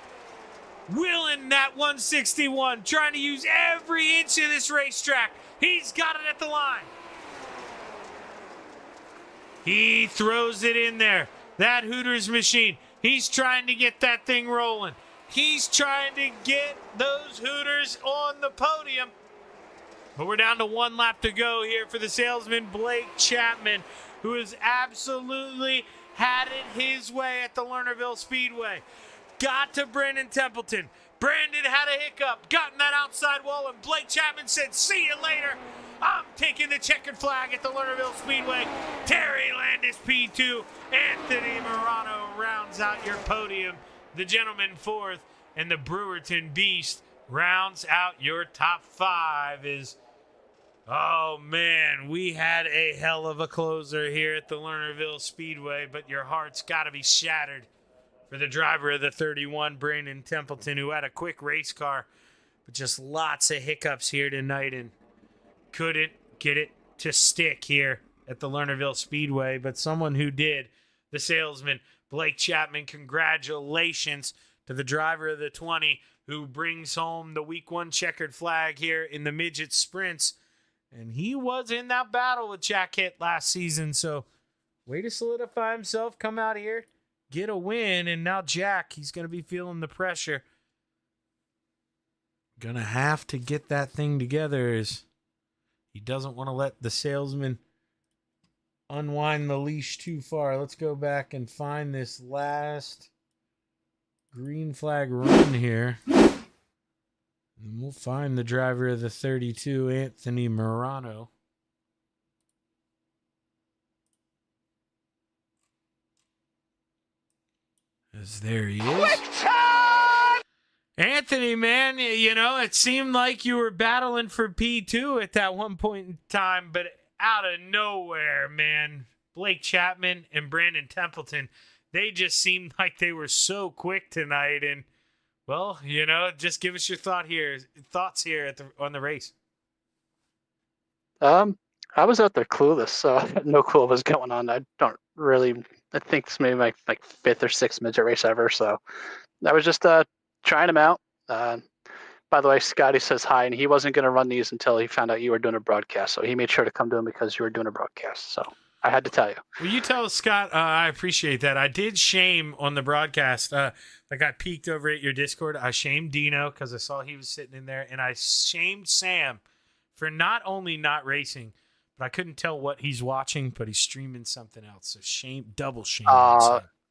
Speaker 2: willing that 161, trying to use every inch of this racetrack. He's got it at the line. He throws it in there. That Hooters machine, he's trying to get that thing rolling. He's trying to get those Hooters on the podium. But we're down to 1 lap to go here for the salesman, Blake Chapman, who has absolutely had it his way at the Lernerville Speedway. Got to Brandon Templeton. Brandon had a hiccup, got in that outside wall, and Blake Chapman said, see you later. I'm taking the checkered flag at the Lernerville Speedway. Terry Landis P2. Anthony Morano rounds out your podium. The gentleman 4th, and the Brewerton Beast rounds out your top 5. Oh man, we had a hell of a closer here at the Lernerville Speedway, but your heart's got to be shattered for the driver of the 31, Brandon Templeton, who had a quick race car, but just lots of hiccups here tonight and couldn't get it to stick here at the Lernerville Speedway. But someone who did, the salesman, Blake Chapman. Congratulations to the driver of the 20 who brings home the week 1 checkered flag here in the midget sprints. And he was in that battle with Jack Hitt last season, so way to solidify himself, come out here, get a win, and now Jack, he's going to be feeling the pressure. Going to have to get that thing together as he doesn't want to let the salesman unwind the leash too far. Let's go back and find this last green flag run here. And we'll find the driver of the 32, Anthony Morano. As there he is. Anthony, man, you know, it seemed like you were battling for P2 at that one point in time, but out of nowhere, man, Blake Chapman and Brandon Templeton, they just seemed like they were so quick tonight. And well, you know, just give us your thoughts here on the race.
Speaker 7: I was out there clueless, so I had no clue what was going on. I think this may be my 5th or 6th midget race ever, so I was just trying them out. By the way, Scotty says hi, and he wasn't going to run these until he found out you were doing a broadcast, so he made sure to come to him because you were doing a broadcast, so I had to tell you.
Speaker 2: Well, you tell Scott, I appreciate that. I did shame on the broadcast. I got peeked over at your Discord. I shamed Dino because I saw he was sitting in there, and I shamed Sam for not only not racing, but I couldn't tell what he's watching, but he's streaming something else. So double shame.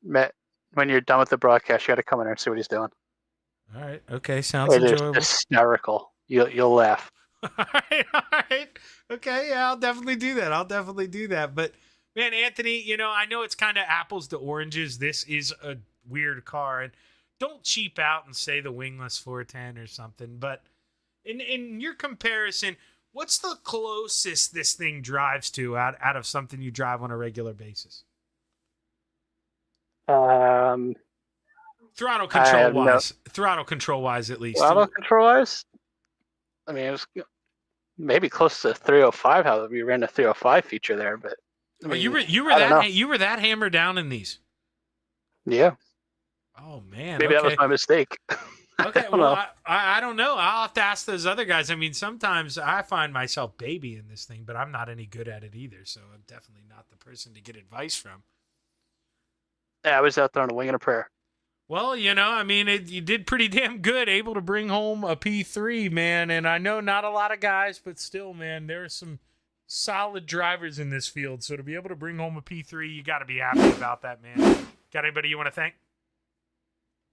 Speaker 7: Matt, when you're done with the broadcast, you got to come in there and see what he's doing.
Speaker 2: All right. Okay. Sounds enjoyable.
Speaker 7: It is hysterical. You'll laugh.
Speaker 2: All right. Okay. Yeah, I'll definitely do that. But man, Anthony, you know, I know it's kind of apples to oranges. This is a weird car, and don't cheap out and say the wingless 410 or something. But in your comparison, what's the closest this thing drives to out of something you drive on a regular basis? Throttle
Speaker 7: I have
Speaker 2: control wise, at least.
Speaker 7: Throttle control wise, I mean, it was maybe close to 305. How we ran the 305 feature there, but I mean,
Speaker 2: you were
Speaker 7: I don't know.
Speaker 2: you were that hammered down in these.
Speaker 7: Yeah.
Speaker 2: Oh man,
Speaker 7: maybe that was my mistake.
Speaker 2: Okay,
Speaker 7: I don't
Speaker 2: well,
Speaker 7: know.
Speaker 2: I don't know. I'll have to ask those other guys. I mean, sometimes I find myself babying this thing, but I'm not any good at it either, so I'm definitely not the person to get advice from.
Speaker 7: Yeah, I was out there on a wing and a prayer.
Speaker 2: Well, you know, I mean, you did pretty damn good, able to bring home a P3, man. And I know not a lot of guys, but still, man, there are some solid drivers in this field. So to be able to bring home a P3, you got to be happy about that, man. Got anybody you want to thank?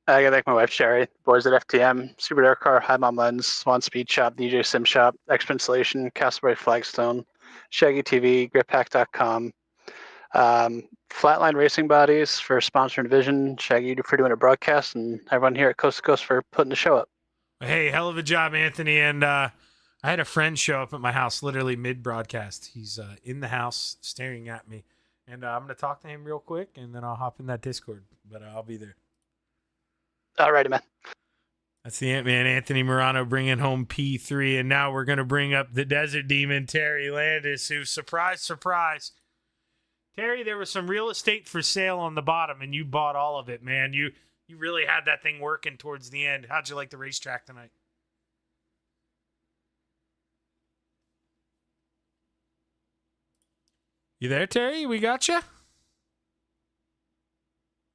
Speaker 7: I gotta thank my wife Sherry, boys at FTM, Super Air Car, High Mom Lens, Swan Speed Shop, DJ Sim Shop, Expert Installation, Castleberry Flagstone, Shaggy TV, GripPack.com, Flatline Racing Bodies for sponsoring Vision, Shaggy for doing a broadcast, and everyone here at Coast to Coast for putting the show up.
Speaker 2: Hey, hell of a job, Anthony. And I had a friend show up at my house literally mid-broadcast. He's in the house staring at me. And I'm going to talk to him real quick, and then I'll hop in that Discord. But I'll be there.
Speaker 7: Alrighty, man.
Speaker 2: That's the Ant-Man, Anthony Morano, bringing home P3. And now we're going to bring up the Desert Demon, Terry Landis, who, surprise, surprise. Terry, there was some real estate for sale on the bottom, and you bought all of it, man. You really had that thing working towards the end. How'd you like the racetrack tonight? You there, Terry? We got you?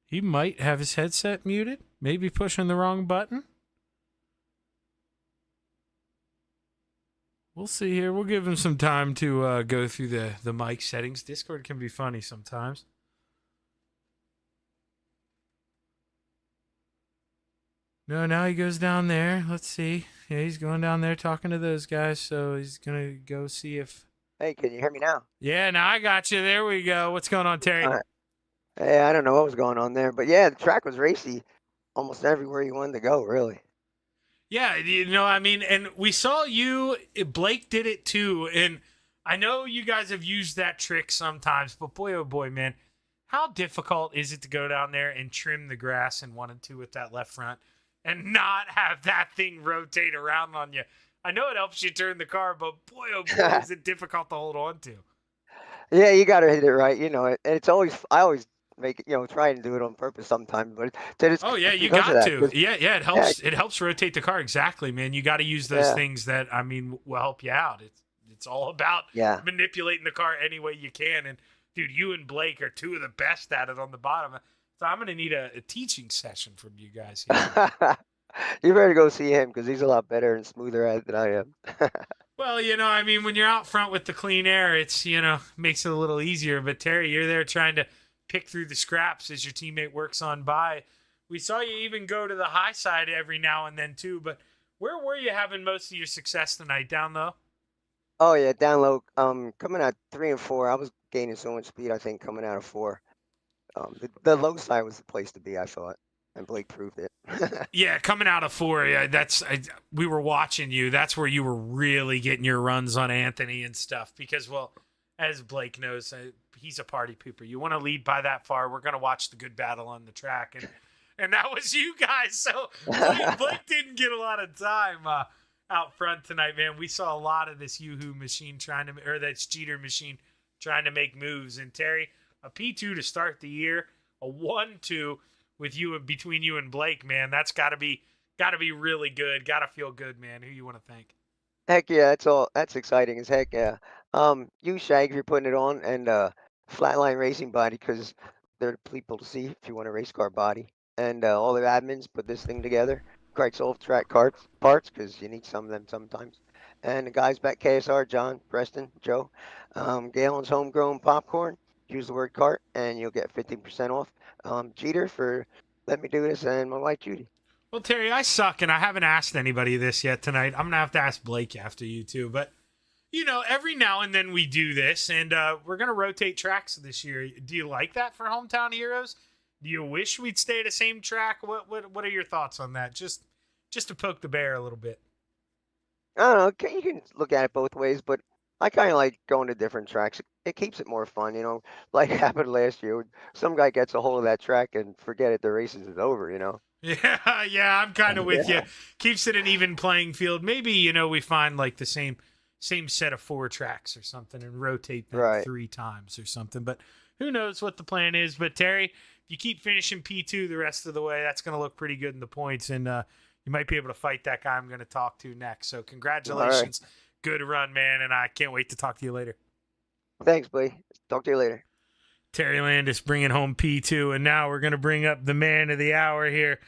Speaker 2: He might have his headset muted. Maybe pushing the wrong button. We'll see here. We'll give him some time to go through the mic settings. Discord can be funny sometimes. No, now he goes down there. Let's see. Yeah, he's going down there talking to those guys, so he's going to go see if...
Speaker 3: Hey, can you hear me now?
Speaker 2: Yeah, now I got you. There we go. What's going on, Terry?
Speaker 3: Hey, I don't know what was going on there, but yeah, the track was racy almost everywhere you wanted to go, really.
Speaker 2: Yeah, you know, I mean, and we saw you, Blake did it too, and I know you guys have used that trick sometimes, but boy, oh boy, man, how difficult is it to go down there and trim the grass in 1 and 2 with that left front and not have that thing rotate around on you? I know it helps you turn the car, but boy, oh boy, is it difficult to hold on to.
Speaker 3: Yeah, you got to hit it right, you know, and it's always, I always make it, you know, try and do it on purpose sometimes, but
Speaker 2: oh yeah, you got to. Yeah, it helps. Yeah. It helps rotate the car. Exactly, man. You got to use those things that, I mean, will help you out. It's all about manipulating the car any way you can. And dude, you and Blake are two of the best at it on the bottom. So I'm gonna need a teaching session from you guys here.
Speaker 3: You better go see him because he's a lot better and smoother at it than I am.
Speaker 2: Well, you know, I mean, when you're out front with the clean air, it's, you know, makes it a little easier. But Terry, you're there trying to pick through the scraps as your teammate works on by. We saw you even go to the high side every now and then too, but where were you having most of your success tonight? Down low?
Speaker 3: Oh yeah, down low. Coming out 3 and 4, I was gaining so much speed. I think coming out of 4, the low side was the place to be. I thought, and Blake proved it.
Speaker 2: Yeah, coming out of 4, yeah, we were watching you. That's where you were really getting your runs on Anthony and stuff. Because, well, as Blake knows, he's a party pooper. You want to lead by that far, we're going to watch the good battle on the track. And that was you guys. So Blake didn't get a lot of time out front tonight, man. We saw a lot of this Yoo-hoo machine that's Jeter machine trying to make moves. And Terry, a P2 to start the year, a 1-2 with you, between you and Blake, man. That's got to be really good. Got to feel good, man. Who you want to thank?
Speaker 3: Heck yeah, that's exciting as heck, yeah. You, Shag, if you're putting it on, and Flatline Racing Body, because they're the people to see if you want a race car body. And all the admins put this thing together. Craig's off-track parts, because you need some of them sometimes. And the guys back KSR, John, Preston, Joe, Galen's Homegrown Popcorn, use the word cart, and you'll get 15% off. Jeter for letting me do this, and my wife, Judy.
Speaker 2: Well, Terry, I suck, and I haven't asked anybody this yet tonight. I'm going to have to ask Blake after you, too. But, you know, every now and then we do this, and we're going to rotate tracks this year. Do you like that for Hometown Heroes? Do you wish we'd stay at the same track? What are your thoughts on that? Just to poke the bear a little bit.
Speaker 3: I don't know. You can look at it both ways, but I kind of like going to different tracks. It keeps it more fun, you know. Like happened last year. Some guy gets a hold of that track and forget it, the race is over, you know.
Speaker 2: Yeah, I'm kind of with you.
Speaker 3: Yeah.
Speaker 2: Keeps it an even playing field. Maybe, we find like the same set of 4 tracks or something and rotate them
Speaker 3: Right.
Speaker 2: 3 times or something. But who knows what the plan is. But Terry, if you keep finishing P2 the rest of the way, that's going to look pretty good in the points. And you might be able to fight that guy I'm going to talk to next. So congratulations. Good run, man. And I can't wait to talk to you later.
Speaker 3: Thanks, buddy. Talk to you later.
Speaker 2: Terry Landis bringing home P2. And now we're going to bring up the man of the hour here,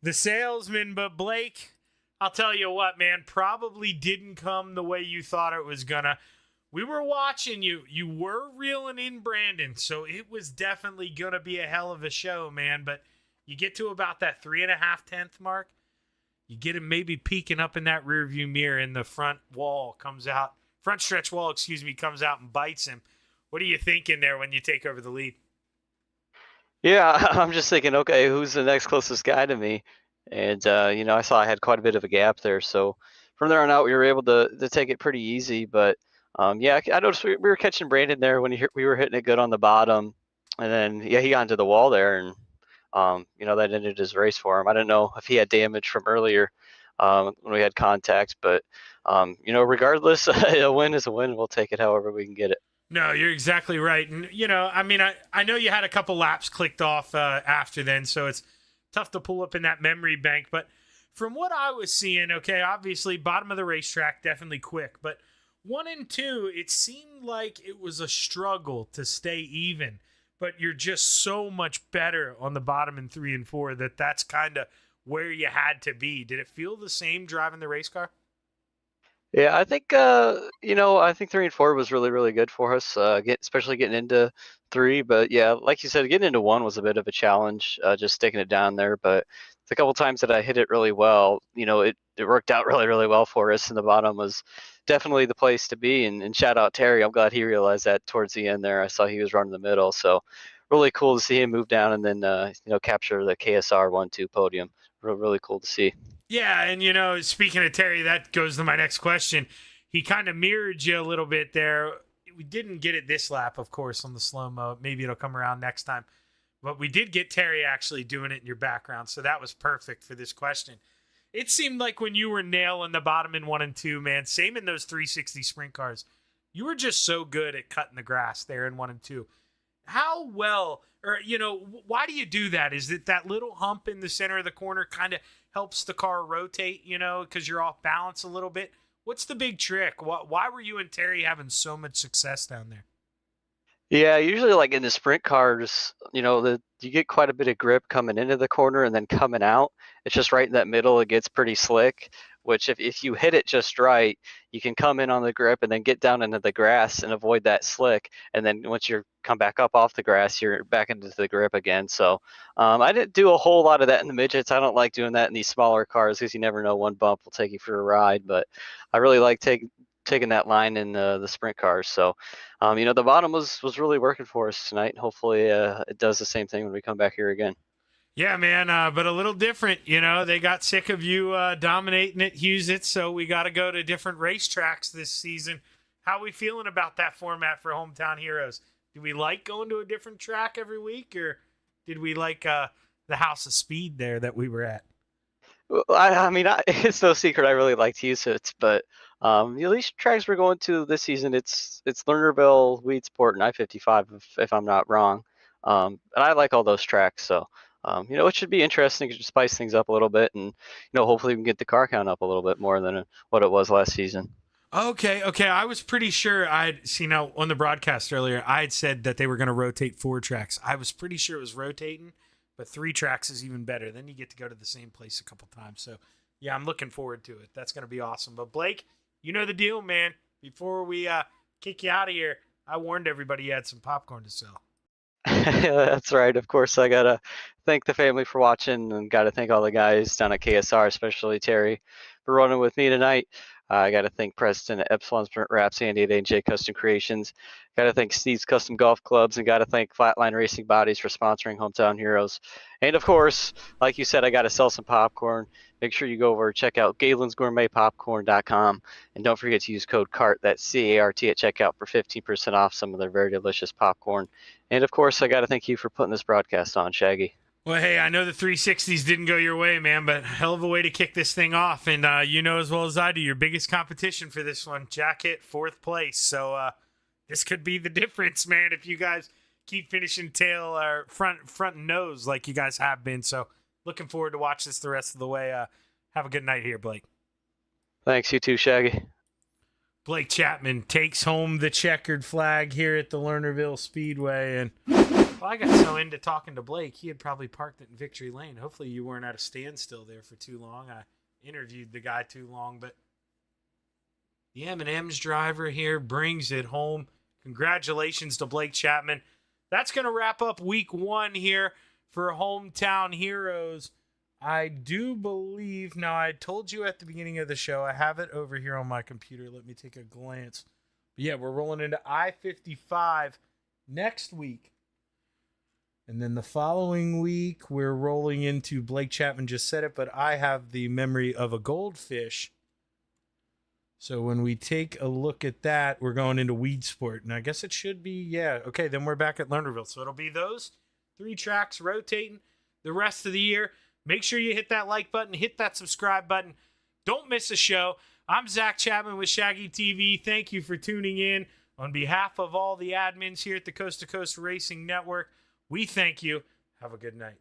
Speaker 2: the salesman. But Blake, I'll tell you what, man, probably didn't come the way you thought it was going to. We were watching you. You were reeling in Brandon, so it was definitely going to be a hell of a show, man. But you get to about that 3.5 mark, you get him maybe peeking up in that rearview mirror, and the front stretch wall, comes out and bites him. What are you thinking there when you take over the lead?
Speaker 4: Yeah, I'm just thinking, okay, who's the next closest guy to me? And I saw I had quite a bit of a gap there. So from there on out, we were able to take it pretty easy. But yeah, I noticed we were catching Brandon there when we were hitting it good on the bottom, and then he got into the wall there, and that ended his race for him. I didn't know if he had damage from earlier when we had contact, but regardless, a win is a win. We'll take it however we can get it.
Speaker 2: No, you're exactly right. And, I know you had a couple laps clicked off after then, so it's tough to pull up in that memory bank. But from what I was seeing, okay, obviously bottom of the racetrack, definitely quick. But 1 and 2, it seemed like it was a struggle to stay even. But you're just so much better on the bottom in 3 and 4 that's kind of where you had to be. Did it feel the same driving the race car?
Speaker 4: Yeah, I think I think 3 and 4 was really, really good for us, especially getting into 3. But yeah, like you said, getting into 1 was a bit of a challenge, just sticking it down there. But the couple times that I hit it really well, it worked out really, really well for us. And the bottom was definitely the place to be. And shout out Terry, I'm glad he realized that towards the end there. I saw he was running the middle, so really cool to see him move down and then capture the KSR 1-2 podium. Really cool to see.
Speaker 2: Yeah, and speaking of Terry, that goes to my next question. He kind of mirrored you a little bit there. We didn't get it this lap, of course, on the slow-mo. Maybe it'll come around next time. But we did get Terry actually doing it in your background, so that was perfect for this question. It seemed like when you were nailing the bottom in 1 and 2, man, same in those 360 sprint cars, you were just so good at cutting the grass there in 1 and 2. How well, or, why do you do that? Is it that little hump in the center of the corner kind of helps the car rotate, because you're off balance a little bit? What's the big trick? Why were you and Terry having so much success down there?
Speaker 4: Yeah, usually like in the sprint cars, you get quite a bit of grip coming into the corner and then coming out. It's just right in that middle, it gets pretty slick, which if you hit it just right, you can come in on the grip and then get down into the grass and avoid that slick. And then once you come back up off the grass, you're back into the grip again. So I didn't do a whole lot of that in the midgets. I don't like doing that in these smaller cars because you never know, one bump will take you for a ride. But I really like taking that line in the sprint cars. So, the bottom was really working for us tonight. And hopefully it does the same thing when we come back here again.
Speaker 2: Yeah, man, but a little different. They got sick of you dominating at Husett, so we got to go to different racetracks this season. How are we feeling about that format for Hometown Heroes? Do we like going to a different track every week, or did we like the House of Speed there that we were at?
Speaker 4: Well, it's no secret I really liked Husett, but these tracks we're going to this season, it's Lernerville, Weedsport, and I-55, if I'm not wrong. And I like all those tracks, so it should be interesting to spice things up a little bit, and hopefully we can get the car count up a little bit more than what it was last season.
Speaker 2: Okay. I was pretty sure I'd seen out on the broadcast earlier. I had said that they were going to rotate 4 tracks. I was pretty sure it was rotating, but 3 tracks is even better. Then you get to go to the same place a couple times. So yeah, I'm looking forward to it. That's going to be awesome. But Blake, you know the deal, man. Before we kick you out of here, I warned everybody you had some popcorn to sell.
Speaker 4: That's right. Of course, I gotta thank the family for watching, and gotta thank all the guys down at KSR, especially Terry, for running with me tonight. I gotta thank Preston at Epsilon Sprint Wraps, Andy at AJ Custom Creations. Gotta thank Steve's Custom Golf Clubs, and gotta thank Flatline Racing Bodies for sponsoring Hometown Heroes. And of course, like you said, I gotta sell some popcorn. Make sure you go over and check out Galen'sGourmetPopcorn.com, and don't forget to use code CART, that's C-A-R-T, at checkout for 15% off some of their very delicious popcorn. And of course, I gotta thank you for putting this broadcast on, Shaggy.
Speaker 2: Well, hey, I know the 360s didn't go your way, man, but hell of a way to kick this thing off. And you know as well as I do, your biggest competition for this one, Jack hit 4th place. So this could be the difference, man, if you guys keep finishing tail or front and nose like you guys have been. So looking forward to watch this the rest of the way. Have a good night here, Blake.
Speaker 4: Thanks, you too, Shaggy.
Speaker 2: Blake Chapman takes home the checkered flag here at the Lernerville Speedway. And well, I got so into talking to Blake, he had probably parked it in Victory Lane. Hopefully you weren't at a standstill there for too long. I interviewed the guy too long, but the M&M's driver here brings it home. Congratulations to Blake Chapman. That's going to wrap up week 1 here for Hometown Heroes. I do believe, now I told you at the beginning of the show, I have it over here on my computer. Let me take a glance. But yeah, we're rolling into I-55 next week. And then the following week, we're rolling into, Blake Chapman just said it, but I have the memory of a goldfish. So when we take a look at that, we're going into Weed Sport. And I guess it should be, yeah. Okay, then we're back at Lernerville. So it'll be those 3 tracks rotating the rest of the year. Make sure you hit that like button, hit that subscribe button. Don't miss a show. I'm Zach Chapman with Shaggy TV. Thank you for tuning in. On behalf of all the admins here at the Coast to Coast Racing Network, we thank you. Have a good night.